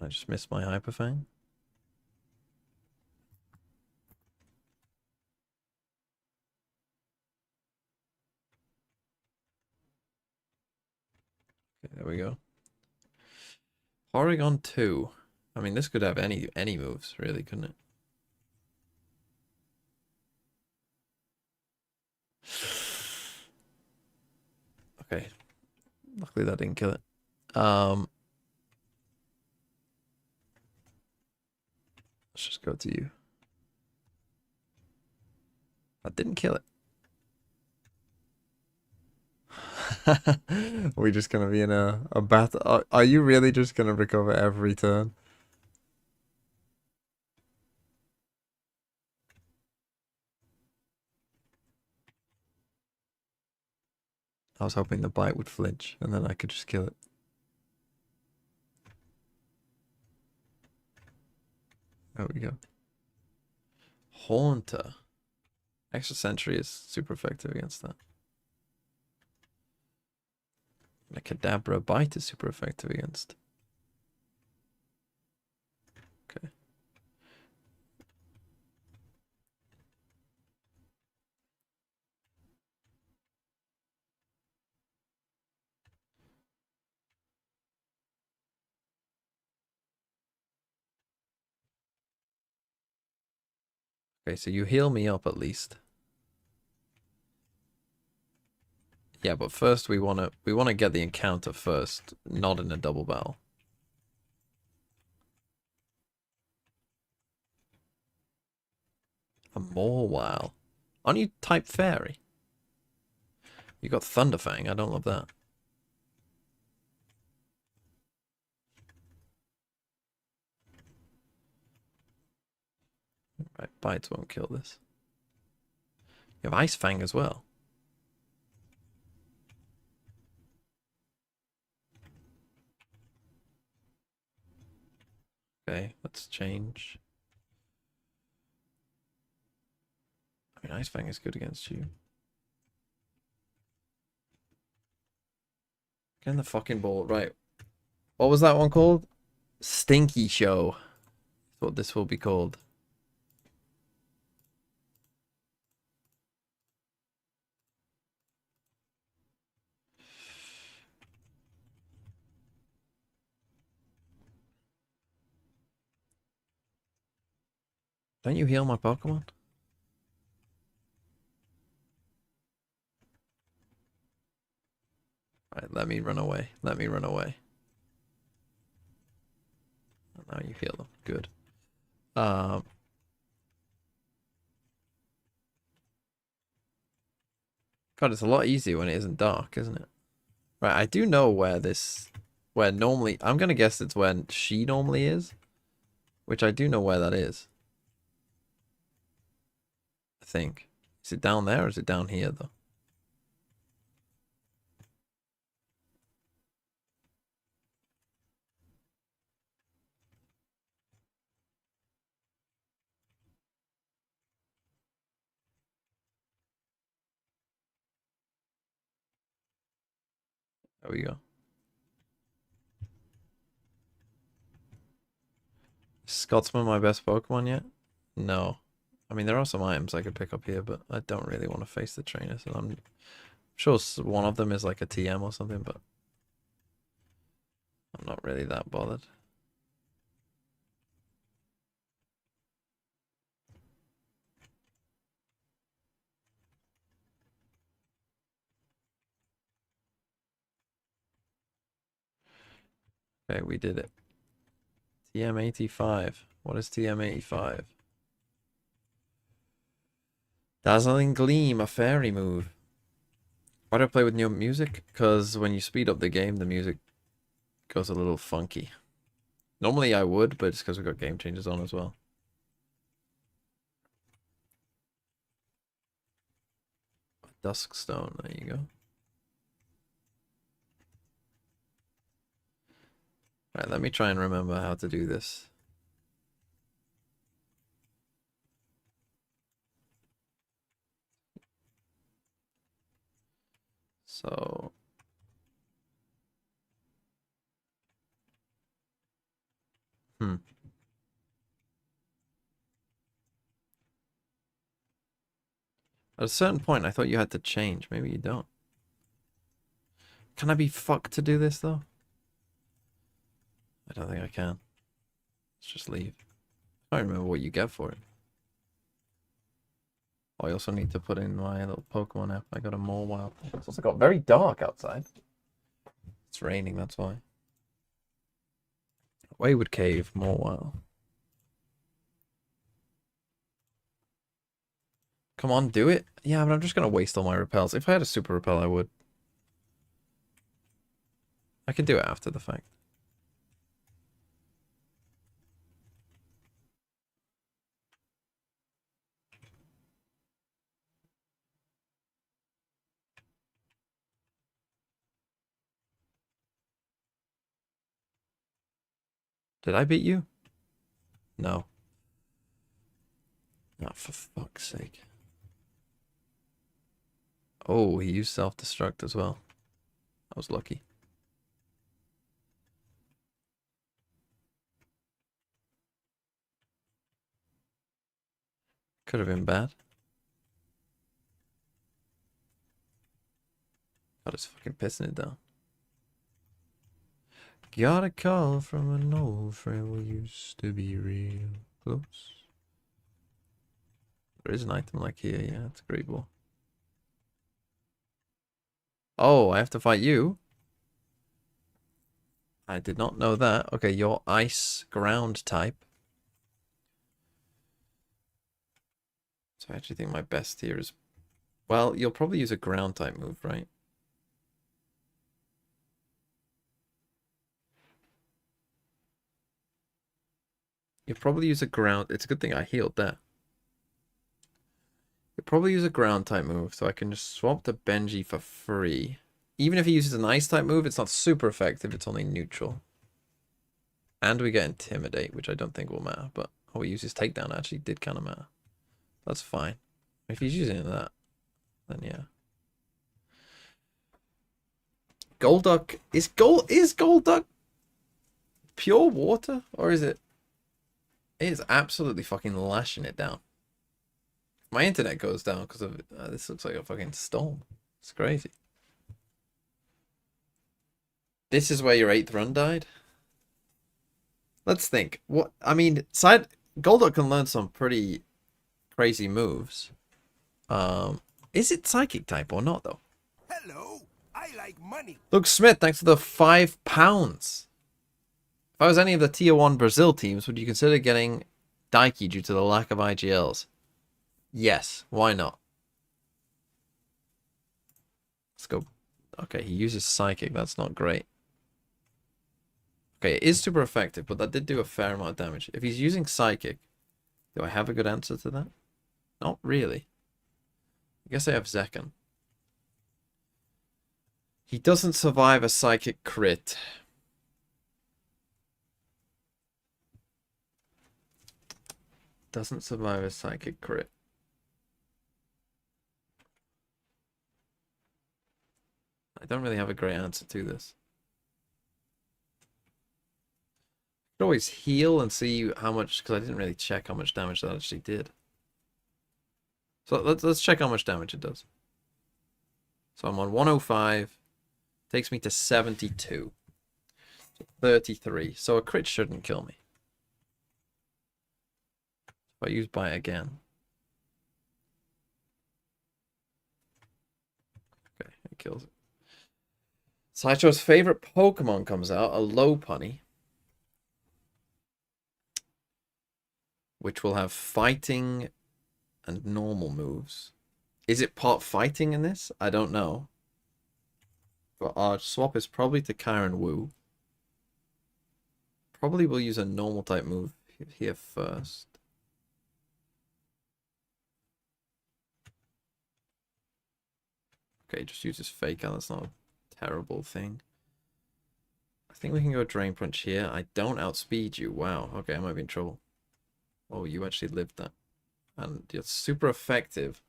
I just missed my Hyperfang. Okay, there we go. Porygon 2. I mean, this could have any moves, really, couldn't it? Okay. Luckily that didn't kill it. Let's just go to you. That didn't kill it. Are we just gonna be in a battle? Are you really just gonna recover every turn? I was hoping the bite would flinch and then I could just kill it. There we go. Haunter. Extra Sentry is super effective against that. And a Kadabra Bite is super effective against. Okay. Okay, so you heal me up at least. Yeah, but first we wanna get the encounter first, not in a double battle. For more while. Aren't you type fairy? You got Thunderfang, I don't love that. Right, bites won't kill this. You have Ice Fang as well. Okay, let's change. I mean, Ice Fang is good against you. Get in the fucking ball. Right. What was that one called? Stinky Show. That's what this will be called. Don't you heal my Pokemon? Right, let me run away. Let me run away. And now you heal them. Good. God, it's a lot easier when it isn't dark, isn't it? Right, I do know where normally, I'm gonna guess it's when she normally is. Which I do know where that is. I think. Is it down there or is it down here though? There we go. Is Scotsman my best Pokemon yet? No. I mean, there are some items I could pick up here, but I don't really want to face the trainer, so I'm sure one of them is like a TM or something, but I'm not really that bothered. Okay, we did it. TM85. What is TM85? Dazzling Gleam, a fairy move. Why do I play with new music? Because when you speed up the game, the music goes a little funky. Normally I would, but it's because we've got game changes on as well. Duskstone, there you go. Right, let me try and remember how to do this. So... At a certain point, I thought you had to change. Maybe you don't. Can I be fucked to do this, though? I don't think I can. Let's just leave. I don't remember what you get for it. Oh, I also need to put in my little Pokemon app. I got a more wild. It's also got very dark outside. It's raining, that's why. Wayward Cave, more wild. Come on, do it. Yeah, but I'm just going to waste all my repels. If I had a super repel, I would. I can do it after the fact. Did I beat you? No. Oh, for fuck's sake. Oh, he used self-destruct as well. I was lucky. Could have been bad. God, it's fucking pissing it down. Got a call from an old friend we used to be real close. There is an item like here, yeah, it's a great ball. Oh, I have to fight you? I did not know that. Okay, you're ice ground type. So I actually think my best here is... Well, you'll probably use a ground type move, right? You'll probably use a ground... It's a good thing I healed there. You'll probably use a ground type move, so I can just swap to Benji for free. Even if he uses an ice type move, it's not super effective, it's only neutral. And we get Intimidate, which I don't think will matter, but... Oh, he uses Takedown actually did kind of matter. That's fine. If he's using that, then yeah. Golduck is Golduck pure water, or is it? It is absolutely fucking lashing it down. My internet goes down because of this. Looks like a fucking storm. It's crazy. This is where your 8th run died. Let's think. What I mean, Golduck can learn some pretty crazy moves. Is it psychic type or not though? Hello, I like money. Luke Smith, thanks for the £5. If I was any of the Tier 1 Brazil teams, would you consider getting Daiki due to the lack of IGLs? Yes, why not? Let's go. Okay, he uses psychic, that's not great. Okay, it is super effective, but that did do a fair amount of damage. If he's using psychic, do I have a good answer to that? Not really. I guess I have Zekan. He doesn't survive a psychic crit. Doesn't survive a psychic crit. I don't really have a great answer to this. I could always heal and see how much, because I didn't really check how much damage that actually did. So let's check how much damage it does. So I'm on 105. Takes me to 72. So 33. So a crit shouldn't kill me. If I use bite again. Okay, it kills it. Sideshow's favorite Pokemon comes out, a Lopunny. Which will have fighting and normal moves. Is it part fighting in this? I don't know. But our swap is probably to Kyron Wu. Probably will use a normal type move here first. Okay, just uses Fake Out. That's not a terrible thing. I think we can go Drain Punch here. I don't outspeed you. Wow. Okay, I might be in trouble. Oh, you actually lived that. And it's super effective.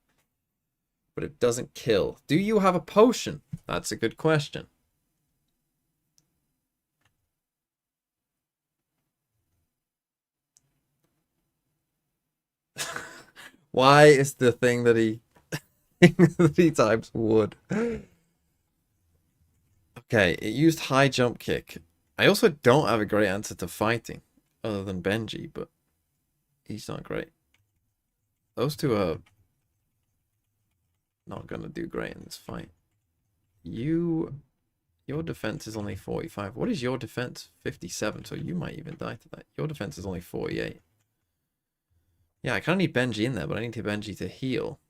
But it doesn't kill. Do you have a potion? That's a good question. Why is the thing that he that he types wood? Okay, it used high jump kick. I also don't have a great answer to fighting other than Benji, but he's not great. Those two are not gonna do great in this fight. Your defense is only 45. What is your defense? 57, so you might even die to that. Your defense is only 48. Yeah, I kind of need Benji in there, but I need Benji to heal.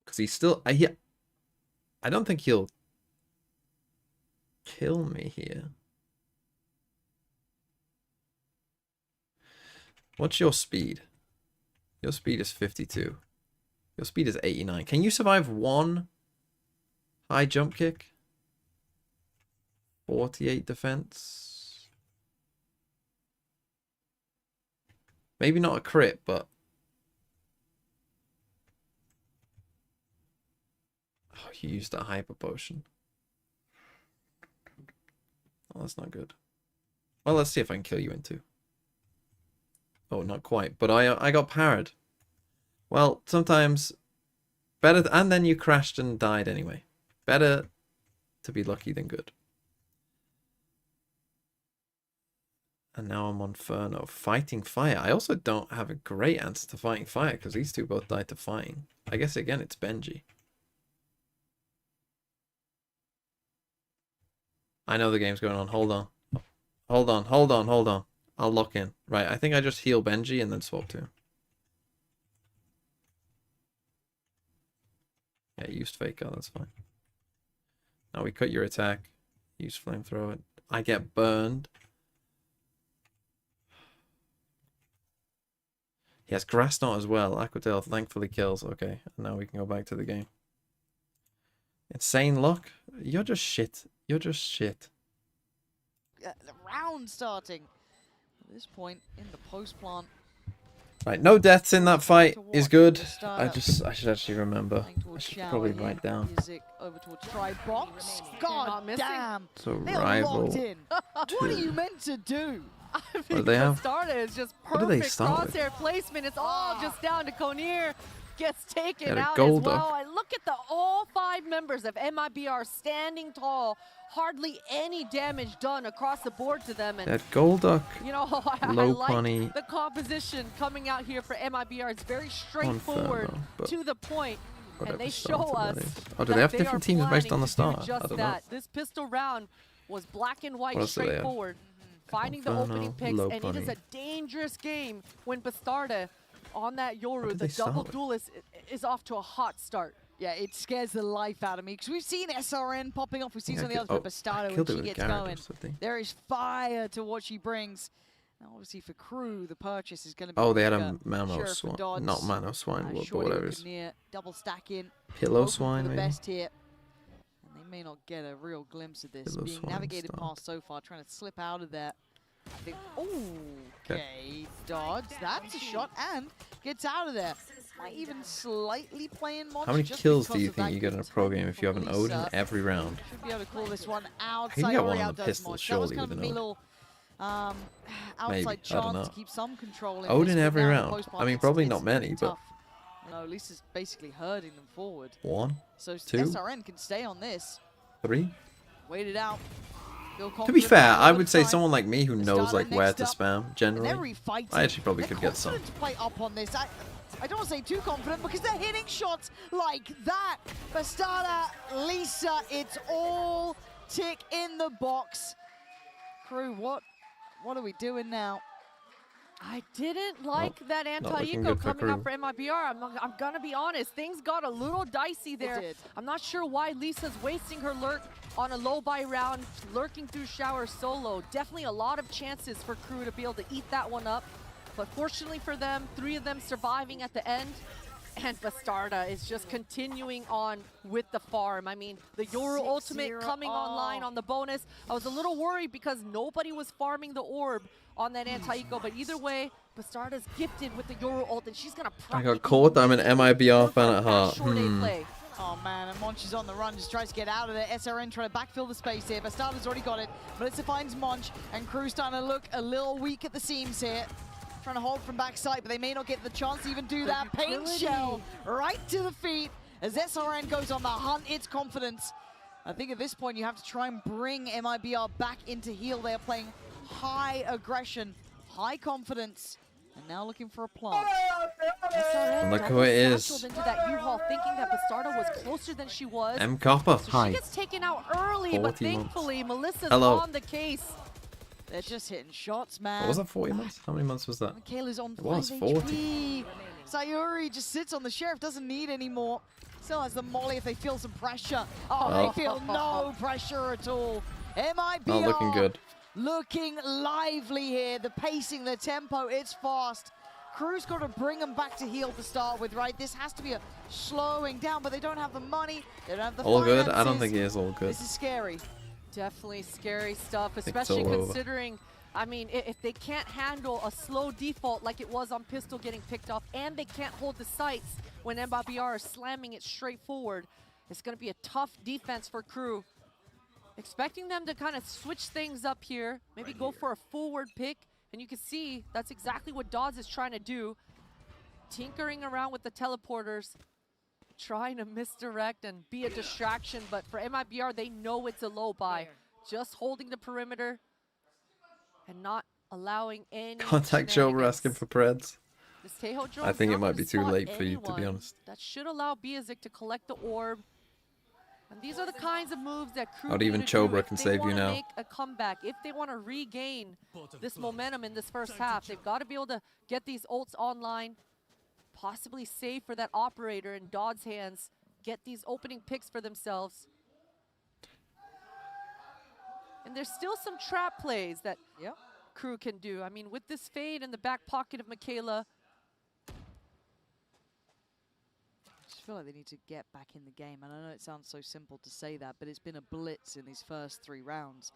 Because he's still... I don't think he'll kill me here. What's your speed? Your speed is 52. Your speed is 89. Can you survive one high jump kick? 48 defense. Maybe not a crit, but... Oh, you used a hyper potion. Oh, that's not good. Well, let's see if I can kill you in two. Oh, not quite. But I got parried. Well, sometimes... better... and then you crashed and died anyway. Better to be lucky than good. And now I'm on Furno. Fighting Fire. I also don't have a great answer to Fighting Fire because these two both died to Fighting. I guess again it's Benji. I know the game's going on. Hold on. Hold on. I'll lock in. Right, I think I just heal Benji and then swap to him. Yeah, used Fake Out, that's fine. Now we cut your attack. Use Flamethrower. I get burned. He has Grass Knot as well. Aquadale thankfully kills. Okay, and now we can go back to the game. Insane luck? You're just shit. You're just shit. The round starting. At this point in the post plant. Right, no deaths in that fight is good. I should actually remember. I should probably write down. Music over towards try box. God damn. So They're rival. locked in. What are you meant to do? I do think they have? Bastarda is just What do they perfect start with? crosshair placement. It's all just down to Konir. Gets taken Got a out gold as well. duck. And look at all 5 members of MIBR standing tall. Hardly any damage done across the board to them. And That Golduck, you know, I low like punny. the composition coming out here for MIBR. It's very straightforward, Inferno, but to the point, whatever and they starter show that us is. Oh, do that they have are different teams based on the planning start? to do I just don't know. that. This pistol round was black and white, What else do they have? straightforward. Finding the Inferno, opening picks, low and it is punny. a dangerous game when Bastarda on that What Yoru, did the they start double with? duelist, is off to a hot start. Yeah, it scares the life out of me because we've seen SRN popping off. We've seen Yeah, some of the others, but Bastardo, when killed it she with gets Gyarados, going, I think. there is fire to what she brings. Now, obviously, for KRU, the purchase is going to be. Oh, they had bigger. a Mano Sheriff Swine. Dodds, Not Mano Swine, but Shorty whatever it with is. near double stack in. Pillow Hoping Swine, for the maybe? best here. And they may not get a real glimpse of this. Pillow Being Swine navigated start. past so far, trying to slip out of there. I think, Okay. okay, Dodds, that's a shot and gets out of there. Might even slightly playing Monster. How many just kills do because you of think that you get in a good pro timing game if you have from an Odin Lisa. every round? Should be able to call this one out. He can get one Sayori on the outdoes pistol, Monch. surely, That was kind with of an a little outside Maybe, I don't chance know. to keep some control in Odin this, but every now in the round. post-part, I mean, it's- probably it's not many, but tough. No, Lisa's basically herding them forward. 1, So 2, SRN can stay on this. 3. Wait it out. Feel To be confident fair, about I the would say time. someone like me who knows Bastardo like where next to up. spam And generally. they're refighting. I actually probably They're could get some. confident to play up on this. I don't want to say too confident because they're hitting shots like that. Bastarda, Lisa, it's all tick in the box. KRU, what are we doing now? I didn't like that not looking anti-eco good for coming out KRU. for MIBR. I'm gonna be honest, things got a little dicey there. did. I'm not sure why Lisa's wasting her lurk on a low buy round, lurking through shower solo. Definitely a lot of chances for KRU to be able to eat that one up. But fortunately for them, 3 of them surviving at the end. And Bastarda is just continuing on with the farm. I mean, the Yoru ultimate coming online on the bonus. I was a little worried because nobody was farming the orb on that anti-eco, but either way, Bastarda's gifted with the Yoru ult, and she's gonna I got caught. I'm an MIBR fan at heart. short A play. Oh man, and Monch is on the run, just tries to get out of there. SRN trying to backfill the space here. Bastarda's already got it. Melissa finds Monch, and KRU's starting to look a little weak at the seams here. Trying to hold from backside, but they may not get the chance to even do that. Paint shell right to the feet as SRN goes on the hunt. It's confidence. I think at this point you have to try and bring MIBR back into heel. They are playing high aggression, high confidence, and now looking for a plant. SRN Look who it double-satcheled is. into that U-Haul, thinking that Bastarda was closer than she was. M Copper. So she gets taken out early, 40 but months. thankfully Melissa's Hello. on the case. They're just hitting shots, man. What was that, 40 months? How many months was that? Michaela's on It was 5 40. HP. Sayori just sits on the Sheriff, doesn't need any more. Still has the molly if they feel some pressure. Oh, Oh. they feel no pressure at all. MIBR Not looking good. looking lively here. The pacing, the tempo, it's fast. KRU's got to bring them back to heel to start with, right? This has to be a slowing down, but they don't have the money. They don't have the All good? I don't finances. think it is all good. This is scary. Definitely scary stuff, it's especially all over. considering, I mean, if they can't handle a slow default like it was on Pistol getting picked off, and they can't hold the sights when MIBR is slamming it straight forward, it's going to be a tough defense for KRU. Expecting them to kind of switch things up here, maybe go for a forward pick, and you can see that's exactly what Dodds is trying to do. Tinkering around with the teleporters, trying to misdirect and be a distraction, but for MIBR, they know it's a low buy. Just holding the perimeter and not allowing any Contact Joe asking for Preds. This Tejo drone I think it not might gonna be too spot late for you, to be anyone. honest. That should allow Biazik to collect the orb. And these are the kinds of moves that Crew Not need even to do Chobra if can they save you wanna now. make a comeback. If they want to regain this momentum in this first half, they've got to be able to get these ults online, possibly save for that operator in Dodd's hands, get these opening picks for themselves. And there's still some trap plays that Crew can do. I mean, with this fade in the back pocket of Michaela, I just feel like they need to get back in the game. And I know it sounds so simple to say that, but it's been a blitz in these first 3 rounds.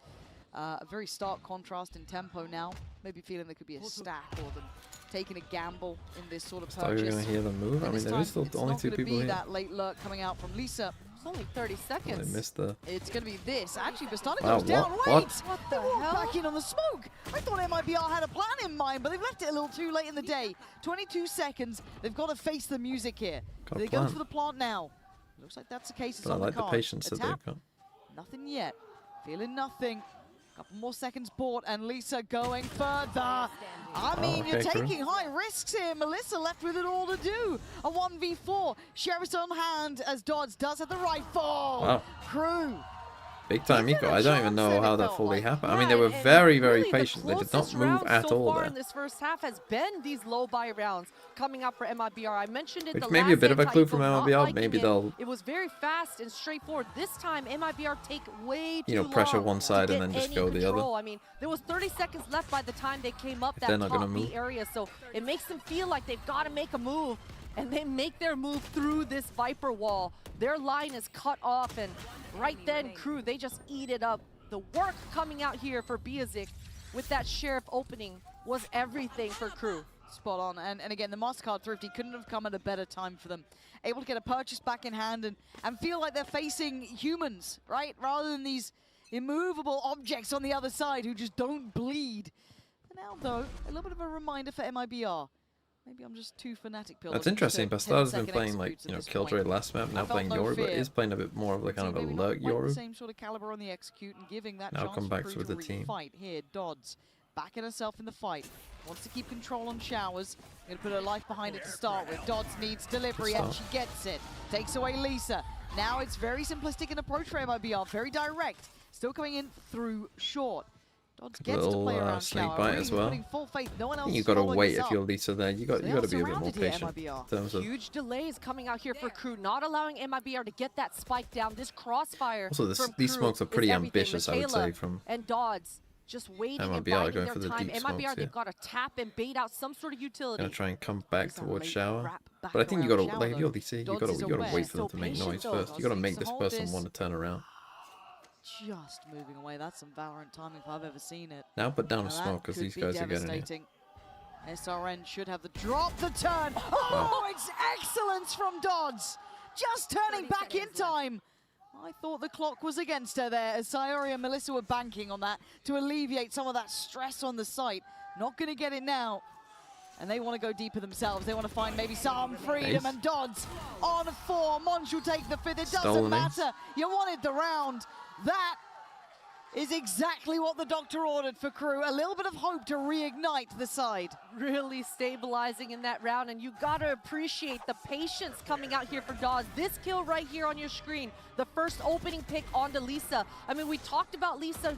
A very stark contrast in tempo now. Maybe feeling there could be a stack or them taking a gamble in this sort of I thought you were purchase. going to hear them move. I mean, there is still only 2 people It's here. not going to be that late lurk coming out from Lisa. it's only 30 seconds. They missed the... It's going to be this. Actually, Bastani Wow, goes down. what? Wait! What the They walked hell? back in on the smoke. I thought MIBR had a plan in mind, but they've left it a little too late in the day. 22 seconds. They've got to face the music here. Got a They plan. go for the plant now. Looks like that's the case. It's But I on like the cards. patience A that they've tap. got. Nothing yet. Feeling nothing. Couple more seconds bought, and Lisa going further. I mean, you're okay, Crew. taking high risks here. Melissa left with it all to do. A 1v4. Sheriff's on hand as Dodds does have the rifle. Wow. Crew. Big time eco. I don't even know how that fully happened. I mean, they were and very, very really the patient. They did not closest move round at so all far there. in this first half has been these low buy rounds coming up for MIBR. I mentioned it. Which the may be a last bit of a clue anti-eco, from not MIBR. liking Maybe it. they'll, It was very fast and straightforward. This time, MIBR take way too you know, pressure long one to side and get then just any go the other. control. I mean, there was 30 seconds left by the time they came up they're that not top gonna B move. area, so it makes them feel like they've got to make a move, and they make their move through this Viper wall. Their line is cut off, and right then, Crew, they just eat it up. The work coming out here for Biazik with that Sheriff opening was everything for Crew. Spot on. And again, the MasterCard Thrifty couldn't have come at a better time for them. Able to get a purchase back in hand and feel like they're facing humans, right? Rather than these immovable objects on the other side who just don't bleed. For now, though, a little bit of a reminder for MIBR. Maybe I'm just too fanatic. That's interesting. Bastard's been playing, like, you know, Killjoy last map, now playing Yoru, but is playing a bit more of like kind of a lurk Yoru. Same sort of caliber on the execute and giving that Now chance come for back Crew with to the team. fight here. Dodds backing herself in the fight. Wants to keep control on Showers. Gonna put her life behind it to start with. Dodds needs delivery and she gets it. Takes away Lisa. Now it's very simplistic in approach for MIBR, very direct. Still coming in through short. Dodds gets to play around Snake Shower. bite Really as well. putting full faith. No one else You is got to following wait this if up. you're Lisa there. You got to be a bit more surrounded here, patient MIBR. in terms of. Huge delays coming out here for Crew, not allowing MIBR to get that spike down. This crossfire Also, from these Crew smokes are pretty is everything. ambitious, I would Michaela say, from and Dodds just waiting and MIBR biding going their for the time. deep MIBR, smokes they've here. got to tap and bait out some sort of utility. Gonna try and come back Lisa towards late Shower, wrap back but I think you got to, around Shower, like, if you're though. Lisa, you Dodds got is to aware. wait for them So to make patient, noise though. first. You got to make So this hold person this. want to turn around. Just moving away. That's some Valorant timing if I've ever seen it. Now put down Now a that smoke because could these be guys are getting here. devastating. SRN should have the drop, the turn. Oh, it's excellence from Dodds. Just turning back in time. I thought the clock was against her there as Sayori and Melissa were banking on that to alleviate some of that stress on the site. Not going to get it now. And they want to go deeper themselves. They want to find maybe some freedom. Ace. And Dodds on 4. Monch will take the 5th. It doesn't Stolen matter. ace. You wanted the round. That is exactly what the doctor ordered for Crew. A little bit of hope to reignite the side. Really stabilizing in that round, and you got to appreciate the patience coming out here for Dodds. This kill right here on your screen, the first opening pick onto Lisa. I mean, we talked about Lisa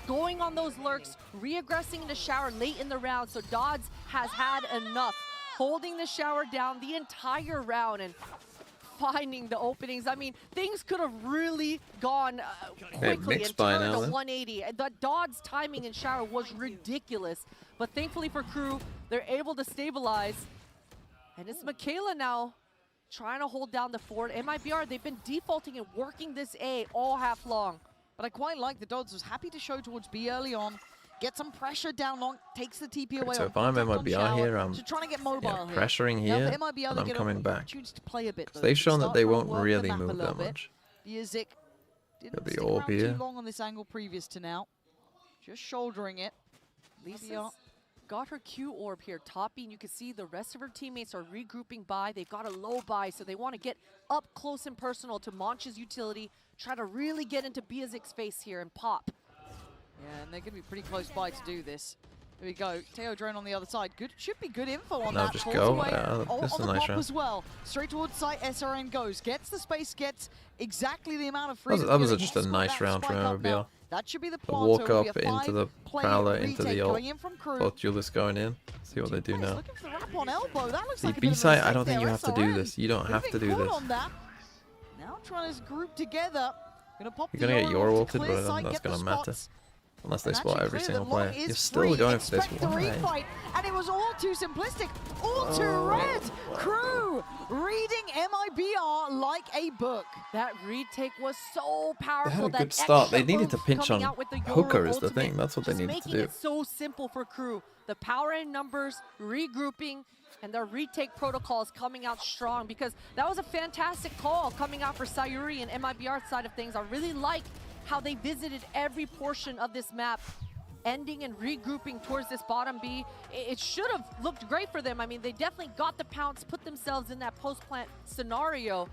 going on those lurks, re-aggressing into Shower late in the round, so Dodds has had enough. Holding the Shower down the entire round and finding the openings. I mean, things could have really gone quickly mixed and by turned now, a then. 180. The Dodds timing in Shower was ridiculous, but thankfully for Crew, they're able to stabilize. And it's Michaela now trying to hold down the fort. MIBR, they've been defaulting and working this A all half long. But I quite like the Dodds was happy to show towards B early on. Get some pressure down long, takes the TP away. So on if I'm contact on MIBR Shower. here, I'm So trying to get mobile here. pressuring Now, here, for MIBR, and they I'm get coming back. opportunities to play a bit, though. They've shown that they Start won't to work really the map a move little that bit. much. Biazik didn't There'll be stick orb around here. too long on this angle previous to now. Just shouldering it. Lisa's got her Q orb here, topping. You can see the rest of her teammates are regrouping by. They've got a low buy, so they want to get up close and personal to Monch's utility, try to really get into Biazik's face here and pop. Yeah, and they're going to be pretty close by to do this. Here we go. Teo drone on the other side. Good, should be good info on No, that. just Falls go. away Yeah, on this is a the nice pop round. as well. Straight towards site. SRN goes. Gets the space. Gets exactly the amount of freedom. That was Giving just a Escort nice that round spike from up now. MIBR. That should be the The planter. walk Will be up a into the 5-play prowler into retake the ult. going in from Crew. Both Julius going in. See what they do now. Looking for the wrap on elbow. That looks See, like a bit of a B-side, I mistake don't think there. you have to do SRN this. You don't have to do moving this. good on that. Now trying to group together. Gonna pop You're the gonna get Yoru your off to ulted, clear but I don't site, think that's get the gonna matter. spots. Unless they And spot actually every clear, single the long player. is You're still free. going for this. Expect the Why? refight, and it was all too simplistic, all too red. Crew reading MIBR like a book. That retake was so powerful. They had a that good start. They extra needed to oomph pinch coming on out with the Yoru Hooker is the ultimate, thing. That's what they just needed to making do. it so simple for Crew. The power in numbers, regrouping, and their retake protocols coming out strong, because that was a fantastic call coming out for Sayuri and MIBR side of things. I really like how they visited every portion of this map, ending and regrouping towards this bottom B. It should have looked great for them. I mean, they definitely got the pounce, put themselves in that post-plant scenario.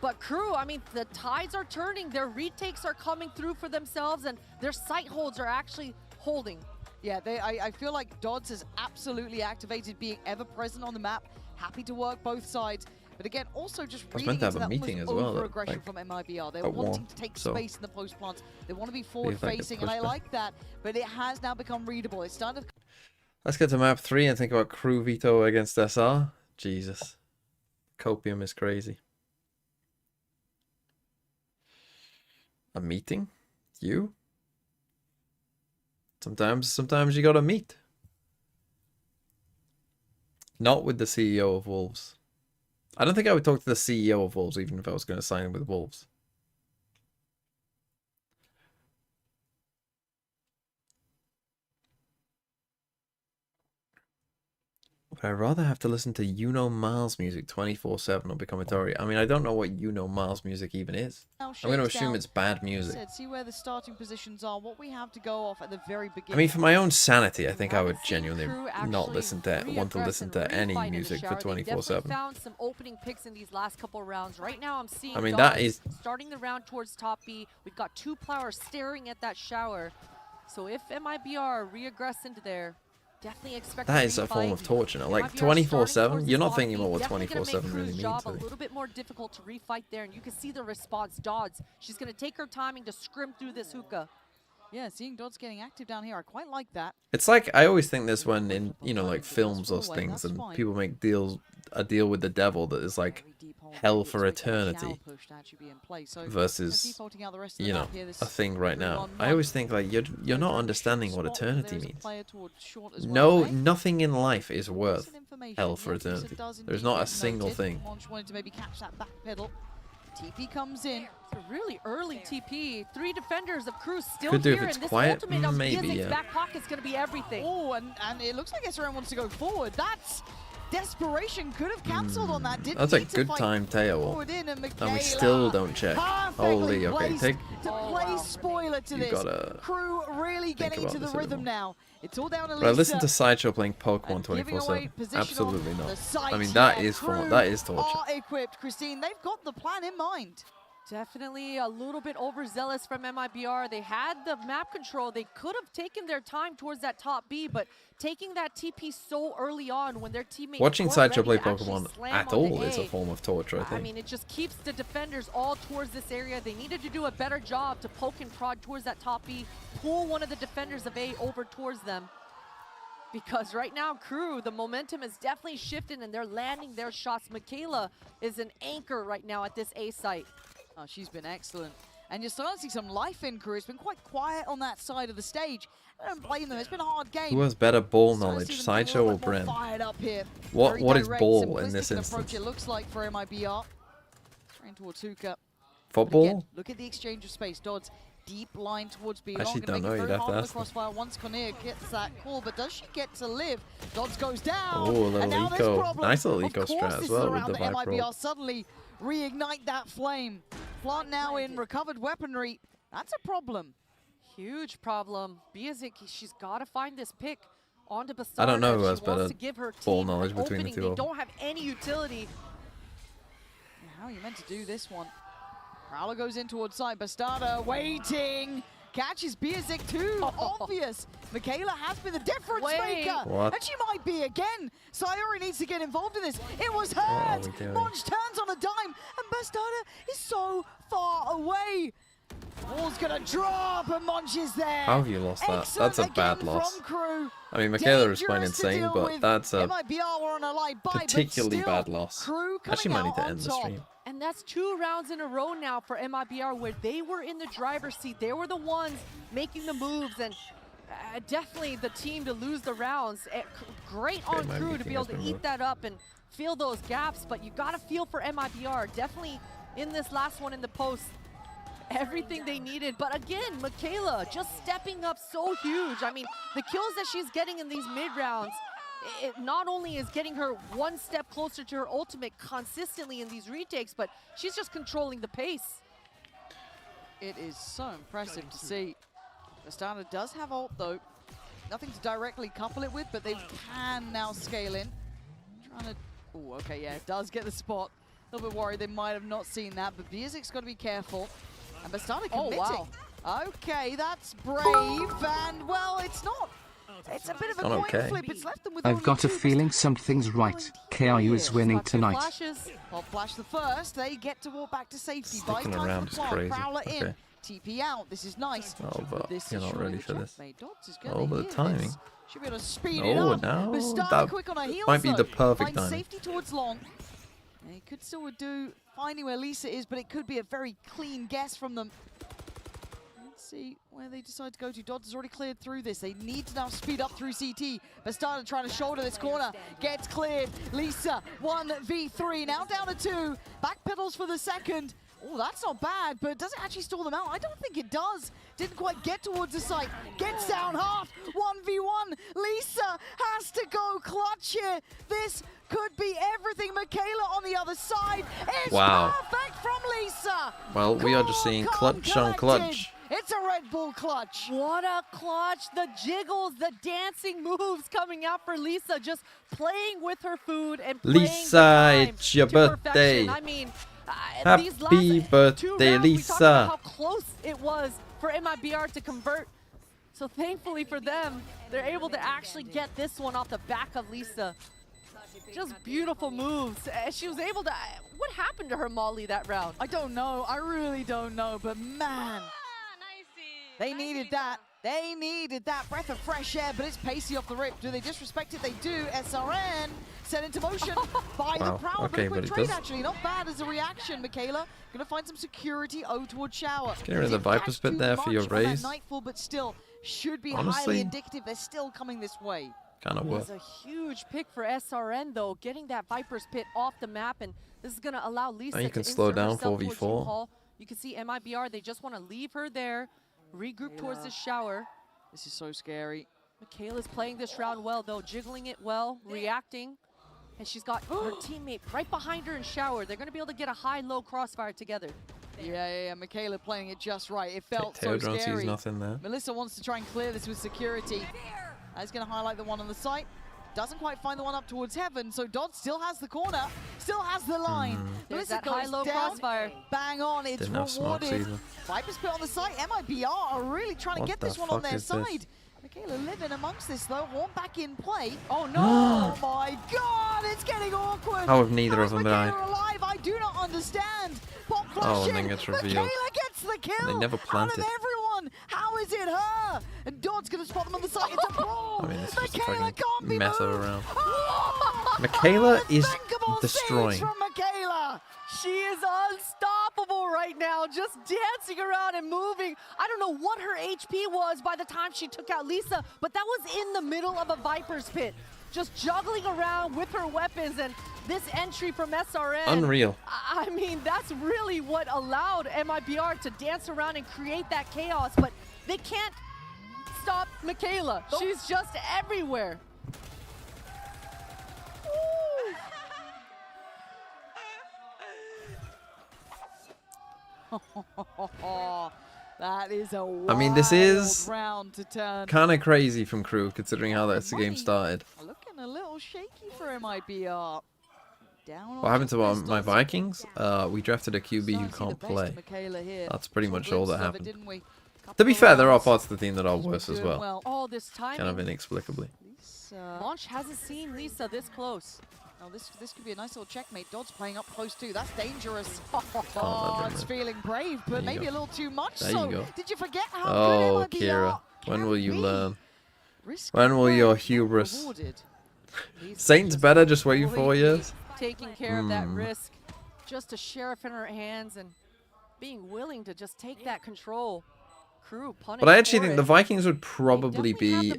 But Crew, I mean, the tides are turning. Their retakes are coming through for themselves, and their sight holds are actually holding. Yeah, I feel like Dodds has absolutely activated being ever present on the map, happy to work both sides. But again, also just was reading meant to into have a that meeting almost as well, over-aggression like, from MIBR. They're at wanting warm, to take so space in the post-plants. They want to be effective forward-facing, and I pushback. like that. But it has now become readable. It's starting to... Let's get to map 3 and think about Crew veto against SR. Jesus. Copium is crazy. A meeting? You? Sometimes you gotta meet. Not with the CEO of Wolves. I don't think I would talk to the CEO of Wolves even if I was going to sign with Wolves. But I'd rather have to listen to You Know Miles music 24/7 or become a Tory. I mean, I don't know what You Know Miles music even is. I'm going to assume it's bad music. See where the starting positions are, what we have to go off at the very beginning. I mean, for my own sanity, I think I would genuinely not want to listen to any music for 24/7. Found some opening picks in these last couple rounds. Right now, I'm seeing. I mean, Dodge that is starting the round towards top B. We've got two players staring at that shower. So if MIBR re-aggress into there, definitely expect that is a form of torture. Now. Like 24/7, you're not thinking about what 24/7 really means. A little bit more difficult to refight there, and you can see the response. Dodds, she's going to take her timing to scrim through this hookah. Yeah, seeing Dodds getting active down here, I quite like that. It's like, I always think this when in, you know, like films or things, and people make a deal with the devil that is like hell for eternity versus, you know, a thing right now. I always think like you're not understanding what eternity means. Nothing in life is worth hell for eternity. There's not a single thing. Wanted to maybe catch that back pedal. TP comes in. It's a really early TP. 3 defenders of Crew still Could do here, if it's and this quiet, ultimate of maybe, Gizik's yeah. back pocket's going to be everything. Oh, and it looks like SRM wants to go forward. That's desperation. Could have cancelled on that. Didn't That's a need to good fight time tail. forward in, and we still don't check. Holy, okay, placed take. to play spoiler to this. Gotta Crew really getting into the rhythm now. It's all down to Lisa. But I listened to Sideshow playing Pokemon 24/7. Absolutely not. I mean, that is torture. Are equipped, Christine. They've got the plan in mind. Definitely a little bit overzealous from MIBR. They had the map control. They could have taken their time towards that top B, but taking that TP so early on when their teammates Watching weren't Sideshow play ready to actually Pokemon slam at onto all is a A. form of torture, I think. I mean, it just keeps the defenders all towards this area. They needed to do a better job to poke and prod towards that top B, pull one of the defenders of A over towards them. Because right now, Crew, the momentum is definitely shifting and they're landing their shots. Michaela is an anchor right now at this A site. Oh, she's been excellent. And you're starting to see some life in Crew. It's been quite quiet on that side of the stage. I don't blame them. It's been a hard game. Who has better ball knowledge, Sideshow or Bren? What is ball in this instance? It looks like for MIBR. Straight towards Hookah. Football? Again, look at the exchange of space. Dodds, deep line towards B. Actually don't know, you'd have to ask them. Crossfire once Cornelia gets that call, but does she get to live? Dodds goes down. Oh, a little eco. Nice little eco strat as well with the Viper roll. MIBR suddenly reignite that flame. Plant now in recovered weaponry. That's a problem. Huge problem. Biazik, she's got to find this pick onto Bastard. I don't know who has she wants better to give her ball team knowledge an between the opening. two They of them. don't have any utility. How are you meant to do this one? Prowler goes in towards side. Bastardo waiting. catches Biazik too. Obvious. Michaela has been the difference maker. What? And she might be again. Sayori needs to get involved in this. It was hurt. Monch turns on a dime. And Bastarda is so far away. Wall's gonna drop and Monch is there. How have you lost that? Excellent That's a bad again loss. from Crew. I mean, Michaela is quite Dangerous to insane, deal but with. that's a MIBR were on a light bye, but particularly still, bad loss. Crew Actually, coming might need out to on end the top. stream. And that's 2 rounds in a row now for MIBR where they were in the driver's seat. They were the ones making the moves, and definitely the team to lose the rounds. Great on Crew to be able to eat that up and fill those gaps, but you gotta feel for MIBR. Definitely in this last one in the post, everything they needed. But again, Michaela just stepping up so huge. I mean, the kills that she's getting in these mid rounds, it not only is getting her one step closer to her ultimate consistently in these retakes, but she's just controlling the pace. It is so impressive to see. Bastarda does have ult though. Nothing to directly couple it with, but they can now scale in. Trying to, oh, okay, yeah, it does get the spot. A little bit worried they might have not seen that, but Biazik's got to be careful. And Bastarda committing. Oh, wow. Okay, that's brave, and well, it's not. It's a bit of a coin flip. It's left them with I've only got a 2%. feeling something's right. KRU is winning tonight. Well, flash the first. They get to walk back to safety. Buys Sticking time around for is Plant. crazy. Prowler in. Okay. TP out. This is nice. Oh, but this you're is not surely ready the for this. checkmate. Dots is gonna Oh, but the hear timing. this. Should be able to speed it Oh, up. now Bastarda that quick on a heels might be the though. perfect Finds timing. safety towards long. They could still do finding where Lisa is, but it could be a very clean guess from them. Let's see where they decide to go to. Dodds has already cleared through this. They need to now speed up through CT. Bastarda trying to shoulder this corner. Gets cleared. Lisa, 1v3. Now down to 2. Backpedals for the second. Oh, that's not bad, but does it actually stall them out? I don't think it does. Didn't quite get towards the site. Gets down half. 1v1. Lisa has to go clutch here. This could be everything. Michaela on the other side. It's perfect from Lisa. Well, we are just seeing clutch on clutch. It's a Red Bull clutch. What a clutch. The jiggles, the dancing moves coming out for Lisa, just playing with her food and playing Lisa, it's your birthday. I mean, Happy these last birthday, 2 rounds, we talked about Lisa. how close it was for MIBR to convert. So thankfully for them, they're able to actually get this one off the back of Lisa. Just beautiful moves. She was able to... What happened to her Molly that round? I don't know. I really don't know, but man. They needed that. They needed that breath of fresh air, but it's pacey off the rip. Do they disrespect it? They do. SRN set into motion by the Prowler. Okay, Quick but it trade, does. actually. Not bad as a reaction, Michaela. Gonna find some security towards Shower. Get rid of the Viper's Pit there for your raise. Nightfall, but still should be Honestly, highly indicative. They're still coming this way. Kind of It was worth. a huge pick for SRN, though, getting that Viper's Pit off the map, and this is going to allow Lisa Now you to can slow insert down herself 4v4. towards U-Haul. You can see MIBR, they just want to leave her there, regroup towards the shower. This is so scary. Michaela's playing this round well, though, jiggling it well, reacting. And she's got her teammate right behind her in shower. They're going to be able to get a high-low crossfire together. Yeah. Michaela playing it just right. It felt so Teodron scary. sees nothing there. Melissa wants to try and clear this with security. That's going to highlight the one on the site. Doesn't quite find the one up towards heaven, so Dodd still has the corner, still has the line. There's Melissa that goes high-low down, crossfire. Bang on, it's Didn't have smokes rewarded. either. Viper's Pit on the site. MIBR are really trying to What get the this one on fuck their is this? side. Michaela living amongst this though. Horn back in play. Oh no! Oh my god, it's getting awkward. How have neither of them Michaela died? alive? I do not understand. Pop flash Oh, and in. then gets revealed. Michaela gets the kill. They never Out of planted. everyone, how is it her? And Dodd's gonna spot them on the side. It's a brawl. I mean, this is just a Michaela fucking can't be mess moved. around. Oh! Michaela is Unthinkable destroying. scenes from Michaela. She is unstoppable right now, just dancing around and moving. I don't know what her HP was by the time she took out Lisa, but that was in the middle of a Viper's Pit. Just juggling around with her weapons, and this entry from SRN. Unreal. I mean, that's really what allowed MIBR to dance around and create that chaos, but they can't stop Michaela. She's just everywhere. That is a wild I mean, this is round to turn. kind of crazy from Crew, considering how that's the game started. Looking a little shaky for MIBR. Down What happened to on my Vikings? We drafted a QB who can't play. That's pretty much all that happened. Didn't we? To be fair, there are parts of the team that are worse as well. All this time. Kind of inexplicably. Launch hasn't seen Lisa this close. Oh, this could be a nice little checkmate. Dod's playing up close too. That's dangerous. Dod's feeling brave, but maybe a little too much. There you go. Did you forget how Oh, good Kira. When will you learn? When will your hubris? Saint's better, just wait 4 years? Taking care of that risk. Just a sheriff in her hands and being willing to just take that control. Crew but I actually think the Vikings would probably be...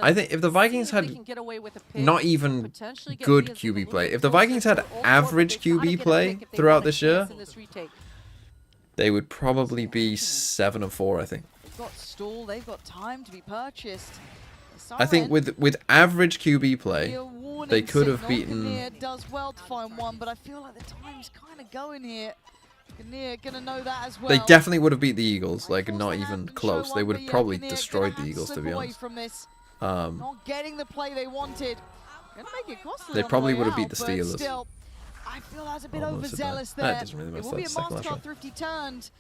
I think if the Vikings had not even good QB play, if the Vikings had average QB play throughout this year, they would probably be 7-4, I think. They've got stall, they've got time to be purchased. I think with average QB play, they could have beaten... does well to find one, but I feel like the time's kind of going here. Gonna know that as well. They definitely would have beat the Eagles, like not even close. They would have probably destroyed the Eagles, to be honest. Not getting the play they wanted. They probably would have beat the Steelers. Still, I feel that's a bit overzealous there. That doesn't really make sense. It will be a Mastercard Thrifty turned.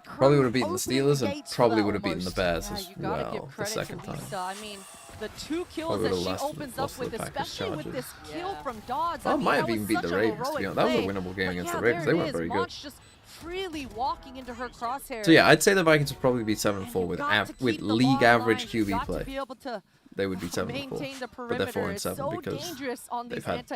Probably would have beaten the Steelers and probably would have beaten the Bears as well the second time. I mean, the 2 kills that she opens up with, especially with this kill from Dodds. I might have even beat the Ravens, to be honest. That was a winnable game against the Ravens. They weren't very good. Just freely walking into her crosshairs. So yeah, I'd say the Vikings would probably be 7-4 with league average QB play. They would be 7-4, but they're 4-7 because they've had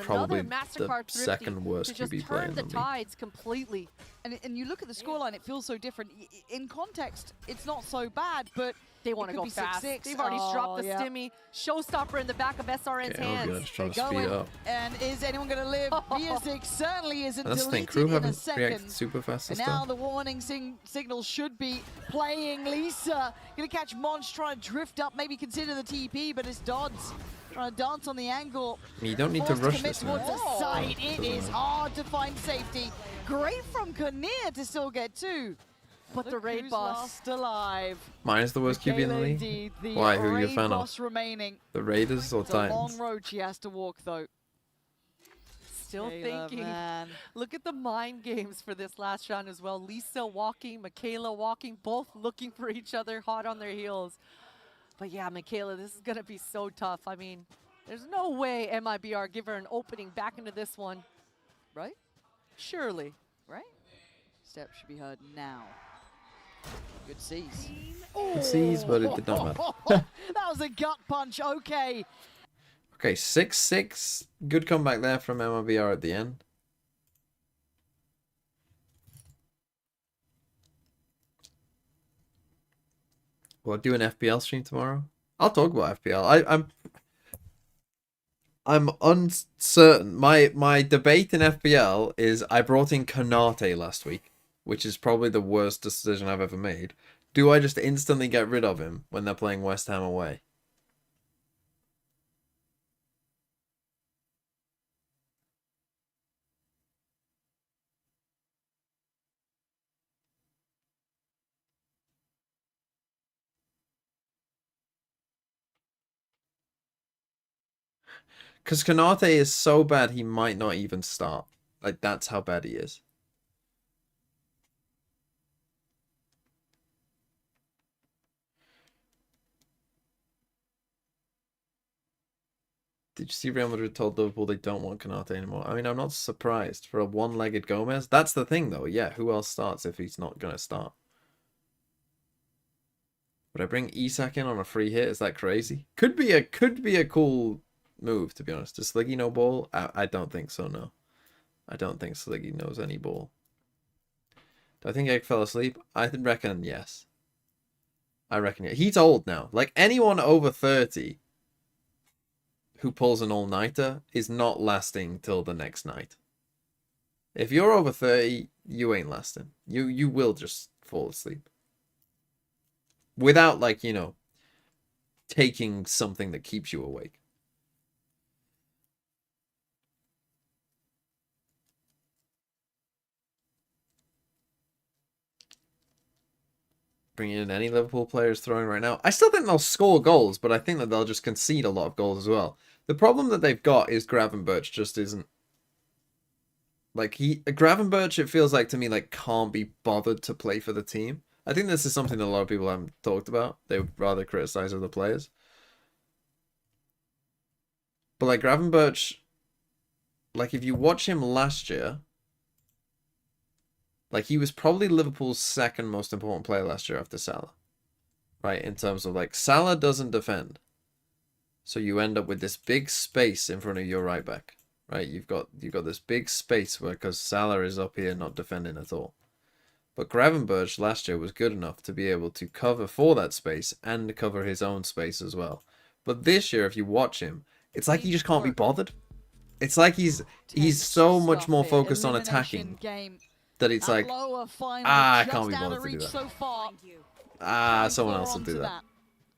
probably the second worst QB play in the league. Completely. And you look at the scoreline, it feels so different. In context, it's not so bad, but they want to go fast. 6-6. They've already dropped the stimmy. Showstopper in the back of SRN's hands. Just trying to speed up. And is anyone going to live? Music certainly isn't That's the thing. deleted Crew in a haven't second. reacted super fast this And now time. the warning signal should be playing. Lisa going to catch Monch, trying to drift up, maybe consider the TP, but it's Dodds trying to dance on the angle. You don't need to rush this, man. Towards the side. It is hard to find safety. Great from Kinnear to still get 2. But the raid boss still alive. Mine is the worst QB in the league. Why? Who are you a fan of? Remaining. The Raiders or Titans? It's a long road she has to walk, though. Still thinking. Man. Look at the mind games for this last round as well. Lisa walking, Michaela walking, both looking for each other, hot on their heels. But yeah, Michaela, this is going to be so tough. I mean, there's no way MIBR give her an opening back into this one. Right? Surely. Right? Step should be heard now. Good C's. Good C's, but it did not matter. That was a gut punch. Okay. Okay, 6-6. Good comeback there from MIBR at the end. Will I do an FPL stream tomorrow? I'll talk about FPL. I'm uncertain. My debate in FPL is I brought in Konate last week, which is probably the worst decision I've ever made. Do I just instantly get rid of him when they're playing West Ham away? Because Konate is so bad he might not even start. Like, that's how bad he is. Did you see Real Madrid told Liverpool they don't want Konate anymore? I mean, I'm not surprised. For a one-legged Gomez. That's the thing, though. Yeah, who else starts if he's not going to start? Would I bring Isak in on a free hit? Is that crazy? Could be a cool move, to be honest. Does Sliggy know ball? I don't think so, no. I don't think Sliggy knows any ball. Do I think Egg fell asleep? I reckon yes. I reckon yeah. He's old now. Like, anyone over 30 who pulls an all-nighter is not lasting till the next night. If you're over 30, you ain't lasting. You will just fall asleep. Without, like, you know, taking something that keeps you awake. Bringing in any Liverpool players throwing right now. I still think they'll score goals, but I think that they'll just concede a lot of goals as well. The problem that they've got is Gravenberch just isn't... Like, Gravenberch, it feels like to me, like, can't be bothered to play for the team. I think this is something that a lot of people haven't talked about. They would rather criticize other players. But like Gravenberch, like if you watch him last year, like he was probably Liverpool's second most important player last year after Salah. Right, in terms of like Salah doesn't defend. So you end up with this big space in front of your right back. Right? You've got this big space where because Salah is up here not defending at all. But Gravenberch last year was good enough to be able to cover for that space and cover his own space as well. But this year, if you watch him, it's like he just can't be bothered. It's like he's so much more focused on attacking that it's like, I can't be bothered to do that. Someone else will do that.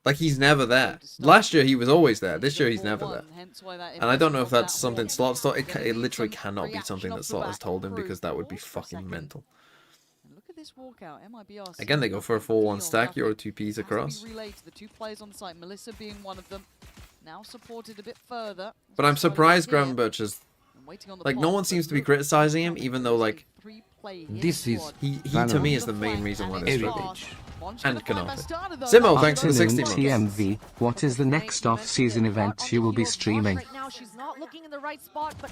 Like he's never there. Last year he was always there. This year he's never there. And I don't know if that's something Slot's thought. It literally cannot be something that Slot has told him because that would be fucking mental. This walkout, MIBR Again, they go for a 4-1 stack, Euro 2Ps across. The two players on site, Melissa being one of them, now supported a bit further. But I'm surprised Gravenberch is like no one seems to be criticizing him, even though like this is he to me is the main reason why they're struggling. And Canate. Simo, Simo, thanks for the 60 months. TMV, what is the next off-season event you will be streaming?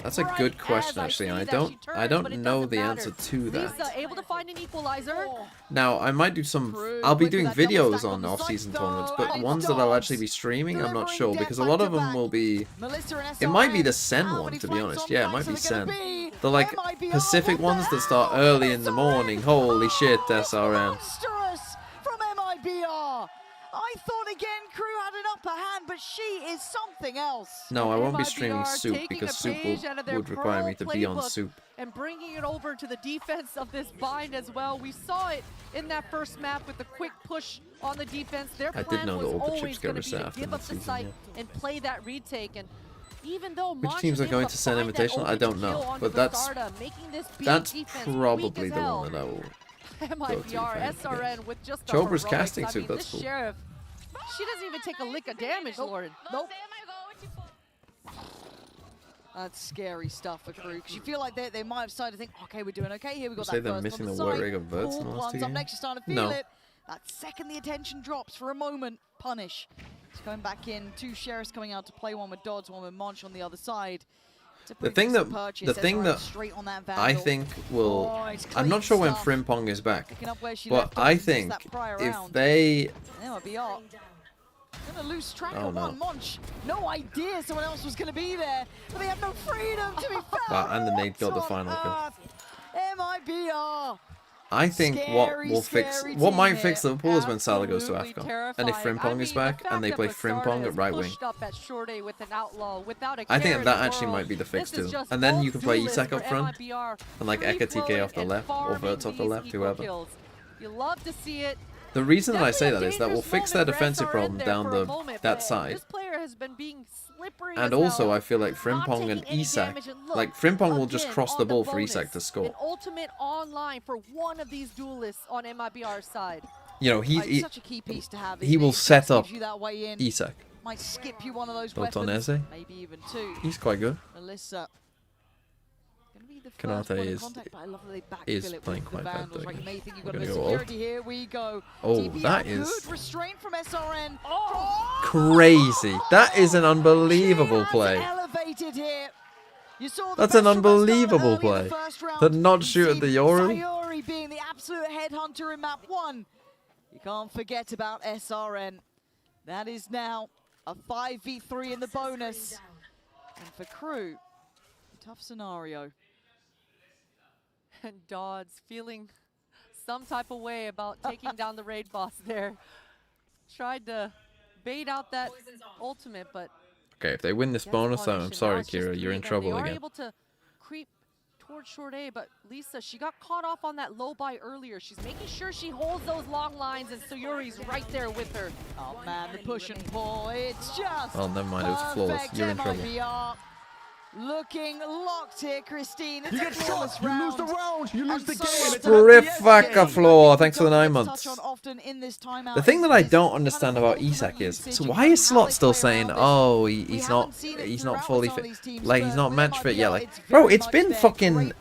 That's a good question, actually, and I don't know the answer to that. Able to find an equalizer. Now, I might do I'll be doing videos on off-season tournaments, but ones that I'll actually be streaming, I'm not sure, because a lot of them will be... It might be the Sen one, to be honest. Yeah, it might be Sen. The, like, Pacific ones that start early in the morning. Holy shit, SRN. I thought again Crew had an upper hand, but she is something else. No, I won't be streaming Soup because Soup would require me to be on Soup. And bringing it over to the defense of this bind as well. We saw it in that first map with the quick push on the defense. Their plan was always going to be to give up the site and play that retake. And even though which teams are going to send Invitational, I don't know. But that's probably the one that I will... MIBR, SRN with just Chobra's casting suit, that's cool. Sheriff, she doesn't even take a lick of damage, Lauren. Nope. That's scary stuff for Crew. Because you feel like they might have started to think, okay, we're doing okay here. We got say that they're first missing on the the work side. rate of Verts in the last two Up next, you're starting to feel it. That second the attention drops for a moment. Punish. It's going back in. Two Sheriffs coming out to play, one with Dodds, one with Monch on the other side. The thing that I think will... I'm not sure when Frimpong is back, but I think if they... Gonna lose track of one. Monch, no idea someone else was gonna be there, but they have no freedom to be found. And the Nate got the final kill. MIBR. I think what might fix Liverpool is when Salah goes to AFCON. And if Frimpong is back and they play Frimpong at right wing. I think that actually might be the fix too. And then you can play Isak up front and like Eka TK off the left or Verts off the left, whoever. You love to see it. The reason that I say that is that will fix their defensive problem down that side. And also, I feel like Frimpong and Isak, like Frimpong will just cross the ball for Isak to score. An ultimate online for one of these duelists on MIBR's side. You know, he will set up Isak. Might skip you one of those weapons, maybe even two. He's quite good. Melissa. Kanate is playing quite bad though. We're gonna go ult. Here we go. Oh, that is from SRN. crazy. That is an unbelievable play. That's an unbelievable play. To not shoot at the Yoru. Sayori being the absolute headhunter in map 1. You can't forget about SRN. That is now a 5v3 in the bonus. And for Crew, tough scenario. And Dodds feeling some type of way about taking down the raid boss there. Tried to bait out that ultimate, but... Okay, if they win this bonus, I'm sorry, Kira, you're in trouble again. They are able to creep towards short A, but Lisa, she got caught off on that low buy earlier. She's making sure she holds those long lines, and Sayuri's right there with her. Oh man, the push and pull, it's just... Oh, never mind, it was flawless. You're in trouble. Looking locked here, Christine. You get shot, you lose the round, you lose the game. Sprifaka floor, thanks for the 9 months. The thing that I don't understand about Isak is, so why is Slot still saying, oh, he's not fully fit, like he's not match fit yet? Like, bro, it's been fucking,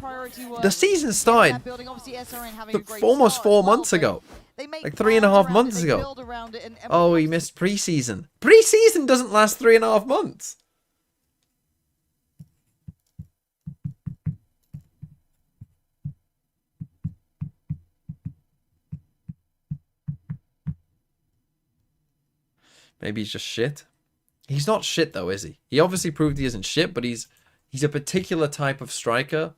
the season started almost 4 months ago. They make Like 3.5 months they ago. build around it, and Oh, he missed preseason. Preseason doesn't last 3.5 months. Maybe he's just shit. He's not shit though, is he? He obviously proved he isn't shit, but he's a particular type of striker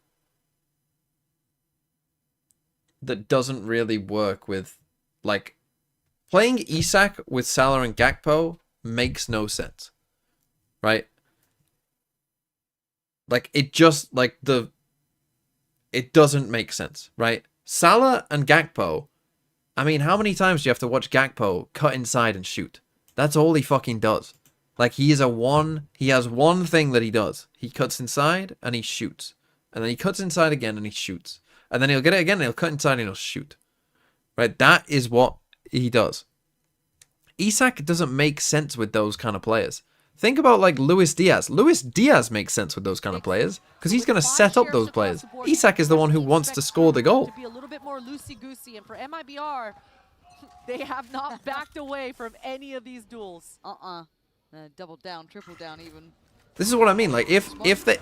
that doesn't really work with, like, playing Isak with Salah and Gakpo makes no sense, right? Like, it just, like, it doesn't make sense, right? Salah and Gakpo, I mean, how many times do you have to watch Gakpo cut inside and shoot? That's all he fucking does. Like, he has one thing that he does. He cuts inside and he shoots. And then he cuts inside again and he shoots. And then he'll get it again and he'll cut inside and he'll shoot. Right? That is what he does. Isak doesn't make sense with those kind of players. Think about, like, Luis Diaz. Luis Diaz makes sense with those kind of players because he's going to set up those players. Isak is the one who wants to score the goal. To be a little bit more loosey-goosey, and for MIBR, they have not backed away from any of these duels. Double down, triple down even. This is what I mean. Like, if they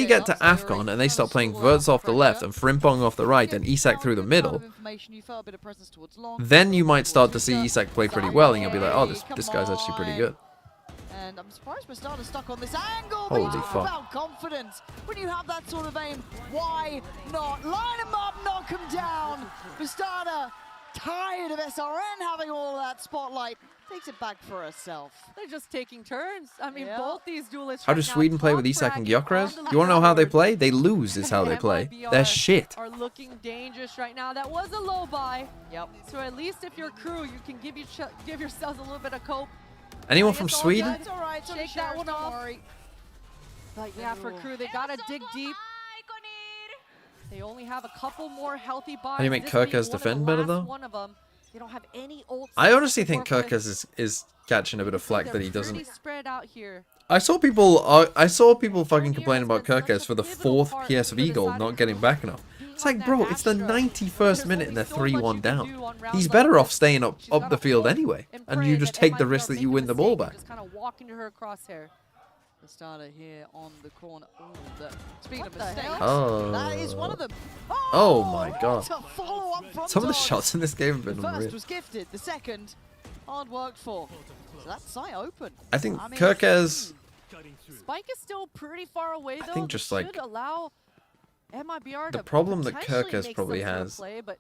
get to AFCON and they start playing Verts off the left and Frimpong off the right and Isak through the middle, then you might start to see Isak play pretty well and you'll be like, oh, this guy's actually pretty good. And I'm surprised Bastarda's stuck on this angle. Holy fuck. About confidence. When you have that sort of aim, why not? Line him up, knock him down. Bastarda, tired of SRN having all that spotlight, takes it back for herself. They're just taking turns. I mean, both these duelists. How does Sweden play with Isak and Gyökeres? You want to know how they play? They lose is how they play. They're shit. Are looking dangerous right now. That was a low buy. Yep. So at least if you're crew, you can give yourselves a little bit of cope. Anyone from Sweden? That's all right. Shake that one off. But yeah, for crew, they gotta dig deep. They only have a couple more healthy buys. How do you make Kirkers defend better though? One of them. They don't have any ults. I honestly think Kirkers is catching a bit of flack that he doesn't. Spread out here. I saw people fucking complaining about Kirkers for the 4th PSV goal not getting back enough. It's like, bro, it's the 91st minute and they're 3-1 down. He's better off staying up the field anyway, and you just take the risk that you win the ball back. Just kind of walk into her crosshair. The starter here on the corner. Speaking of mistakes, Oh. that is one of them. Oh my god. Some of the shots in this game have been the unreal. first was gifted, the second hard worked for. So that's sight open. I think Kirkers. Spike is still pretty far away though. I think just like allow MIBR the to problem that potentially Kirkers make probably some sort of has play, but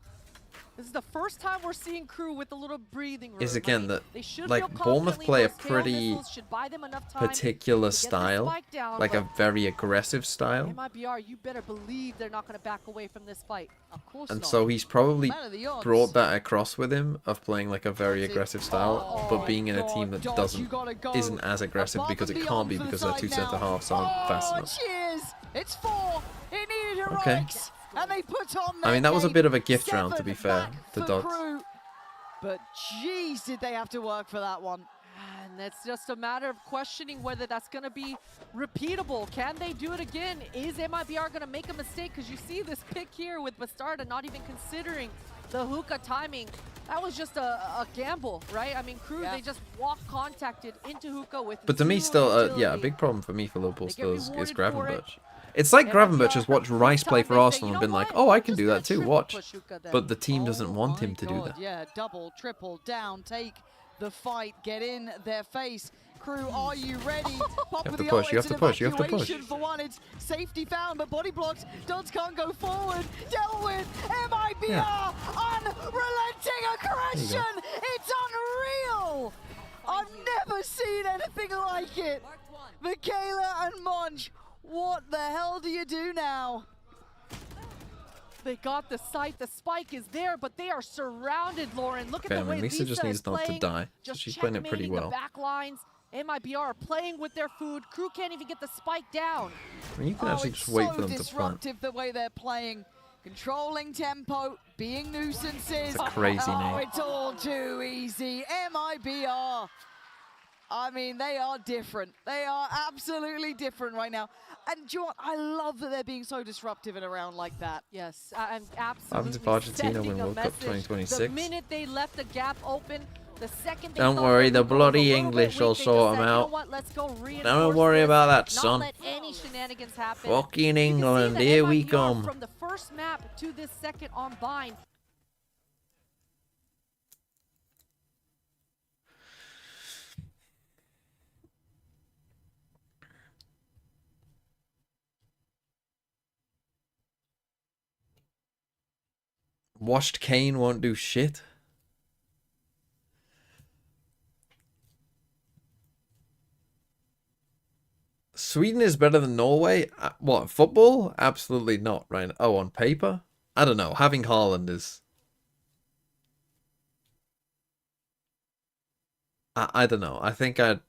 this is the first time we're seeing crew with a little breathing room. is again that They should like feel Bournemouth confidently play a those KO pretty missiles should buy them enough time particular to get the style, spike down, like a but very aggressive style, MIBR, you better believe they're not going to back away from this fight. Of course and not. so he's probably Man of the odds. brought that across with him of playing like a very aggressive style, but being in a team that isn't as aggressive because it can't be because their 2 centre halves aren't fast enough. Cheers! It's 4. It needed Okay. heroics, and they put on I mean, that was a their bit of a gift game. round, to be 7 fair, back to for Dots. Crew. But jeez, did they have to work for that one. And it's just a matter of questioning whether that's going to be repeatable. Can they do it again? Is MIBR going to make a mistake? Because you see this pick here with Bastarda not even considering the hookah timing. That was just a gamble, right? I mean, crew, they just contacted into hookah with But to me, zero still, agility. yeah, a big problem for me for Liverpool They get still is rewarded for it. Gravenberch. It's like Gravenberch has watched Rice play for Arsenal and been like, oh, I can do that too, watch. But the team doesn't want him to do that. Yeah, double, triple, down, take the fight, get in their face. Crew, are you ready? Pop with the ult, you have to it's an push, you have to push. evacuation for one. It's safety found, but body blocked. Dodds can't go forward. Dealt with. MIBR, unrelenting aggression. It's unreal. I've never seen anything like it. Michaela and Monch, what the hell do you do now? They got the sight, the spike is there, but they are surrounded, Lauren. Look Okay, at I the mean, way Lisa just needs is not to playing, die, so just she's playing it pretty checkmating well. The back lines. MIBR are playing with their food. Crew can't even get the spike down. I mean, you can actually just wait for them to plant. Disruptive the way they're playing. Controlling tempo, being nuisances. It's a crazy Oh, name. it's all too easy. MIBR. I mean, they are different. They are absolutely different right now. And do you know what? I love that they're being so disruptive in a round like that. Yes, and absolutely. Happens if Argentina sending win a World Cup message. 2026. The minute they left the gap open, the second they Don't thought worry, their the loophole was a bloody little bit English weak, will they just sort 'em said, "You know out. what? Let's go reinforce Don't worry this, about that, not son. let any shenanigans happen." Fucking You can see England, that here we MIBR come. From the first map to this second on Vine. Washed cane won't do shit. Sweden is better than Norway? What, football? Absolutely not, right? Oh, on paper? I don't know. Having Haaland is... I don't know. I think I'd...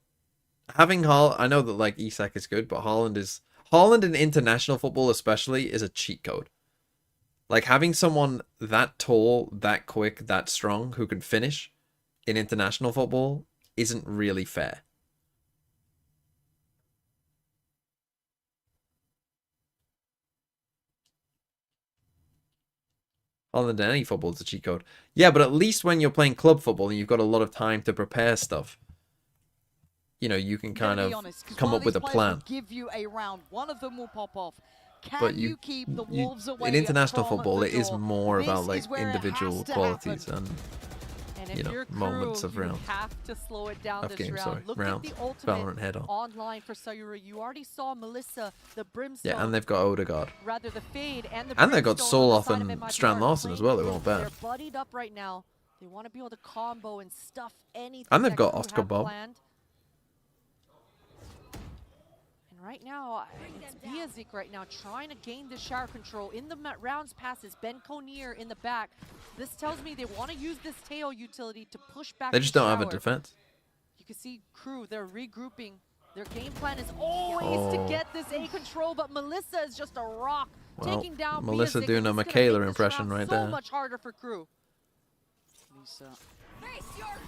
Having Haaland... I know that, like, Isak is good, but Haaland is... Haaland in international football especially is a cheat code. Like, having someone that tall, that quick, that strong, who can finish in international football isn't really fair. Other than any football, it's a cheat code. Yeah, but at least when you're playing club football and you've got a lot of time to prepare stuff, you know, you can kind of come up with a plan. Give you a round. One of them will pop off. Can But you keep the wolves away in international from football, the it is door? more This about like is where it individual has to qualities happen. and And you if know, you're Crew, moments of you round. have to slow it down Of this game, round. sorry. Look Round. at the ultimate Valorant head on. online for Sayuri. You already saw Melissa, the Brimstone. Yeah, and they've got Odegaard. Rather the Fade and the And they've got Brimstone on the Soloth side of and MIBR Strand Larson as well, they weren't bad. They're buddied up right now. They want to be able to combo and stuff anything. And they've that got Crew Oscar have Bob. planned. And right now, it's Biazik right now trying to gain the shower control. In the rounds passes, Ben Connier in the back. This tells me they want to use this tail utility to push back They the just don't have a shower. defense. You can see Crew, they're regrouping. Their game plan is always to get this A control, but Melissa is just a rock, Well, taking down Melissa Biazik, doing and a this is gonna Michaela make this impression round right so there. much harder for Crew. Lisa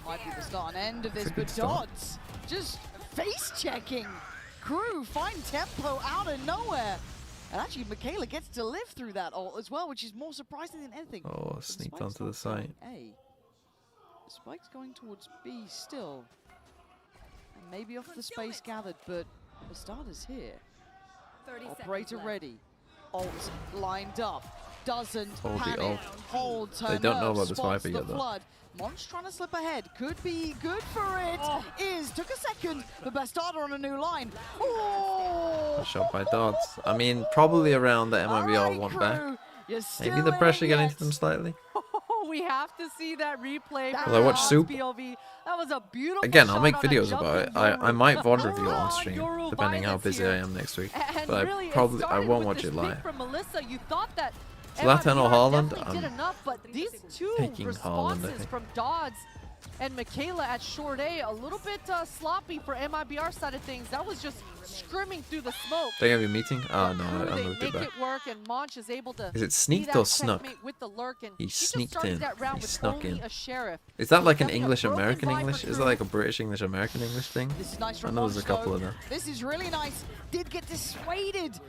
might be the start and end of this, It's a good but start. Dodds just face checking. Crew find tempo out of nowhere. And actually, Michaela gets to live through that ult as well, which is more surprising than anything. Oh, But the sneaked spike's onto the not site. going A. The spike's going towards B still. And maybe off the space gathered, but the starter's here. 30 Operator seconds left. ready. Ult lined up. Doesn't Hold the panic. ult. Holds her They don't know nerve, about this spots Viper the yet, though. flood. Monch trying to slip ahead. Could be good for it. Took a second. The best starter on a new line. Oh! Shot by Dodds. I mean, probably around the MIBR Alright, want Crew. back. You're Maybe still the pressure in getting yet. to them slightly. We have to see that replay. Well, from I watched Dodds Soup. POV. That was a beautiful Again, I'll shot make on a videos jump about from it. I Yoru. might VOD The review it on raw stream, Yoru depending how violence busy here. I am next week. And But really, I it probably started won't with watch this it pick live. From Melissa, you thought that Zlatan or MIBR Haaland? definitely did enough, but these two taking Haaland, I responses think. from Dodds and Michaela at short A, a little bit sloppy for MIBR side of things. That was just screaming through the smoke. They have a meeting? Oh, no, Crew, I they moved make it back. it work, and Monch is able to Is it be sneaked that or snuck? checkmate with the lurk, and He just sneaked started in. that round He with snuck only in. a sheriff. Is that like an Definitely a English-American broken English? Viper Is Crew. that like a British English-American English thing? This is nice I from know there's a Monch, couple though. of them. This is really nice. Did get dissuaded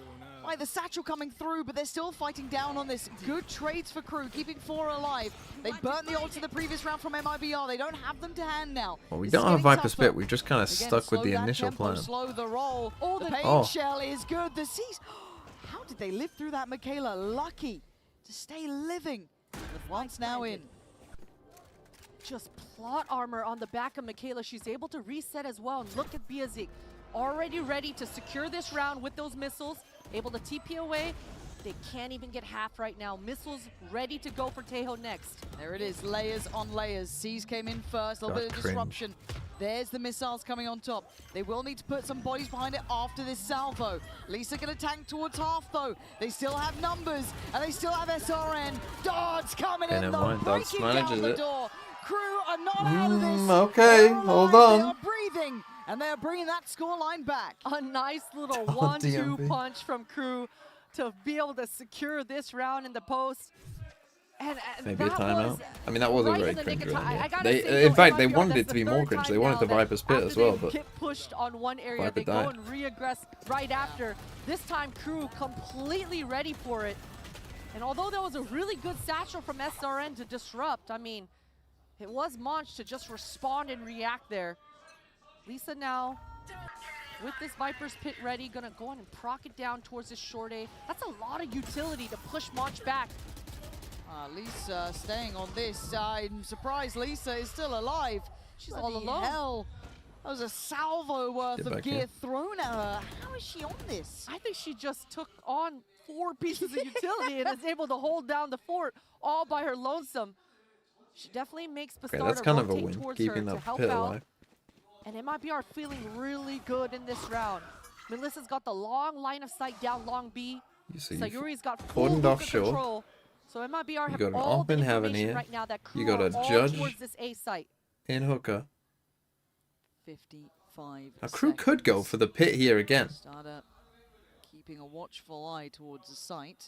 by the satchel coming through, but they're still fighting down on this. Good trades for Crew, keeping 4 alive. They burnt the ult in the previous round from MIBR. They don't have them to hand now. Well, we This don't is have getting Viper tougher. Spit. We've just kind of Again, stuck with slow the that initial tempo, plan. Slow the roll. The pain Oh. shell is good. The C's. How did they live through that, Michaela? Lucky to stay living. With once now in. Just plot armor on the back of Michaela. She's able to reset as well. And look at Biazik, already ready to secure this round with those missiles. Able to TP away. They can't even get half right now. Missiles ready to go for Tejo next. There it is, layers on layers. C's came in first, a little God, bit of cringe. disruption. There's the missiles coming on top. They will need to put some bodies behind it after this salvo. Lisa gonna tank towards half though. They still have numbers, and they still have SRN. Dodds coming Okay, in never though, mind, Dodds breaking down manages the it. door. Crew are not out of this. Okay, They're hold alive, They on. are breathing, and they are bringing that scoreline back. A nice little Oh, 1-2 DMV. punch from Crew to be able to secure this round in the post. And Maybe a that timeout. was I mean, that was a right very in the nick cringe of round. time. Yeah. I gotta They, say, in though, fact, they MIBR, wanted that's it to be the more third cringe. time They wanted now the that Viper's pit after as well, they but get pushed on one area, Viper they go died. and reaggress right after. This time, Crew completely ready for it. And although there was a really good satchel from SRN to disrupt, I mean, it was Monch to just respond and react there. Lisa now, with this Viper's pit ready, gonna go on and proc it down towards this short A. That's a lot of utility to push Monch back. Lisa staying on this. I'm surprised Lisa is still alive. She's all alone. Hell, that was a salvo worth Get of back gear here. thrown at her. How is she on this? I think she just took on 4 pieces of utility and is able to hold down the fort all by her lonesome. She definitely makes okay, Bastarda that's kind of a rotate win, towards keeping her to that help pit out. alive. And MIBR feeling really good in this round. Melissa's got the long line of sight down long B. You see, Sayuri's got full cordoned off hookah shore. control. So MIBR have got an all the open heaven information here. right now that Crew You got are a all judge towards this A site. in hookah. 55 Now, Crew could go for the pit here again. Bastarda keeping a watchful eye towards the site.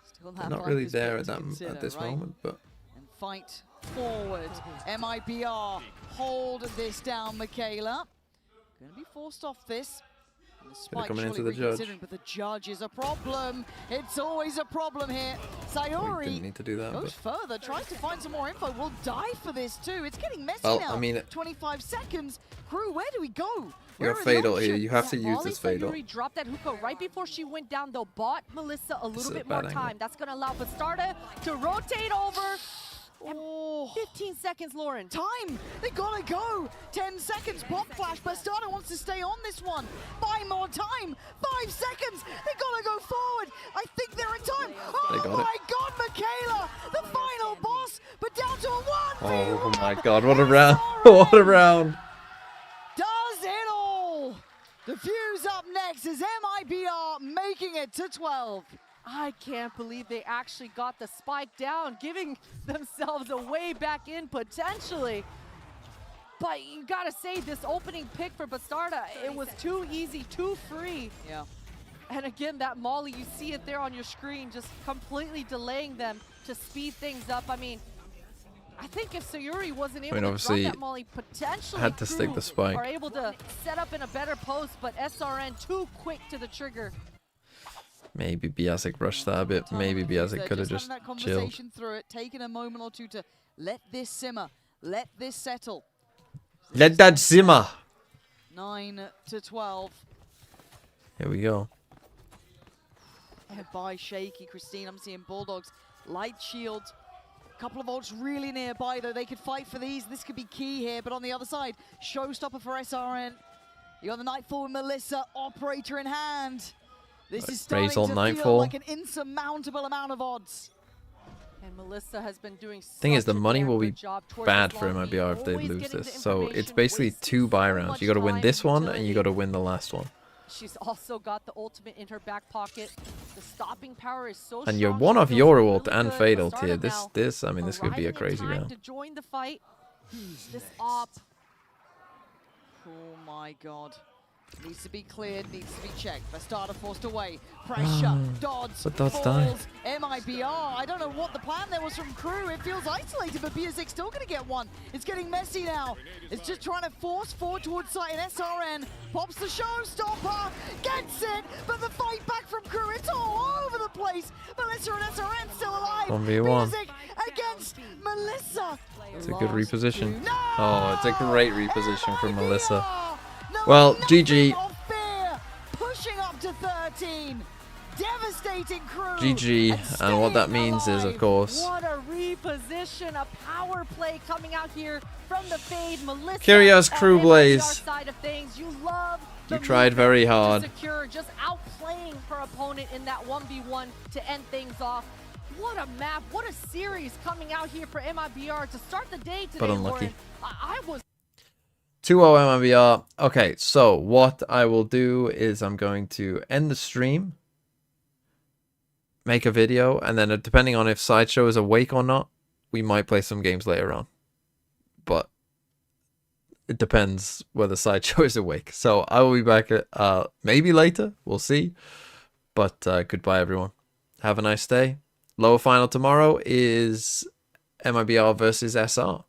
Still They're have not really Viper's there pit at to that consider, at this right? moment, but And fight forward. MIBR hold this down, Michaela. Going to be forced off this. And the spike coming into surely the judge. reconsidering, but the judge is a problem. It's always a problem here. we didn't Sayuri need to do that. goes But further, tries to find some more info. Will die for this too. It's getting messy Well, now. I mean, 25 seconds. Crew, where do we go? you Where got are the fatal here. options? You have to use Molly this fatal. Sayuri dropped that hookah right before she went down, though. Bought Melissa a This little is a bit more bad time. angle. That's going to allow Bastarda to rotate over. And 15 seconds, Lauren. Time! They gotta go! 10 seconds, pop flash. Bastarda wants to stay on this one. Buy more time! 5 seconds! They gotta go forward! I think they're in time! They Oh got my god, Michaela! The final boss, but down to a 1v1! Oh my god, what a round! What a round! Does it all! The fuse up next is MIBR making it to 12. I can't believe they actually got the spike down, giving themselves a way back in potentially. But you gotta say, this opening pick for Bastarda, it was too easy, too free. Yeah. And again, that Molly, you see it there on your screen, just completely delaying them to speed things up. I mean, I think if Sayuri wasn't able to drop obviously, that Molly, potentially had to stick Crew the spike. are able to set up in a better post, but SRN too quick to the trigger. Maybe Biasic rushed that a bit. Maybe Biasic could have Just just having that chilled. conversation through it, taking a moment or two to let this simmer, let this settle. Let that simmer. 9 to 12. Here we go. Head by shaky Christine. I'm seeing Bulldogs. Light shield. Couple of ults really nearby though. They could fight for these. This could be key here. But on the other side, showstopper for SRN. You got the Nightfall with Melissa, operator in hand. This is starting Raise all to feel Nightfall. like an insurmountable amount of odds. And Melissa has been doing Thing is, the such a money damn will good be job towards bad this for long MIBR lead, if they always lose getting the this. So it's information, basically wasting 2 buy so rounds. much You got to win time this and one, and you utility. got to win the last one. She's also got the ultimate in her back pocket. The stopping power is so And strong. you're one She off feels your really ult and good. fatal Bastarda tier. now I mean, this could be a arriving in crazy time round. to join the fight. This op. Oh my god. Needs to be cleared, needs to be checked. Bastarda forced away. Pressure, dodds, But Dodds died. falls. MIBR, I don't know what the plan there was from Crew. It feels isolated, but BSX still going to get one. It's getting messy now. It's just trying to force forward towards site, and SRN pops the showstopper, gets it, but the fight back from Crew, it's all over the place. Melissa and SRN still alive. 1v1. BSX against Melissa. It's a good reposition. No! Oh, it's a great reposition from Melissa. No, Well, nothing GG. of fear. Pushing up to 13. Devastating Crew. GG. And what that means is, of course, What a reposition, a power play coming out here from the fade. Melissa Kyrios on Crew MIBR Blaze. side of things. You love the You tried very movement to hard. secure, just outplaying her opponent in that 1v1 to end things off. What a map, what a series coming out here for MIBR to start the day today, But unlucky. Lauren. I was 2-0 MIBR. Okay, so what I will do is I'm going to end the stream, make a video, and then depending on if Sideshow is awake or not, we might play some games later on. But it depends whether Sideshow is awake. So I will be back maybe later. We'll see. But goodbye, everyone. Have a nice day. Lower final tomorrow is MIBR versus SR.